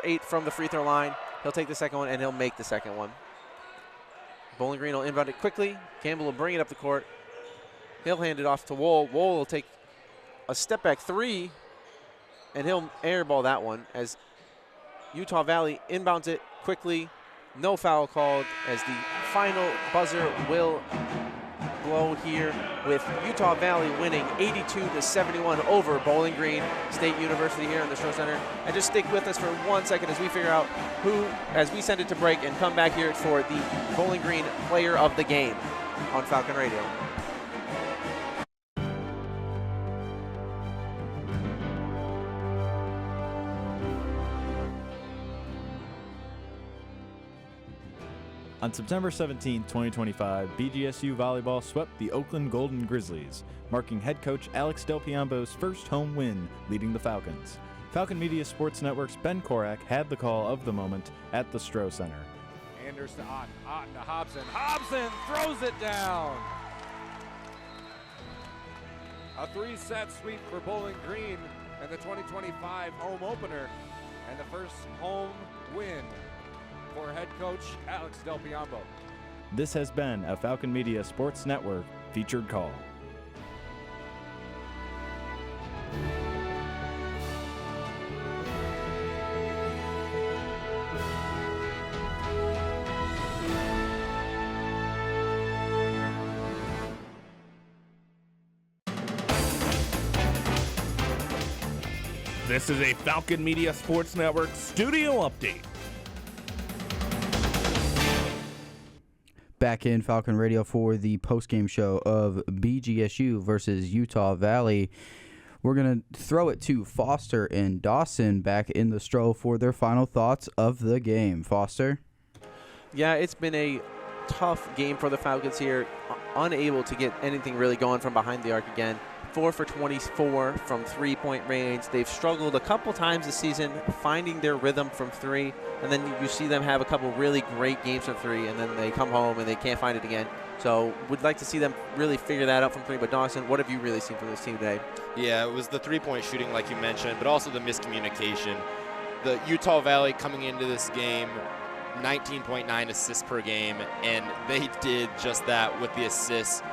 8 from the free throw line. He'll take the second one, and he'll make the second one. Bowling Green will inbound it quickly. Campbell will bring it up the court. He'll hand it off to Wohl. Wohl will take a step back 3, and he'll airball that one as Utah Valley inbounds it quickly. No foul called as the final buzzer will blow here with Utah Valley winning 82-71 over Bowling Green State University here in the Stroh Center. And just stick with us for 1 second as we figure out who, as we send it to break and come back here for the Bowling Green Player of the Game on Falcon Radio. On September 17, 2025, BGSU volleyball swept the Oakland Golden Grizzlies, marking head coach Alex Del Piombo's first home win, leading the Falcons. Falcon Media Sports Network's Ben Korak had the call of the moment at the Stroh Center. Anders to Otten to Hobson. Hobson throws it down. A 3-set sweep for Bowling Green and the 2025 home opener and the first home win for head coach Alex Del Piombo. This has been a Falcon Media Sports Network featured call. This is a Falcon Media Sports Network studio update. Back in Falcon Radio for the post-game show of BGSU versus Utah Valley. We're going to throw it to Foster and Dawson back in the Stroh for their final thoughts of the game. Foster? Yeah, it's been a tough game for the Falcons here. Unable to get anything really going from behind the arc again. 4 for 24 from three-point range. They've struggled a couple times this season finding their rhythm from three, and then you see them have a couple really great games from three, and then they come home and they can't find it again. So would like to see them really figure that out from three. But Dawson, what have you really seen from this team today? Yeah, it was the three-point shooting like you mentioned, but also the miscommunication. The Utah Valley coming into this game, 19.9 assists per game, and they did just that with the assists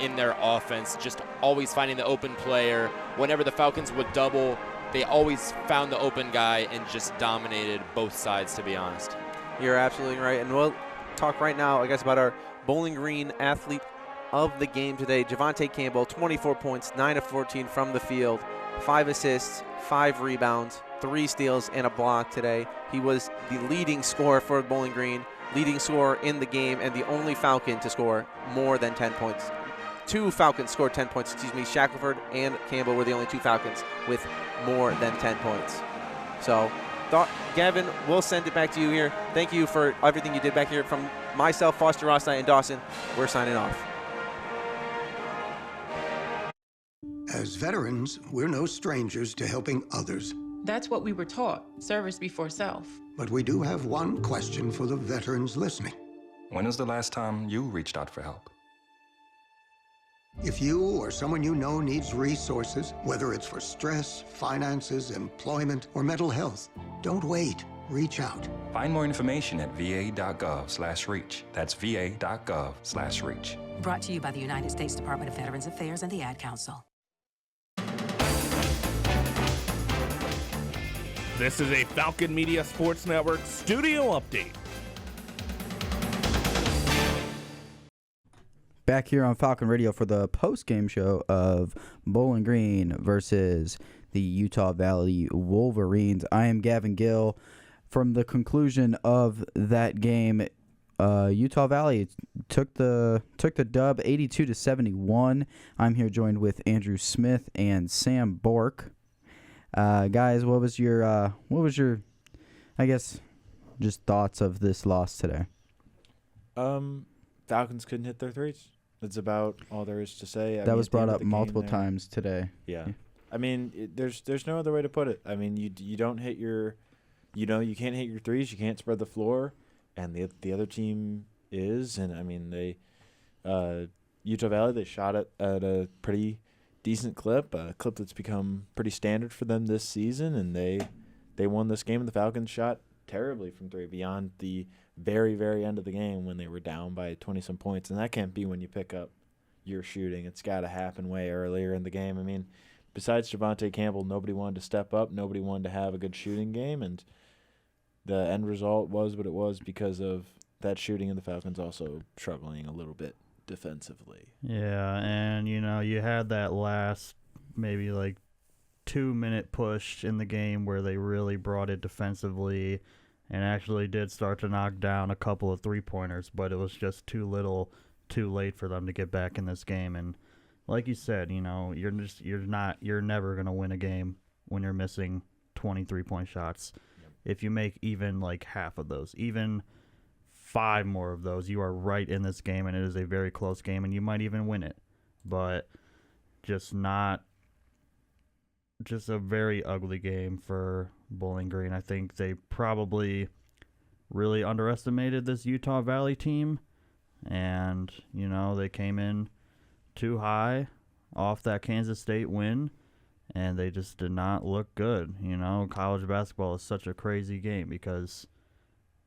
in their offense, just always finding the open player. Whenever the Falcons would double, they always found the open guy and just dominated both sides, to be honest. You're absolutely right. And we'll talk right now, I guess, about our Bowling Green athlete of the game today. Javante Campbell, 24 points, 9 of 14 from the field, 5 assists, 5 rebounds, 3 steals, and a block today. He was the leading scorer for Bowling Green, leading scorer in the game, and the only Falcon to score more than 10 points. 2 Falcons scored 10 points, Shackelford and Campbell were the only 2 Falcons with more than 10 points. So, Gavin, we'll send it back to you here. Thank you for everything you did back here. From myself, Foster Rossnight, and Dawson, we're signing off. As veterans, we're no strangers to helping others. That's what we were taught, service before self. But we do have one question for the veterans listening. When was the last time you reached out for help? If you or someone you know needs resources, whether it's for stress, finances, employment, or mental health, don't wait. Reach out. Find more information at va.gov/reach. That's va.gov/reach. Brought to you by the United States Department of Veterans Affairs and the Ad Council. This is a Falcon Media Sports Network studio update. Back here on Falcon Radio for the post-game show of Bowling Green versus the Utah Valley Wolverines. I am Gavin Gill. From the conclusion of that game, Utah Valley took the dub 82-71. I'm here joined with Andrew Smith and Sam Bork. Guys, what was your I guess just thoughts of this loss today? Falcons couldn't hit their threes. That's about all there is to say. That was brought up multiple times today. Yeah. I mean, there's no other way to put it. I mean, you don't hit your, you can't hit your threes. You can't spread the floor, and the other team is. And I mean, they Utah Valley, they shot it at a pretty decent clip, a clip that's become pretty standard for them this season, and they won this game. And the Falcons shot terribly from three beyond the very, very end of the game when they were down by 20-some points. And that can't be when you pick up your shooting. It's got to happen way earlier in the game. I mean, besides Javante Campbell, nobody wanted to step up. Nobody wanted to have a good shooting game. And the end result was what it was because of that shooting, and the Falcons also struggling a little bit defensively. Yeah, and you had that last maybe like 2-minute push in the game where they really brought it defensively and actually did start to knock down a couple of 3-pointers, but it was just too little, too late for them to get back in this game. And like you said, you're never gonna win a game when you're missing 23-point shots. Yep. If you make even like half of those, even 5 more of those, you are right in this game, and it is a very close game, and you might even win it. But just a very ugly game for Bowling Green. I think they probably really underestimated this Utah Valley team, and they came in too high off that Kansas State win, and they just did not look good. College basketball is such a crazy game because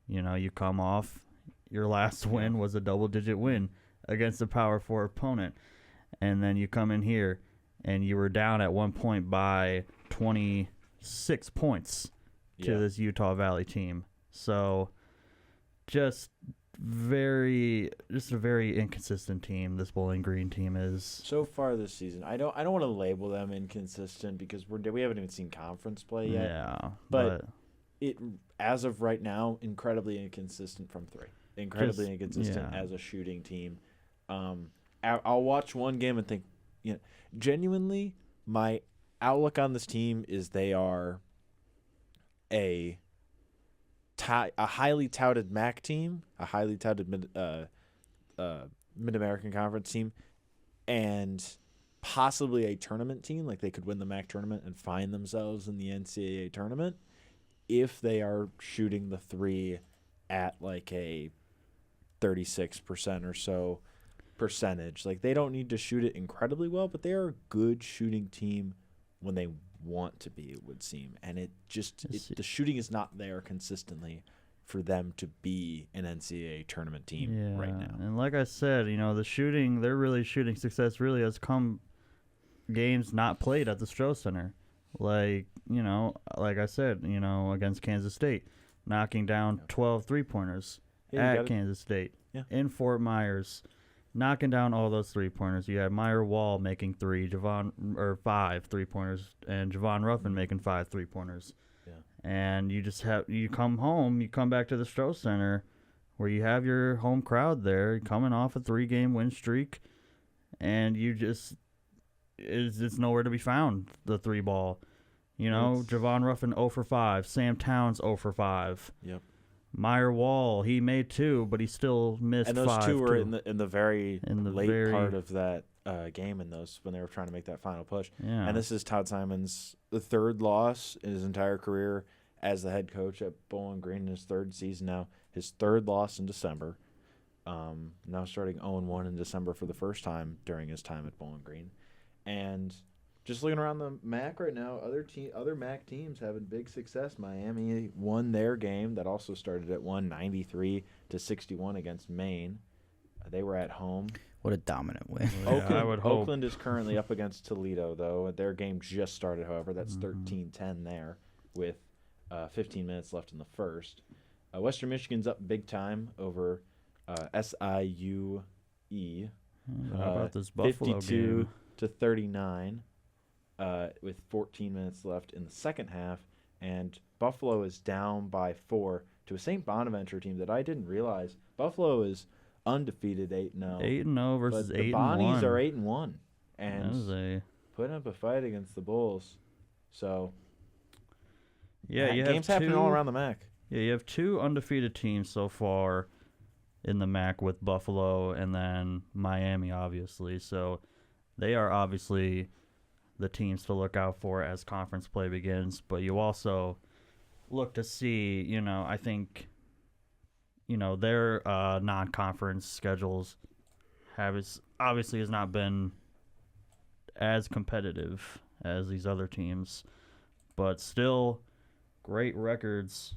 you come off, your last win was a double-digit win against a Power 4 opponent, and then you come in here and you were down at one point by 26 points to this Utah Valley team. So just a very inconsistent team this Bowling Green team is. So far this season, I don't want to label them inconsistent because we haven't even seen conference play yet. Yeah, but it, as of right now, incredibly inconsistent from 3. Incredibly inconsistent as a shooting team. I'll watch one game and think, genuinely, my outlook on this team is they are a highly touted MAC team, a highly touted Mid-American Conference team, and possibly a tournament team. Like they could win the MAC tournament and find themselves in the NCAA tournament if they are shooting the 3 at like a 36% or so percentage. Like they don't need to shoot it incredibly well, but they are a good shooting team when they want to be, it would seem. And the shooting is not there consistently for them to be an NCAA tournament team right now. And like I said, the shooting, their really shooting success really has come games not played at the Stroh Center. Like I said, against Kansas State, knocking down 12 3-pointers at Kansas State, in Fort Myers, knocking down all those 3-pointers. You had Meyer Wall making 5 3-pointers, and Javon Ruffin making 5 3-pointers. Yeah. And you come home, you come back to the Stroh Center, where you have your home crowd there, coming off a 3-game win streak, and it's nowhere to be found, the 3 ball. Javon Ruffin 0 for 5, Sam Towns 0 for 5. Yep. Meyer Wall, he made 2, but he still missed 5. And those 2 were in the very late part of that game when they were trying to make that final push. Yeah. And this is Todd Simon's third loss in his entire career as the head coach at Bowling Green in his 3rd season now. His 3rd loss in December. Now starting 0-1 in December for the first time during his time at Bowling Green. And just looking around the MAC right now, other MAC teams having big success. Miami won their game that also started at 93-61 against Maine. They were at home. What a dominant win. Oakland is currently up against Toledo, though. Their game just started, however. That's 13-10 there with 15 minutes left in the first. Western Michigan's up big time over SIUE. How about this Buffalo game? 52-39. With 14 minutes left in the second half, and Buffalo is down by 4 to a St. Bonaventure team that I didn't realize. Buffalo is undefeated 8-0. 8-0 versus 8-1. The Bonnies are 8-1 and putting up a fight against the Bulls. So games happening all around the MAC. Yeah, you have 2 undefeated teams so far in the MAC with Buffalo and then Miami, obviously. So they are obviously the teams to look out for as conference play begins, but you also look to see, I think, their non-conference schedules has not been as competitive as these other teams, but still great records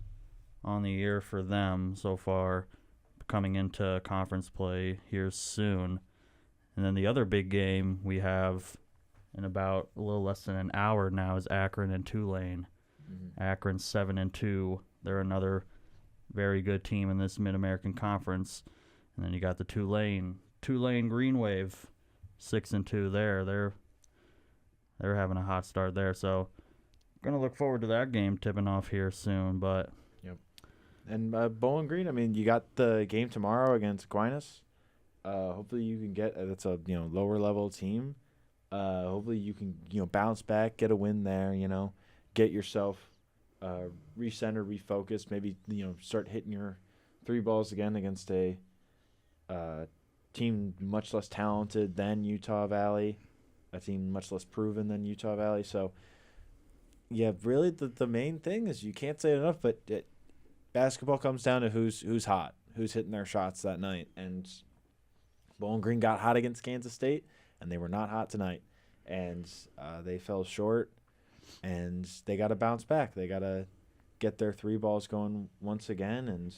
on the year for them so far, coming into conference play here soon. And then the other big game we have in about a little less than an hour now is Akron and Tulane. Akron 7-2. They're another very good team in this Mid-American Conference. And then you got the Tulane Green Wave, 6-2 there. They're having a hot start there. So going to look forward to that game tipping off here soon. But yep. And Bowling Green, I mean, you got the game tomorrow against Aquinas. Hopefully you can get that's a lower level team. Hopefully you can bounce back, get a win there. Get yourself recenter, refocus. Maybe start hitting your 3 balls again against a team much less talented than Utah Valley, a team much less proven than Utah Valley. So yeah, really the main thing is you can't say it enough, but basketball comes down to who's hot, who's hitting their shots that night, and Bowling Green got hot against Kansas State, and they were not hot tonight. And they fell short, and they got to bounce back. They got to get their 3 balls going once again, and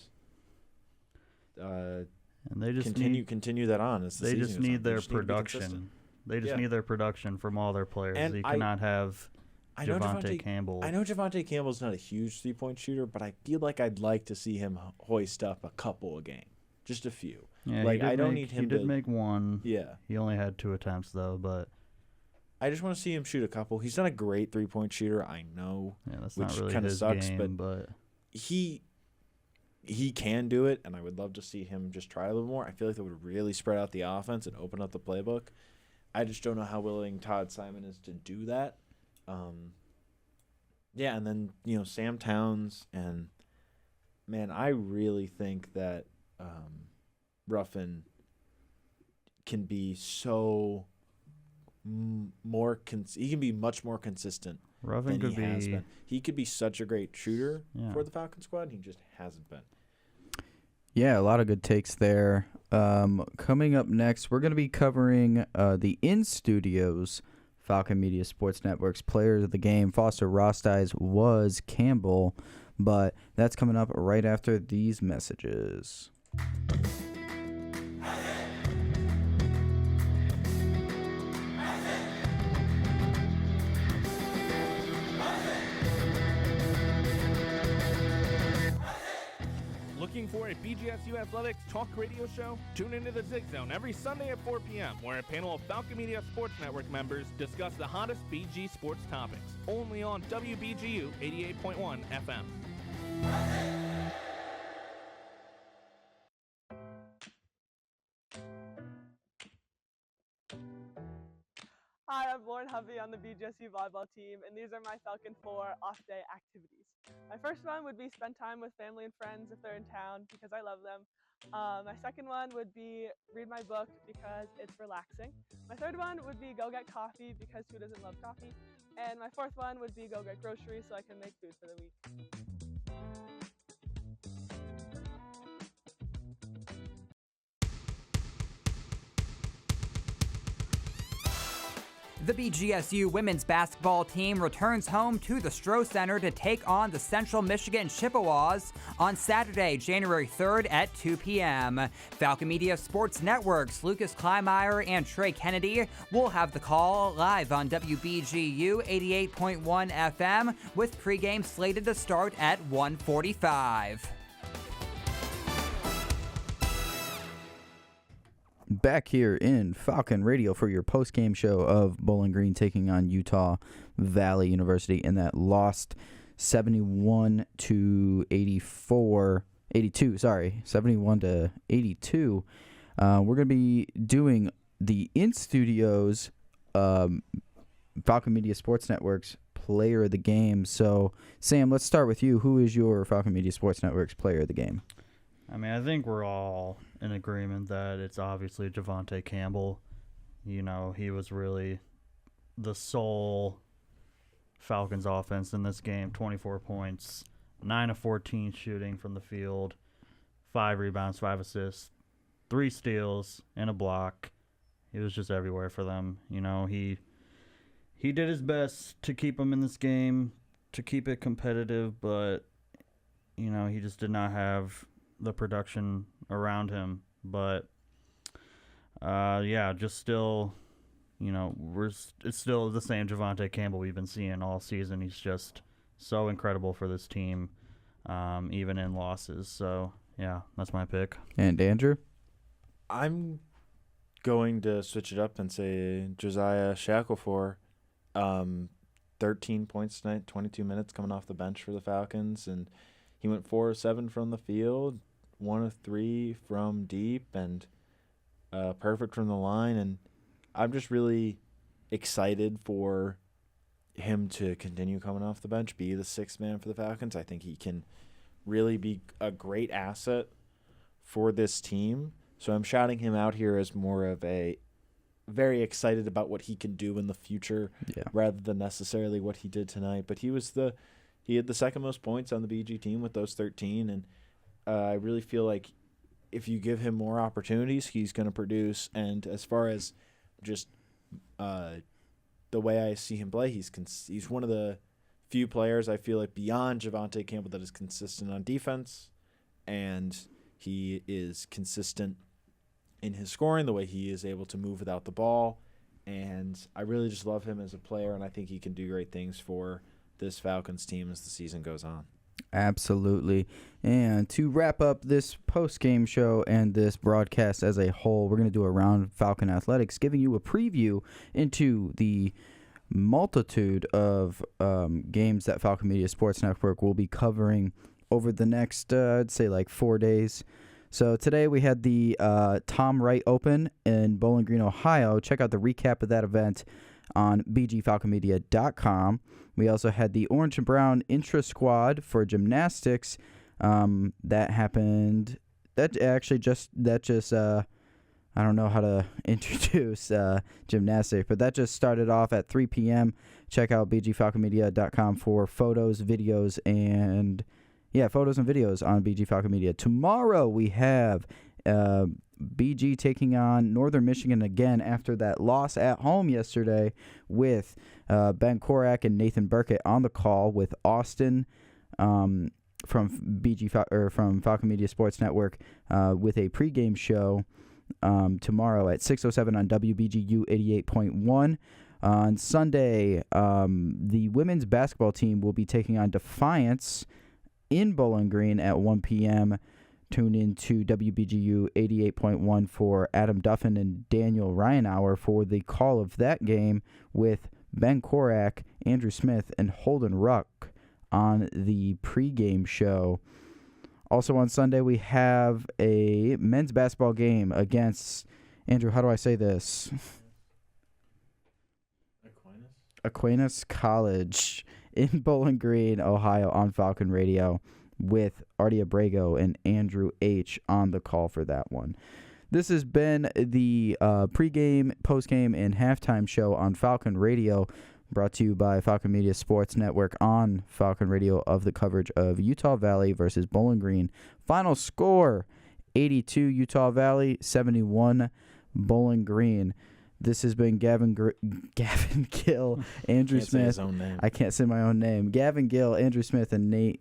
they just continue that on. They just need their production. They just need their production from all their players. And you cannot have Javante Campbell. I know Javante Campbell's not a huge 3-point shooter, but I feel like I'd like to see him hoist up a couple a game, just a few. Yeah, like I don't need him. He did make 1. Yeah, he only had 2 attempts though, but I just want to see him shoot a couple. He's not a great 3-point shooter, I know. Yeah, that's which not really kind of his sucks, game, but he can do it, and I would love to see him just try a little more. I feel like that would really spread out the offense and open up the playbook. I just don't know how willing Todd Simon is to do that. Yeah, and then Sam Towns, and man, I really think that Ruffin can be so he can be much more consistent Ruffin than he has been. He could be such a great shooter for the Falcon squad. He just hasn't been. Yeah, a lot of good takes there. Coming up next, we're going to be covering the in-studios Falcon Media Sports Network's players of the game. Foster Rostice was Campbell, but that's coming up right after these messages. Looking for a BGSU Athletics talk radio show? Tune into the Zig Zone every Sunday at 4 p.m., where a panel of Falcon Media Sports Network members discuss the hottest BG sports topics. Only on WBGU 88.1 FM. Hi, I'm Lauren Hovey on the BGSU volleyball team, and these are my Falcon 4 off-day activities. My first one would be spend time with family and friends if they're in town, because I love them. My second one would be read my book, because it's relaxing. My third one would be go get coffee, because who doesn't love coffee? And my fourth one would be go get groceries so I can make food for the week. The BGSU women's basketball team returns home to the Stroh Center to take on the Central Michigan Chippewas on Saturday, January 3rd at 2 p.m. Falcon Media Sports Network's Lucas Kleinmeyer and Trey Kennedy will have the call live on WBGU 88.1 FM, with pregame slated to start at 1:45. Back here in Falcon Radio for your post-game show of Bowling Green taking on Utah Valley University in that lost 71 to 82. Sorry, 71 to 82. We're going to be doing the in-studios Falcon Media Sports Network's player of the game. So, Sam, let's start with you. Who is your Falcon Media Sports Network's player of the game? I mean, I think we're all in agreement that it's obviously Javante Campbell. You know, he was really the sole Falcons offense in this game. 24 points, 9 of 14 shooting from the field, 5 rebounds, 5 assists, 3 steals, and a block. He was just everywhere for them. You know, he did his best to keep them in this game, to keep it competitive, but, you know, he just did not have the production around him. But just still, you know, it's still the same Javante Campbell we've been seeing all season. He's just so incredible for this team. even in losses. So, yeah, that's my pick. And Andrew? I'm going to switch it up and say Josiah Shackelford. 13 points tonight, 22 minutes coming off the bench for the Falcons, and he went 4 of 7 from the field, 1 of 3 from deep, and perfect from the line. And I'm just really excited for him to continue coming off the bench, be the sixth man for the Falcons. I think he can really be a great asset for this team. So I'm shouting him out here as more of a very excited about what he can do in the future rather than necessarily what he did tonight. But he had the second most points on the BG team with those 13, and I really feel like if you give him more opportunities, he's going to produce. And as far as just the way I see him play, he's one of the few players I feel like beyond Javonte Campbell that is consistent on defense, and he is consistent in his scoring, the way he is able to move without the ball. And I really just love him as a player, and I think he can do great things for this Falcons team as the season goes on. Absolutely. And to wrap up this post-game show and this broadcast as a whole, we're going to do a round of Falcon Athletics, giving you a preview into the multitude of games that Falcon Media Sports Network will be covering over the next, I'd say, like 4 days. So today we had the Tom Wright Open in Bowling Green, Ohio. Check out the recap of that event on bgfalconmedia.com. We also had the Orange and Brown Intra Squad for gymnastics. That happened. That just I don't know how to introduce gymnastics, but that just started off at 3 p.m. Check out bgfalconmedia.com for photos, videos, and photos and videos on BG Falcon Media. Tomorrow we have BG taking on Northern Michigan again after that loss at home yesterday, with Ben Korak and Nathan Burkett on the call, with Austin from from Falcon Media Sports Network with a pregame show tomorrow at 6:07 on WBGU 88.1. On Sunday, the women's basketball team will be taking on Defiance in Bowling Green at 1 p.m. Tune in to WBGU 88.1 for Adam Duffin and Daniel Ryanauer for the call of that game, with Ben Korak, Andrew Smith, and Holden Ruck on the pregame show. Also on Sunday, we have a men's basketball game against, Andrew, how do I say this? Aquinas College in Bowling Green, Ohio, on Falcon Radio, with Artie Abrego and Andrew H. on the call for that one. This has been the pregame, postgame, and halftime show on Falcon Radio, brought to you by Falcon Media Sports Network on Falcon Radio, of the coverage of Utah Valley versus Bowling Green. Final score, 82 Utah Valley, 71 Bowling Green. This has been Gavin Gill, Andrew Smith. I can't say my own name. Gavin Gill, Andrew Smith, and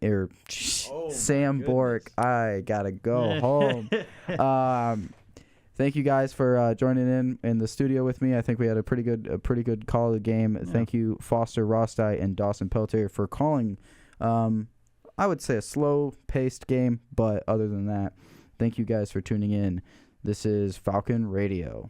Sam Bork. I gotta go home. Thank you guys for joining in the studio with me. I think we had a pretty good call of the game. Yeah. Thank you, Foster Rostai and Dawson Peltier, for calling. I would say a slow-paced game, but other than that, thank you guys for tuning in. This is Falcon Radio.